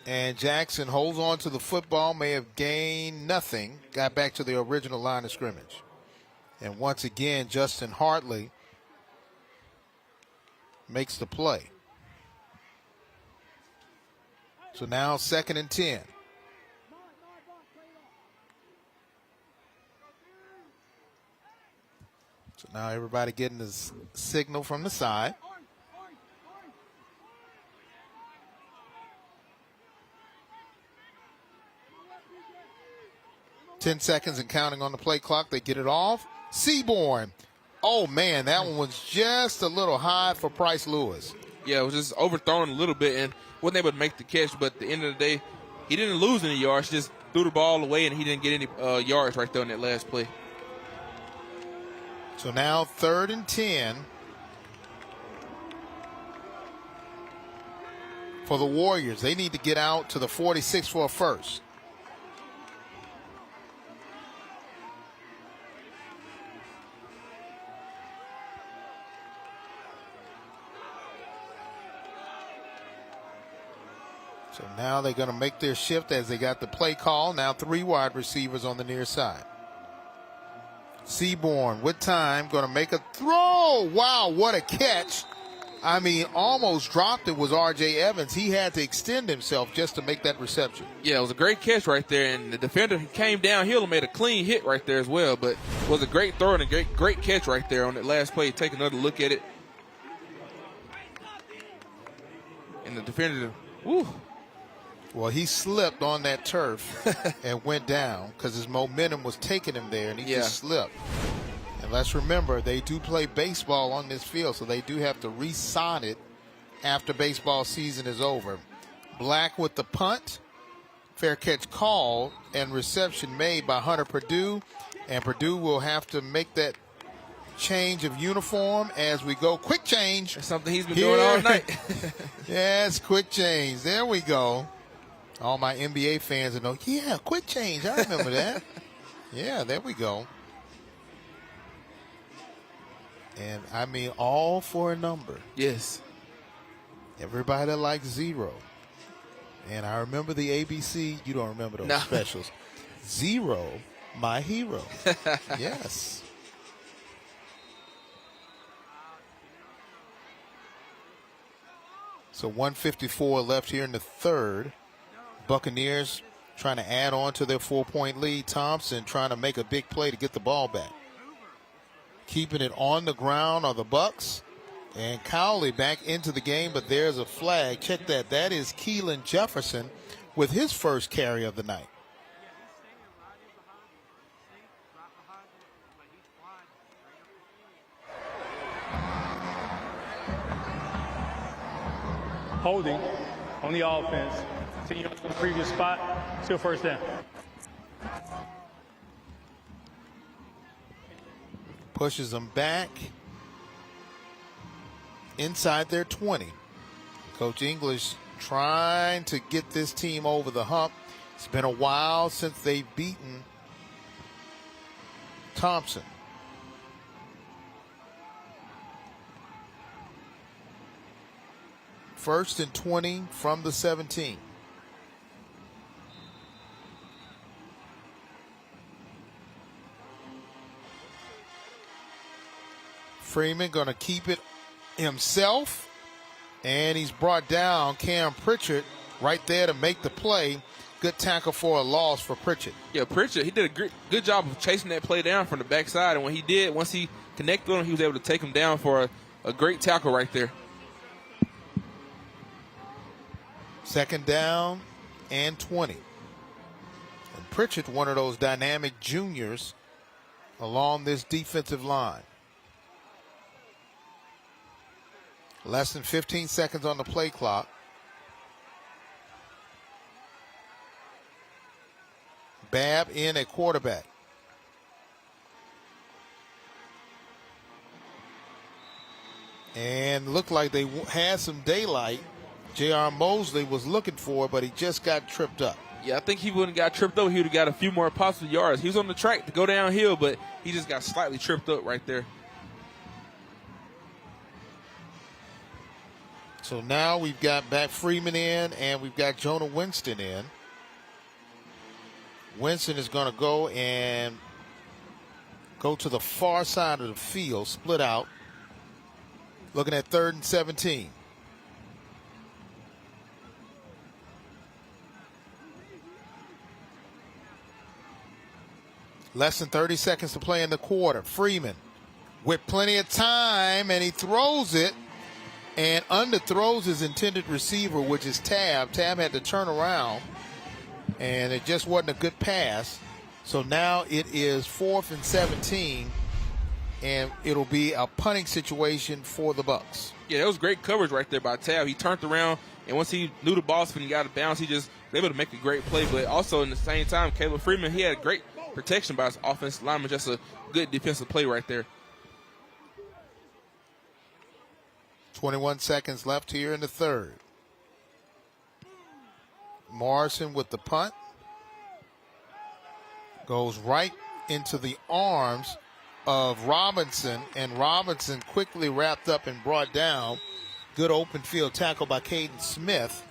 and Jackson holds on to the football, may have gained nothing, got back to the original line of scrimmage. And once again, Justin Hartley makes the play. So now 2nd and 10. So now everybody getting this signal from the side. Ten seconds and counting on the play clock. They get it off. Seaborn. Oh, man, that one was just a little high for Price Lewis. Yeah, it was just overthrown a little bit and wasn't able to make the catch. But at the end of the day, he didn't lose any yards. Just threw the ball away, and he didn't get any yards right there on that last play. So now 3rd and 10 for the Warriors. They need to get out to the 46 for a first. So now they're going to make their shift as they got the play call. Now 3 wide receivers on the near side. Seaborn with time, going to make a throw. Wow, what a catch. I mean, almost dropped it was R.J. Evans. He had to extend himself just to make that reception. Yeah, it was a great catch right there, and the defender came downhill and made a clean hit right there as well. But it was a great throw and a great catch right there on that last play. Take another look at it. And the defender, woo. Well, he slipped on that turf and went down because his momentum was taking him there, and he just slipped. And let's remember, they do play baseball on this field, so they do have to re-sod it after baseball season is over. Black with the punt. Fair catch called and reception made by Hunter Purdue. And Purdue will have to make that change of uniform as we go. Quick change. That's something he's been doing all night. Yes, quick change. There we go. All my NBA fans will know, yeah, quick change. I remember that. Yeah, there we go. And, I mean, all for a number. Yes. Everybody likes 0. And I remember the ABC. You don't remember those specials. 0, my hero. Yes. So 1:54 left here in the 3rd. Buccaneers trying to add on to their 4-point lead. Thompson trying to make a big play to get the ball back. Keeping it on the ground are the Bucks. And Cowley back into the game, but there's a flag. Check that. That is Keelan Jefferson with his first carry of the night. Holding on the offense. Continue on the previous spot. Still first down. Pushes them back inside their 20. Coach English trying to get this team over the hump. It's been a while since they've beaten Thompson. First and 20 from the 17. Freeman going to keep it himself, and he's brought down. Cam Pritchard right there to make the play. Good tackle for a loss for Pritchard. Yeah, Pritchard, he did a good job of chasing that play down from the backside, and when he did, once he connected on him, he was able to take him down for a great tackle right there. Second down and 20. And Pritchard, one of those dynamic juniors along this defensive line. Less than 15 seconds on the play clock. Babb in at quarterback. And looked like they had some daylight. J.R. Mosley was looking for it, but he just got tripped up. Yeah, I think he wouldn't have got tripped up. He would have got a few more possible yards. He was on the track to go downhill, but he just got slightly tripped up right there. So now we've got back Freeman in, and we've got Jonah Winston in. Winston is going to go to the far side of the field, split out. Looking at 3rd and 17. Less than 30 seconds to play in the quarter. Freeman with plenty of time, and he throws it and underthrows his intended receiver, which is Tab. Tab had to turn around, and it just wasn't a good pass. So now it is 4th and 17, and it'll be a punting situation for the Bucks. Yeah, that was great coverage right there by Tab. He turned around, and once he knew the ball when he got out of bounds, he just was able to make a great play. But also, in the same time, Caleb Freeman, he had great protection by his offensive lineman. Just a good defensive play right there. 21 seconds left here in the third. Morrison with the punt. Goes right into the arms of Robinson, and Robinson quickly wrapped up and brought down. Good open field tackle by Caden Smith.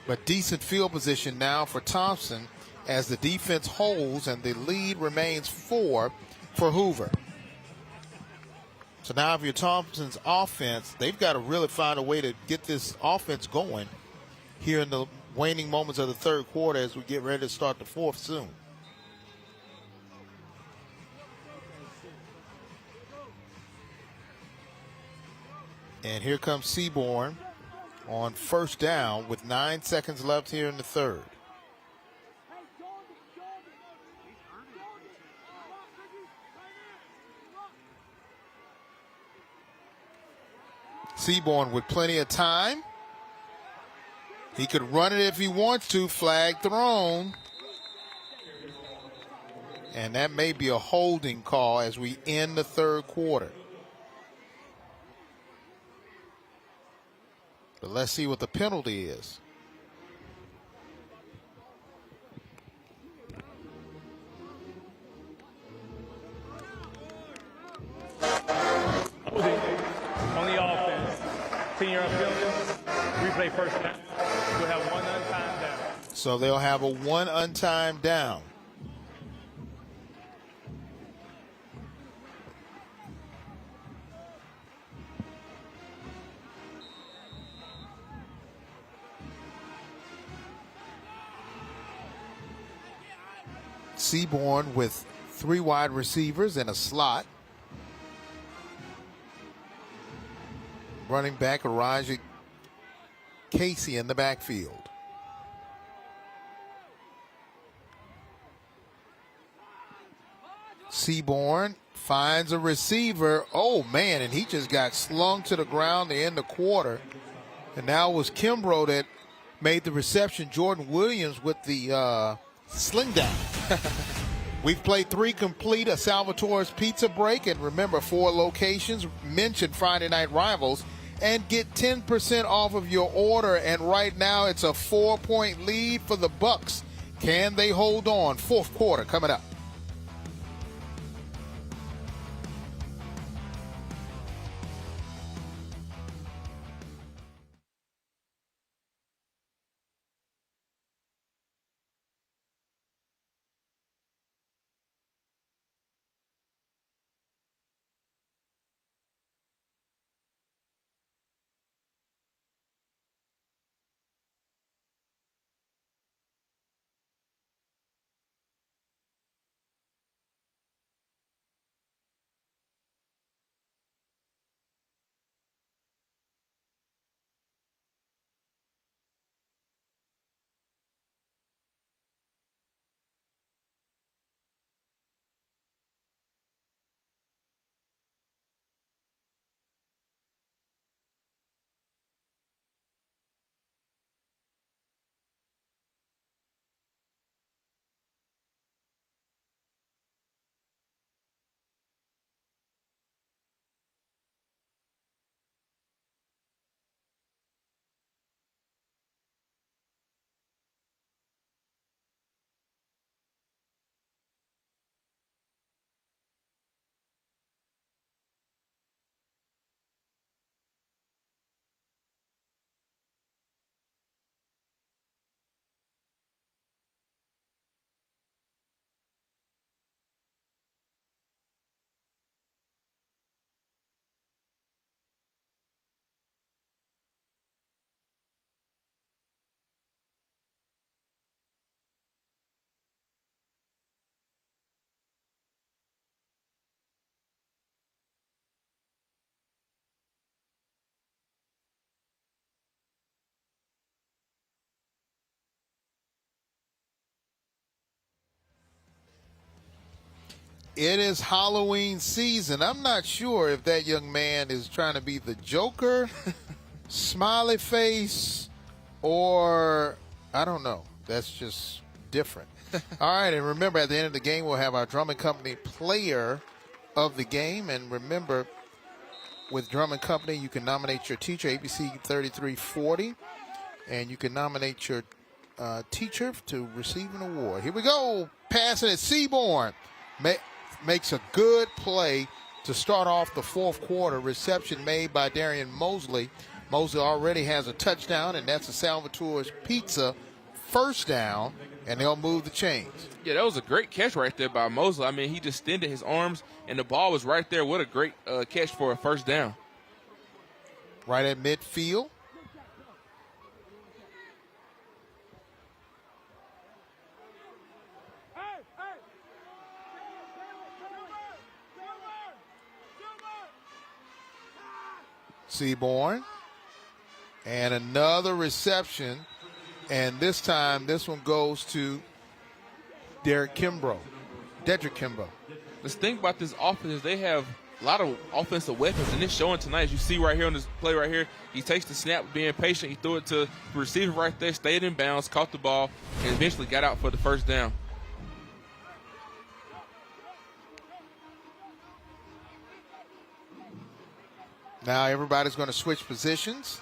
But decent field position now for Thompson as the defense holds, and the lead remains 4 for Hoover. So now if you're Thompson's offense, they've got to really find a way to get this offense going here in the waning moments of the third quarter as we get ready to start the fourth soon. And here comes Seaborn on first down with 9 seconds left here in the third. Seaborn with plenty of time. He could run it if he wants to. Flag thrown. And that may be a holding call as we end the third quarter. But let's see what the penalty is. Holding on the offense. 10-yard penalty. Replay first down. We'll have one untimed down. So they'll have a one untimed down. Seaborn with 3 wide receivers in a slot. Running back Elijah Casey in the backfield. Seaborn finds a receiver. Oh, man, and he just got slung to the ground to end the quarter. And now it was Kimbrough that made the reception. Jordan Williams with the sling down. We've played 3 complete, a Salvatore's Pizza Break, and remember 4 locations. Mention Friday Night Rivals and get 10% off of your order. And right now it's a 4-point lead for the Bucks. Can they hold on? Fourth quarter coming up. It is Halloween season. I'm not sure if that young man is trying to be the Joker, smiley face, or I don't know. That's just different. All right, and remember, at the end of the game, we'll have our Drummond Company player of the game. And remember, with Drummond Company, you can nominate your teacher, ABC 3340, and you can nominate your teacher to receive an award. Here we go. Passing it. Seaborn makes a good play to start off the fourth quarter. Reception made by Darian Mosley. Mosley already has a touchdown, and that's a Salvatore's Pizza first down, and they'll move the chains. Yeah, that was a great catch right there by Mosley. I mean, he just extended his arms, and the ball was right there. What a great catch for a first down. Right at midfield. Seaborn. And another reception. And this time, this one goes to Dedrick Kimbrough. Let's think about this offense is they have a lot of offensive weapons, and it's showing tonight. As you see right here on this play right here, he takes the snap, being patient. He threw it to the receiver right there, stayed in bounds, caught the ball, and eventually got out for the first down. Now everybody's going to switch positions.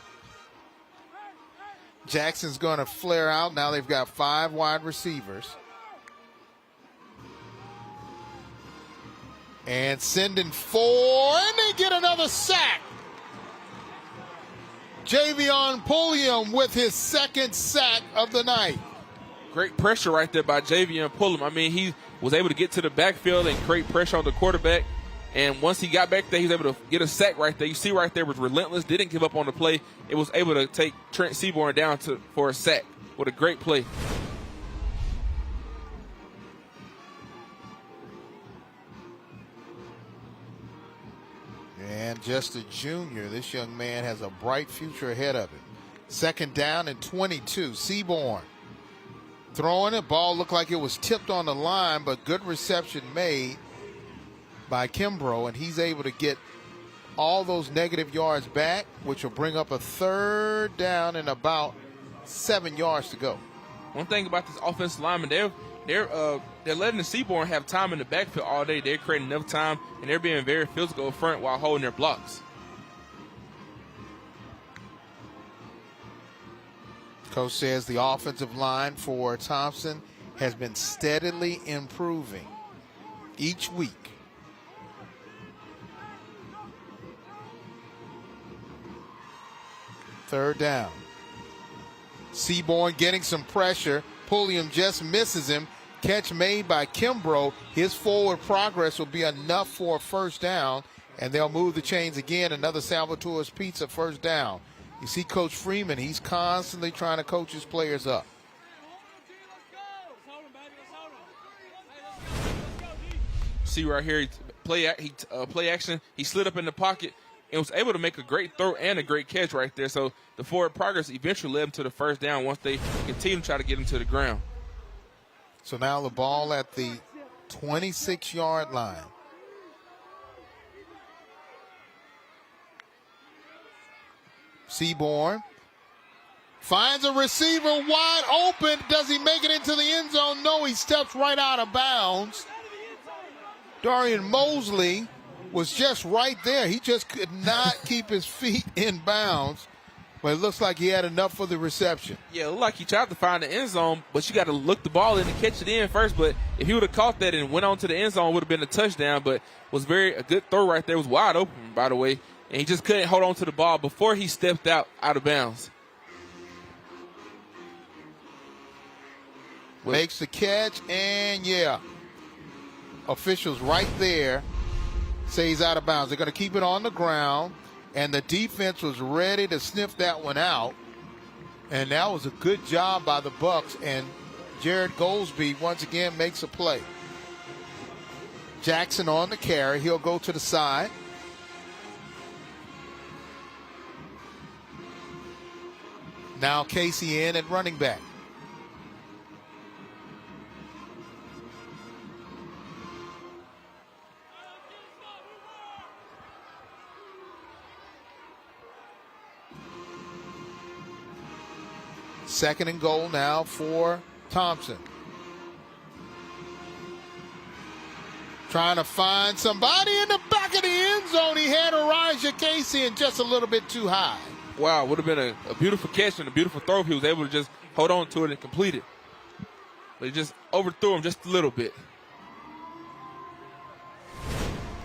Jackson's going to flare out. Now they've got 5 wide receivers. And sending 4, and they get another sack. Javion Pulliam with his second sack of the night. Great pressure right there by Javion Pulliam. I mean, he was able to get to the backfield and create pressure on the quarterback. And once he got back there, he was able to get a sack right there. You see right there was relentless, didn't give up on the play. It was able to take Trent Seaborn down for a sack. What a great play. And just a junior, this young man has a bright future ahead of him. Second down and 22. Seaborn throwing it. Ball looked like it was tipped on the line, but good reception made by Kimbrough, and he's able to get all those negative yards back, which will bring up a third down and about 7 yards to go. One thing about this offensive lineman, they're letting the Seaborn have time in the backfield all day. They're creating enough time, and they're being very physical up front while holding their blocks. Coach says the offensive line for Thompson has been steadily improving each week. Third down. Seaborn getting some pressure. Pulliam just misses him. Catch made by Kimbrough. His forward progress will be enough for a first down, and they'll move the chains again. Another Salvatore's Pizza first down. You see Coach Freeman, he's constantly trying to coach his players up. See right here, play action. He slid up in the pocket and was able to make a great throw and a great catch right there. So the forward progress eventually led him to the first down once they continue to try to get him to the ground. So now the ball at the 26-yard line. Seaborn finds a receiver wide open. Does he make it into the end zone? No, he steps right out of bounds. Darian Mosley was just right there. He just could not keep his feet in bounds. But it looks like he had enough for the reception. Yeah, it looked like he tried to find the end zone, but you got to look the ball in and catch it in first. But if he would have caught that and went on to the end zone, it would have been a touchdown. But was a good throw right there. It was wide open, by the way. And he just couldn't hold on to the ball before he stepped out of bounds. Makes the catch, and yeah. Officials right there say he's out of bounds. They're going to keep it on the ground, and the defense was ready to sniff that one out. And that was a good job by the Bucks, and Jared Goldsby once again makes a play. Jackson on the carry. He'll go to the side. Now Casey in at running back. Second and goal now for Thompson. Trying to find somebody in the back of the end zone. He had Elijah Casey and just a little bit too high. Wow, would have been a beautiful catch and a beautiful throw if he was able to just hold on to it and complete it. But he just overthrew him just a little bit.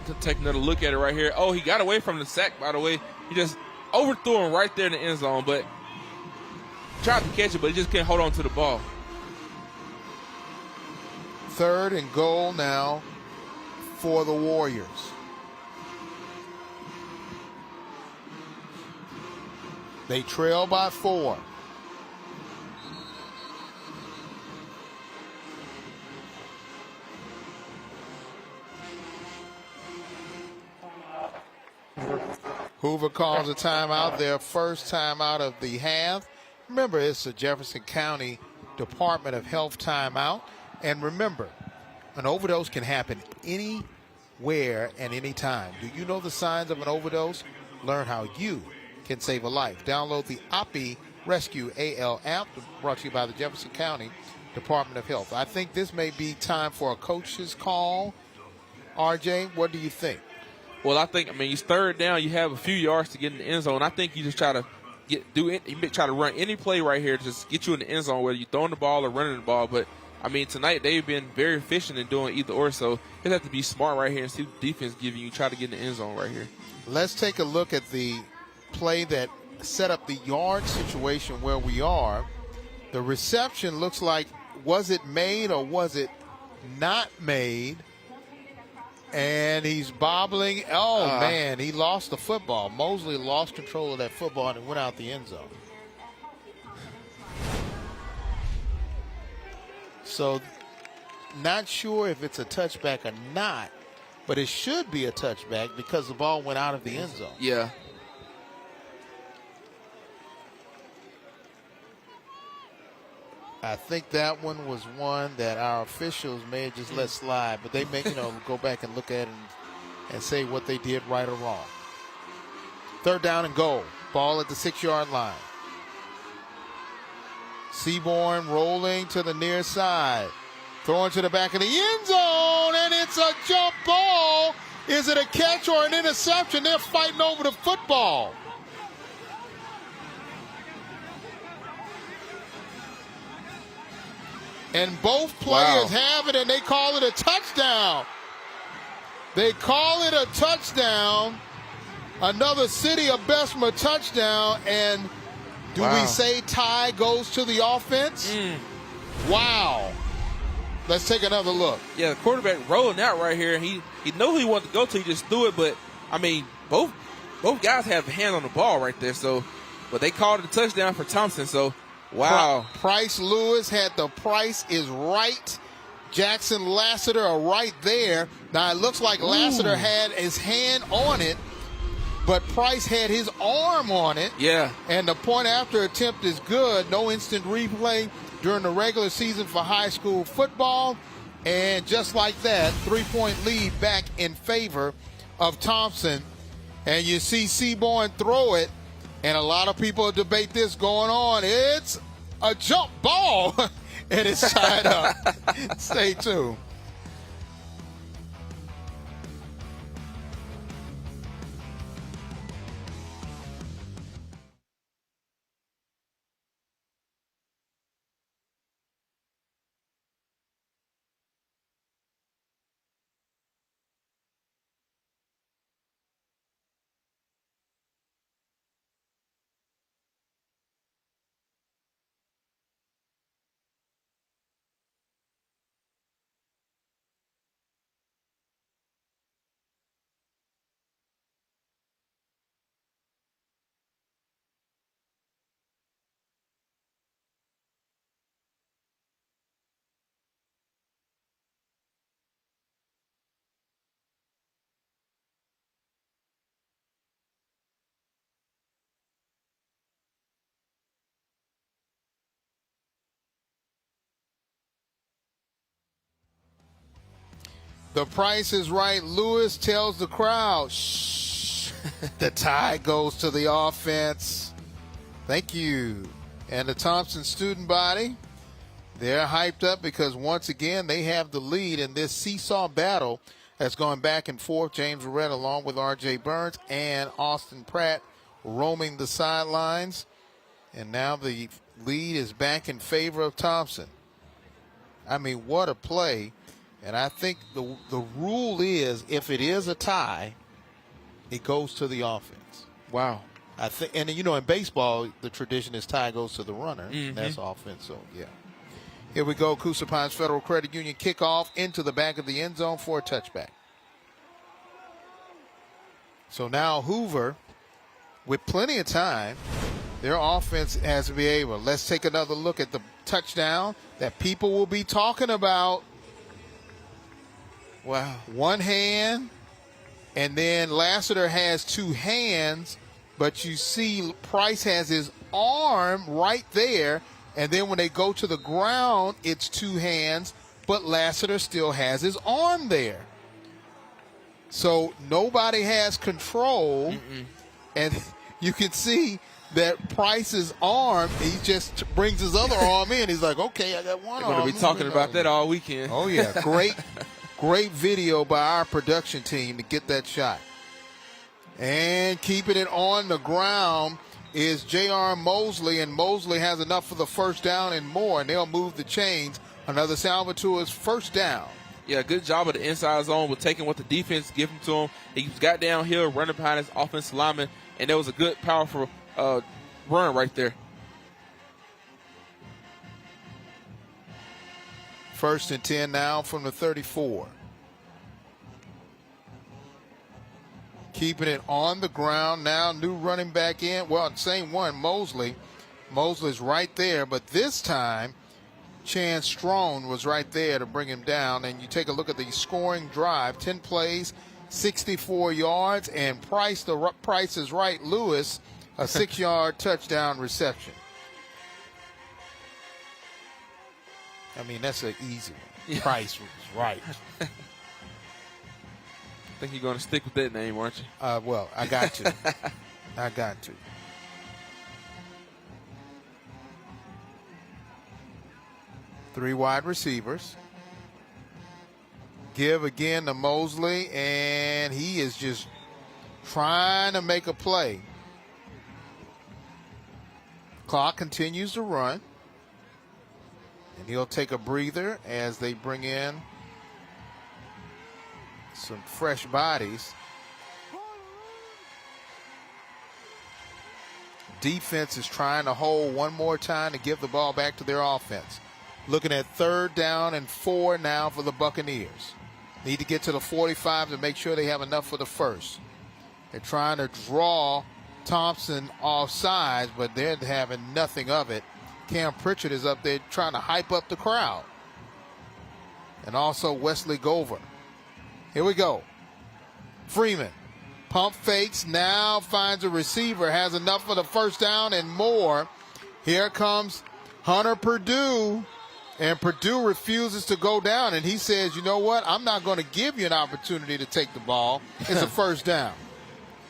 To take another look at it right here. Oh, he got away from the sack, by the way. He just overthrew him right there in the end zone, but tried to catch it, but he just can't hold on to the ball. Third and goal now for the Warriors. They trail by 4. Hoover calls a timeout, their first timeout of the half. Remember, it's the Jefferson County Department of Health timeout. And remember, an overdose can happen anywhere and anytime. Do you know the signs of an overdose? Learn how you can save a life. Download the OPI Rescue AL app, brought to you by the Jefferson County Department of Health. I think this may be time for a coach's call. RJ, what do you think? Well, I think, you third down, you have a few yards to get in the end zone. I think you just try to try to run any play right here to just get you in the end zone, whether you're throwing the ball or running the ball. But, tonight they've been very efficient in doing either or, so you just have to be smart right here and see what the defense giving you. Try to get in the end zone right here. Let's take a look at the play that set up the yard situation where we are. The reception looks like, was it made or was it not made? And he's bobbling. Oh, man, he lost the football. Mosley lost control of that football and it went out the end zone. So, not sure if it's a touchback or not, but it should be a touchback because the ball went out of the end zone. Yeah. I think that one was one that our officials may have just let slide, but they may, go back and look at it and say what they did right or wrong. Third down and goal. Ball at the 6-yard line. Seaborn rolling to the near side. Throwing to the back of the end zone, and it's a jump ball. Is it a catch or an interception? They're fighting over the football. And both players have it, and they call it a touchdown. They call it a touchdown. Another City of Bessemer touchdown. And do we say tie goes to the offense? Wow. Let's take another look. Yeah, the quarterback rolling out right here. He knew who he wanted to go to. He just threw it. But, both guys have a hand on the ball right there. So, but they called it a touchdown for Thompson. So, wow. Price Lewis had the Price is right. Jackson Lassiter are right there. Now, it looks like Lassiter had his hand on it, but Price had his arm on it. Yeah. And the point after attempt is good. No instant replay during the regular season for high school football. And just like that, 3-point lead back in favor of Thompson. And you see Seaborn throw it. And a lot of people debate this going on. It's a jump ball, and it's tied up. Stay tuned. The Price is right. Lewis tells the crowd, shh. The tie goes to the offense. Thank you. And the Thompson student body, they're hyped up because once again they have the lead in this seesaw battle that's gone back and forth. James Verrett along with R.J. Burns and Austin Pratt roaming the sidelines. And now the lead is back in favor of Thompson. I mean, what a play. And I think the rule is if it is a tie, it goes to the offense. Wow. I think, and you know, in baseball, the tradition is tie goes to the runner. Mm-hmm. That's offense, so yeah. Here we go, Coosa Pines Federal Credit Union kickoff into the back of the end zone for a touchback. So now Hoover, with plenty of time, their offense has to be able. Let's take another look at the touchdown that people will be talking about. Wow. One hand, and then Lassiter has two hands, but you see Price has his arm right there, and then when they go to the ground, it's two hands, but Lassiter still has his arm there. So nobody has control, and you can see that Price's arm, he just brings his other arm in. He's like, okay, I got one arm. We're going to be talking about that all weekend. Oh, yeah. Great video by our production team to get that shot. And keeping it on the ground is J.R. Mosley, and Mosley has enough for the first down and more, and they'll move the chains. Another Salvatore's first down. Yeah, good job of the inside zone with taking what the defense gave him to him. He got downhill, running behind his offensive lineman, and there was a good, powerful run right there. First and 10 now from the 34. Keeping it on the ground now, new running back in. Well, same one, Mosley. Mosley's right there, but this time Chance Strone was right there to bring him down. And you take a look at the scoring drive, 10 plays, 64 yards, and Price is right, Lewis, a 6-yard touchdown reception. I mean, that's an easy one. Price was right. I think you're going to stick with that name, aren't you? Well, I got to. I got to. Three wide receivers. Give again to Mosley, and he is just trying to make a play. Clock continues to run. And he'll take a breather as they bring in some fresh bodies. Defense is trying to hold one more time to give the ball back to their offense. Looking at 3rd down and 4 now for the Buccaneers. Need to get to the 45 to make sure they have enough for the first. They're trying to draw Thompson off sides, but they're having nothing of it. Cam Pritchard is up there trying to hype up the crowd. And also Wesley Gover. Here we go. Freeman. Pump fakes, now finds a receiver, has enough for the first down and more. Here comes Hunter Purdue. And Purdue refuses to go down. And he says, you know what? I'm not going to give you an opportunity to take the ball. It's a first down.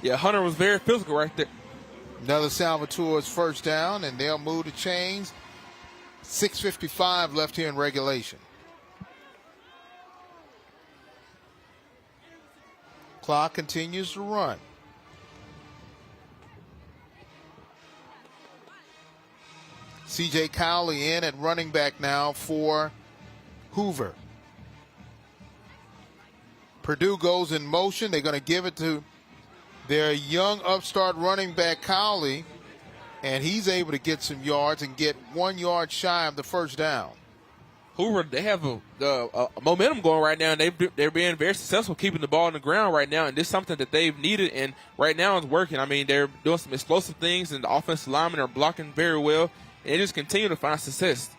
Yeah, Hunter was very physical right there. Another Salvatore's first down, and they'll move the chains. 6:55 left here in regulation. Clock continues to run. C.J. Cowley in at running back now for Hoover. Purdue goes in motion. They're going to give it to their young upstart running back Cowley, and he's able to get some yards and get 1 yard shy of the first down. Hoover, they have a momentum going right now, and they're being very successful keeping the ball on the ground right now, and this is something that they've needed, and right now it's working. I mean, they're doing some explosive things, and the offensive linemen are blocking very well, and they just continue to find success.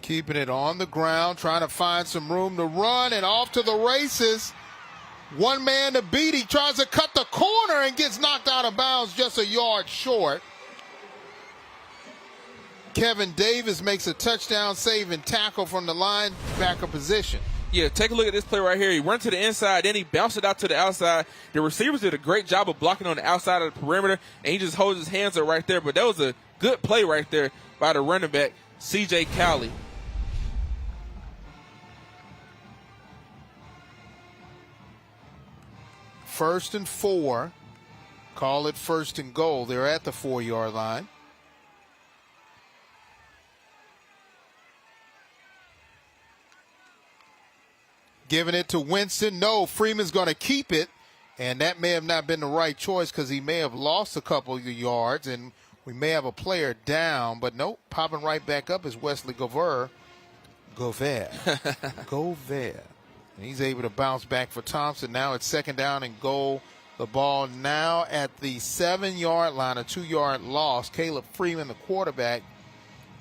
Keeping it on the ground, trying to find some room to run, and off to the races. One man to beat. He tries to cut the corner and gets knocked out of bounds just a yard short. Kevin Davis makes a touchdown saving tackle from the linebacker position. Yeah, take a look at this play right here. He went to the inside, then he bounced it out to the outside. The receivers did a great job of blocking on the outside of the perimeter, and he just holds his hands up right there. But that was a good play right there by the running back, C.J. Cowley. First and 4. Call it first and goal. They're at the 4-yard line. Giving it to Winston. No, Freeman's going to keep it. And that may have not been the right choice because he may have lost a couple of yards and we may have a player down. But nope, popping right back up is Wesley Gover. And he's able to bounce back for Thompson. Now it's second down and goal. The ball now at the 7-yard line, a 2-yard loss. Caleb Freeman, the quarterback,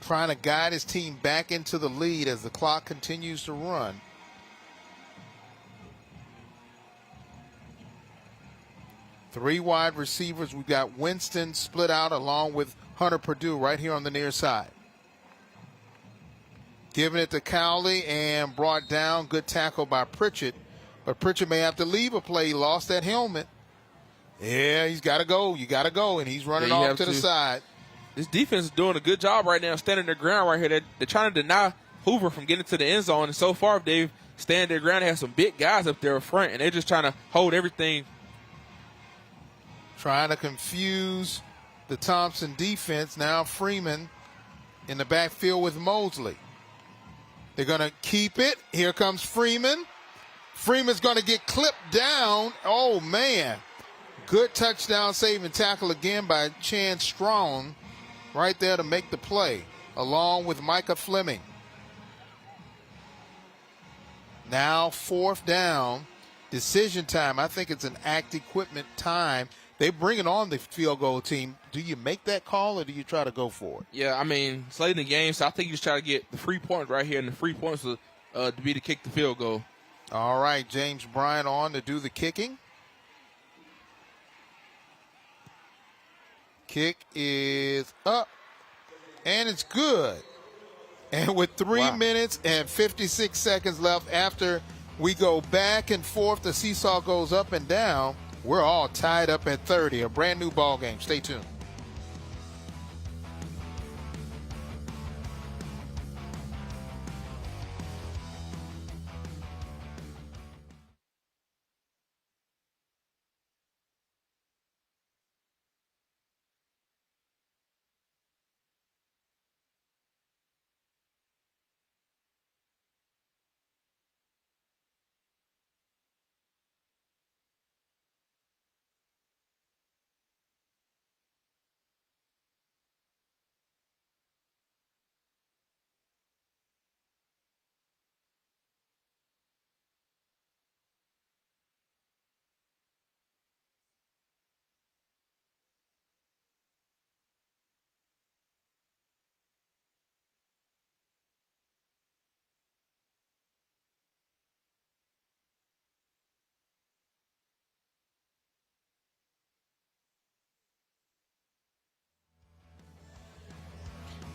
trying to guide his team back into the lead as the clock continues to run. Three wide receivers. We've got Winston split out along with Hunter Purdue right here on the near side. Giving it to Cowley and brought down. Good tackle by Pritchett. But Pritchett may have to leave a play. He lost that helmet. Yeah, he's got to go. You got to go. And he's running off to the side. This defense is doing a good job right now standing their ground right here. They're trying to deny Hoover from getting to the end zone. And so far, they've stand their ground. They have some big guys up there up front. And they're just trying to hold everything. Trying to confuse the Thompson defense. Now Freeman in the backfield with Mosley. They're going to keep it. Here comes Freeman. Freeman's going to get clipped down. Oh, man. Good touchdown saving tackle again by Chan Strong right there to make the play, along with Micah Fleming. Now 4th down. Decision time. I think it's an act equipment time. They bring it on the field goal team. Do you make that call or do you try to go for it? Yeah, I mean, it's late in the game, so I think you just try to get the free point right here, and the free points to be to kick the field goal. All right, James Bryant on to do the kicking. Kick is up, and it's good. And with 3 minutes and 56 seconds left after we go back and forth, the seesaw goes up and down. We're all tied up at 30, a brand new ball game. Stay tuned.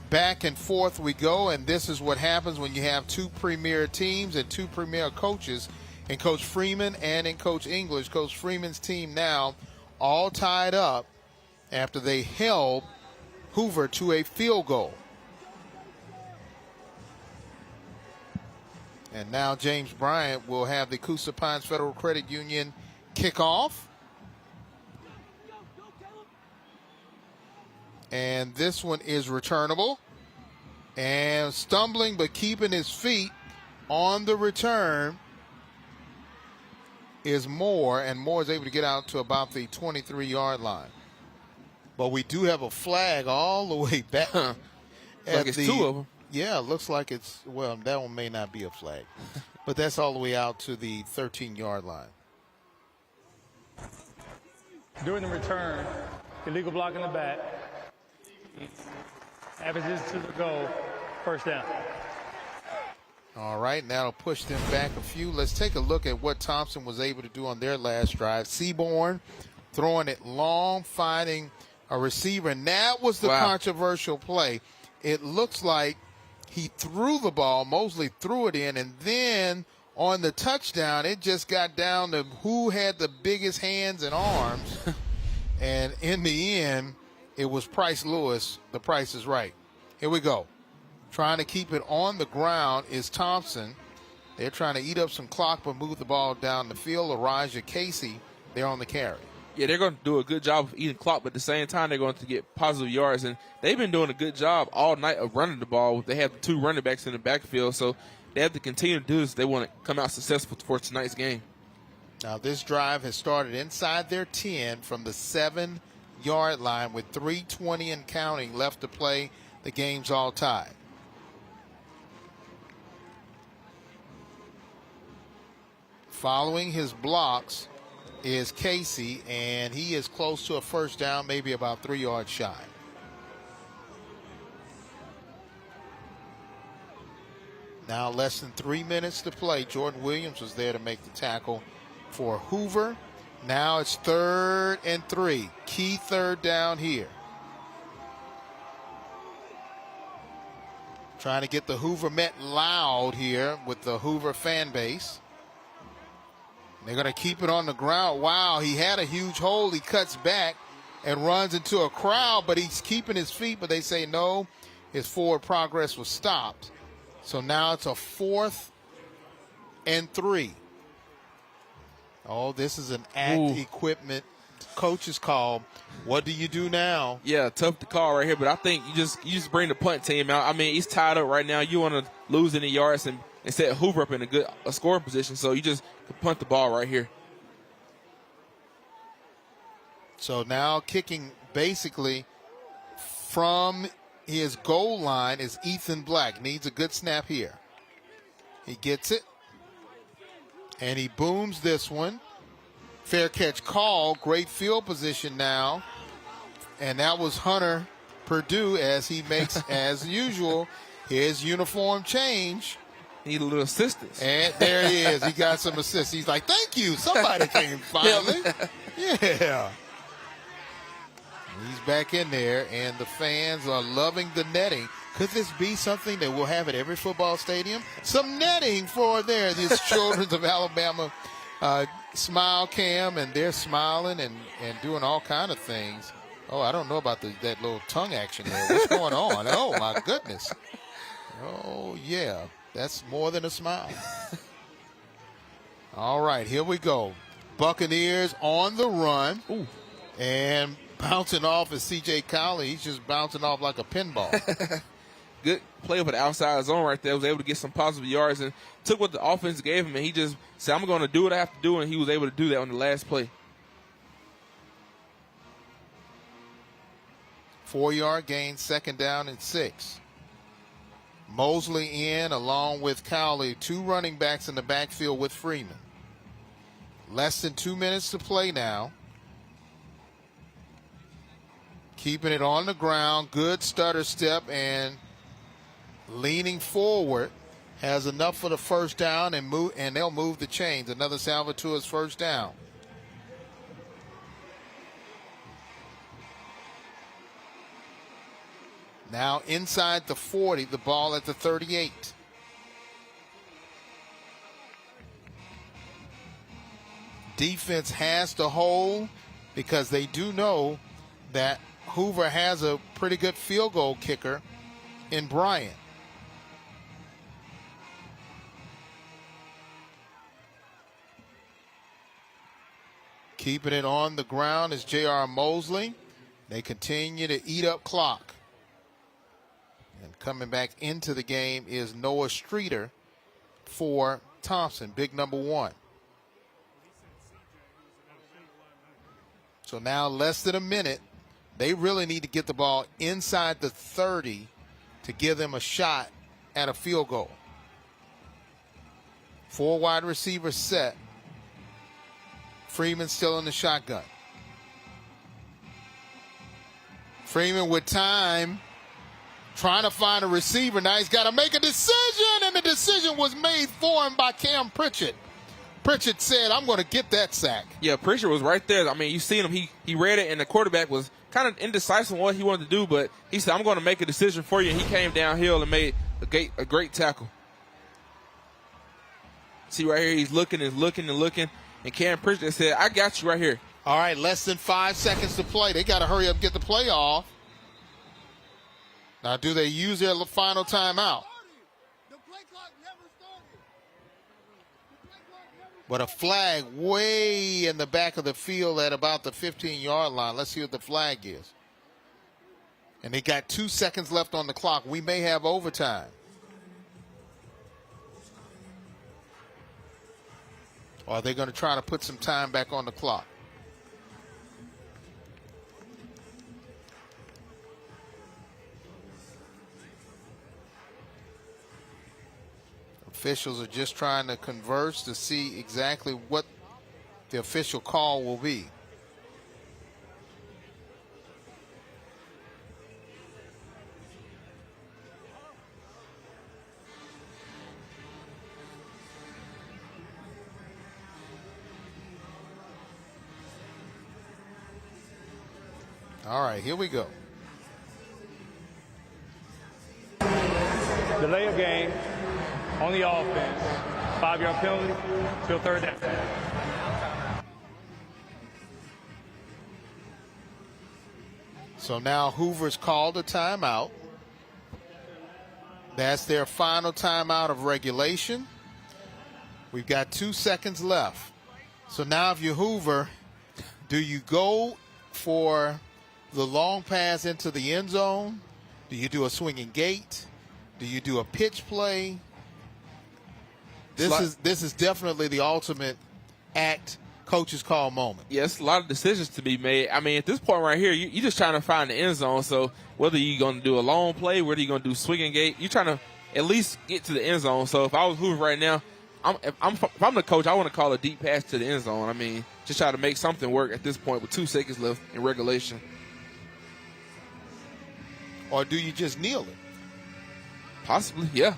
Back and forth we go, and this is what happens when you have two premier teams and two premier coaches in Coach Freeman and in Coach English. Coach Freeman's team now all tied up after they held Hoover to a field goal. And now James Bryant will have the Coosa Pines Federal Credit Union kickoff. And this one is returnable. And stumbling but keeping his feet on the return is Moore. And Moore is able to get out to about the 23-yard line. But we do have a flag all the way back. Like it's two of them. Yeah, it looks like it's, well, that one may not be a flag. But that's all the way out to the 13-yard line. During the return, illegal block in the back. Averages to the goal, first down. All right, now it'll push them back a few. Let's take a look at what Thompson was able to do on their last drive. Seaborn throwing it long, finding a receiver, and that was the controversial play. it looks like he threw the ball. Mosley threw it in, and then on the touchdown, it just got down to who had the biggest hands and arms. And in the end, it was Price Lewis. The Price is Right. Here we go. Trying to keep it on the ground is Thompson. They're trying to eat up some clock but move the ball down the field. Elijah Casey, they're on the carry. Yeah, they're going to do a good job of eating clock, but at the same time, they're going to get positive yards. And they've been doing a good job all night of running the ball. They have 2 running backs in the backfield, so they have to continue to do this if they want to come out successful for tonight's game. Now, this drive has started inside their 10 from the 7-yard line with 3:20 and counting left to play. The game's all tied. Following his blocks is Casey, and he is close to a first down, maybe about 3 yards shy. Now less than 3 minutes to play. Jordan Williams was there to make the tackle for Hoover. Now it's 3rd and 3. Key third down here. Trying to get the Hoover Met loud here with the Hoover fan base. They're going to keep it on the ground. Wow, he had a huge hole. He cuts back and runs into a crowd, but he's keeping his feet. But they say no, his forward progress was stopped. So now it's a 4th and 3. Oh, this is an equipment coach's call. What do you do now? Yeah, tough to call right here, but I think you just bring the punt team out. I mean, he's tied up right now. You want to lose any yards and set Hoover up in a scoring position, so you just punt the ball right here. So now kicking basically from his goal line is Ethan Black. Needs a good snap here. He gets it, and he booms this one. Fair catch call. Great field position now. And that was Hunter Purdue as he makes, as usual, his uniform change. Need a little assistance. And there he is. He got some assist. He's like, thank you. Somebody came finally. Yeah. He's back in there, and the fans are loving the netting. Could this be something that we'll have at every football stadium? Some netting for these children of Alabama smile cam, and they're smiling and doing all kind of things. Oh, I don't know about that little tongue action there. What's going on? Oh, my goodness. Oh, yeah. That's more than a smile. All right, here we go. Buccaneers on the run. Ooh. And bouncing off is C.J. Cowley. He's just bouncing off like a pinball. Good play over the outside zone right there. Was able to get some positive yards and took what the offense gave him, and he just said, I'm going to do what I have to do, and he was able to do that on the last play. 4-yard gain, 2nd down and 6. Mosley in along with Cowley, 2 running backs in the backfield with Freeman. Less than 2 minutes to play now. Keeping it on the ground, good stutter step and leaning forward. Has enough for the first down and they'll move the chains. Another Salvatore's first down. Now inside the 40, the ball at the 38. Defense has to hold because they do know that Hoover has a pretty good field goal kicker in Bryant. Keeping it on the ground is J.R. Mosley. They continue to eat up clock. And coming back into the game is Noah Streeter for Thompson, big number 1. So now less than a minute. They really need to get the ball inside the 30 to give them a shot at a field goal. 4 wide receivers set. Freeman still in the shotgun. Freeman with time, trying to find a receiver. Now he's got to make a decision, and the decision was made for him by Cam Pritchett. Pritchard said, I'm going to get that sack. Yeah, Pritchard was right there. I mean, you seen him. He read it, and the quarterback was kind of indecisive on what he wanted to do, but he said, I'm going to make a decision for you, and he came downhill and made a great tackle. See right here, he's looking and looking and looking, and Cam Pritchard said, I got you right here. All right, less than 5 seconds to play. They got to hurry up and get the play off. Now, do they use their final timeout? But a flag way in the back of the field at about the 15-yard line. Let's see what the flag is. And they got 2 seconds left on the clock. We may have overtime. Or are they going to try to put some time back on the clock? Officials are just trying to converse to see exactly what the official call will be. All right, here we go. Delay of game on the offense. 5-yard penalty, still third down. So now Hoover's called a timeout. That's their final timeout of regulation. We've got 2 seconds left. So now if you're Hoover, do you go for the long pass into the end zone? Do you do a swinging gate? Do you do a pitch play? This is definitely the ultimate coach's call moment. Yes, a lot of decisions to be made. I mean, at this point right here, you're just trying to find the end zone. So whether you're going to do a long play, whether you're going to do swinging gate, you're trying to at least get to the end zone. So if I was Hoover right now, if I'm the coach, I want to call a deep pass to the end zone. I mean, just try to make something work at this point with 2 seconds left in regulation. Or do you just kneel it? Possibly, yeah.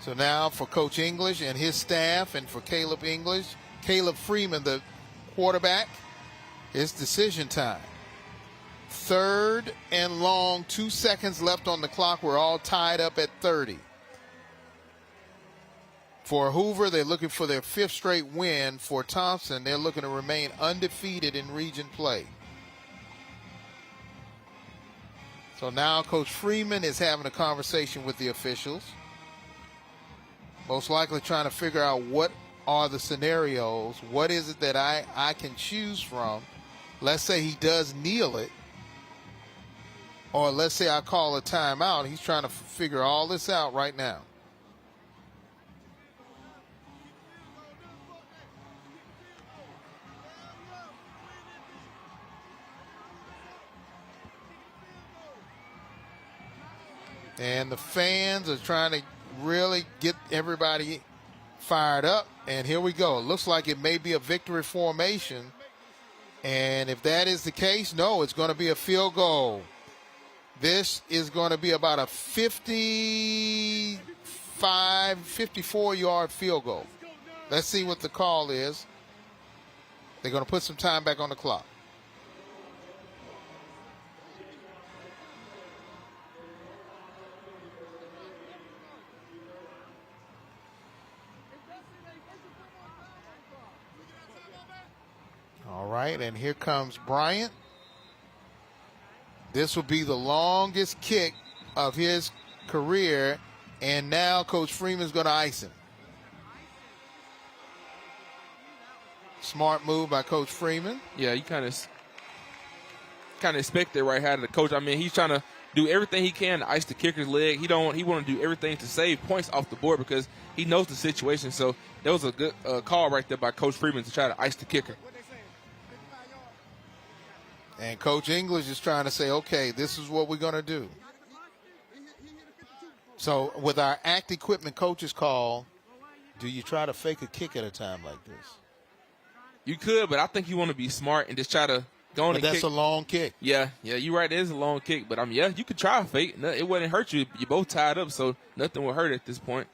So now for Coach English and his staff and for Caleb Freeman, the quarterback, it's decision time. 3rd and long, 2 seconds left on the clock. We're all tied up at 30. For Hoover, they're looking for their 5th straight win. For Thompson, they're looking to remain undefeated in region play. So now Coach Freeman is having a conversation with the officials. Most likely trying to figure out what are the scenarios. What is it that I can choose from? Let's say he does kneel it. Or let's say I call a timeout. He's trying to figure all this out right now. And the fans are trying to really get everybody fired up. And here we go. It looks like it may be a victory formation. And if that is the case, no, it's going to be a field goal. This is going to be about a 54-yard field goal. Let's see what the call is. They're going to put some time back on the clock. All right, and here comes Bryant. This will be the longest kick of his career, and now Coach Freeman's going to ice him. Smart move by Coach Freeman. Yeah, you kind of expect it right out of the coach. I mean, he's trying to do everything he can to ice the kicker's leg. He want to do everything to save points off the board because he knows the situation. So that was a good call right there by Coach Freeman to try to ice the kicker. And Coach English is trying to say, okay, this is what we're going to do. So with our act equipment coach's call, do you try to fake a kick at a time like this? You could, but I think you want to be smart and just try to Go on But and that's kick. a long kick. Yeah, you're right. It is a long kick, but yeah, you could try a fake. It wouldn't hurt you. You're both tied up, so nothing will hurt at this point.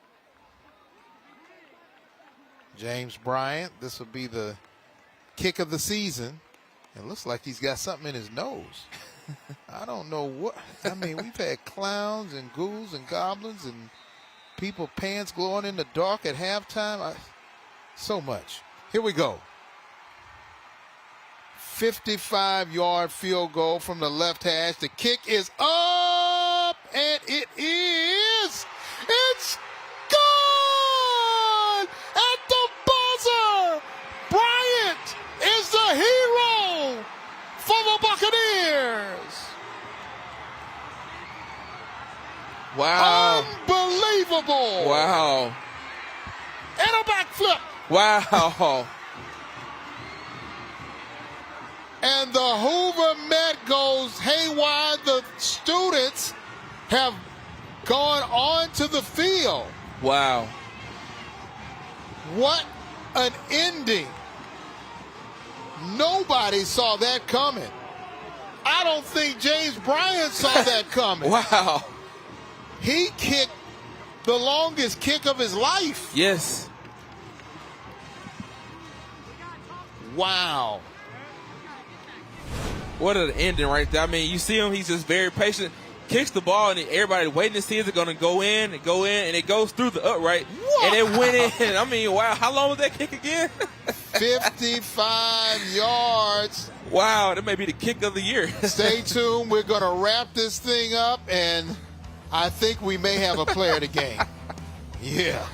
James Bryant, this will be the kick of the season. It looks like he's got something in his nose. I don't know what. I mean, we've had clowns and ghouls and goblins and people pants glowing in the dark at halftime. So much. Here we go. 55-yard field goal from the left hash. The kick is up, and it is. It's good at the buzzer. Bryant is the hero for the Buccaneers. Wow. Unbelievable. Wow. And a backflip. Wow. And the Hoover Met goes haywire. The students have gone onto the field. Wow. What an ending. Nobody saw that coming. I don't think James Bryant saw that coming. Wow. He kicked the longest kick of his life. Yes. Wow. What an ending right there. I mean, you see him, he's just very patient. Kicks the ball, and everybody waiting to see is it going to go in, and it goes through the upright, and it went in. I mean, wow. How long was that kick again? 55 yards. Wow, that may be the kick of the year. Stay tuned. We're going to wrap this thing up, and I think we may have a player of the game. Yeah.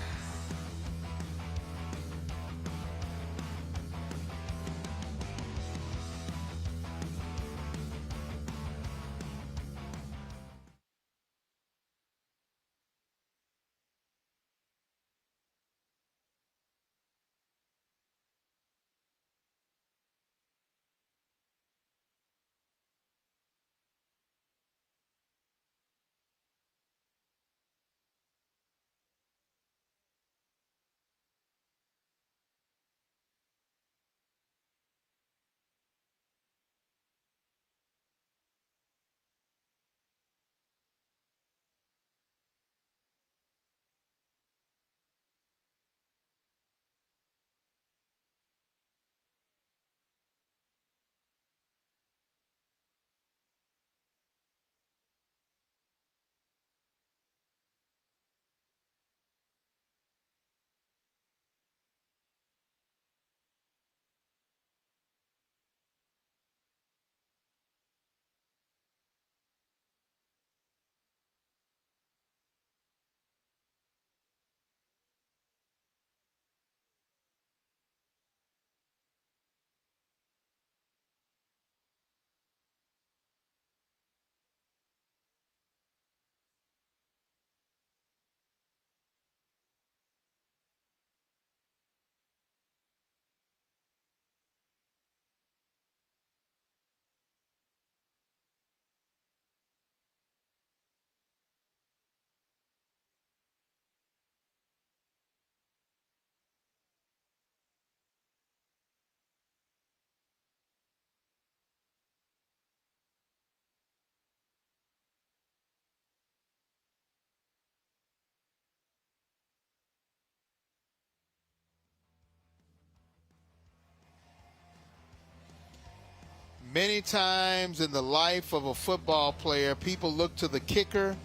Many times in the life of a football player, people look to the kicker,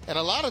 and a lot of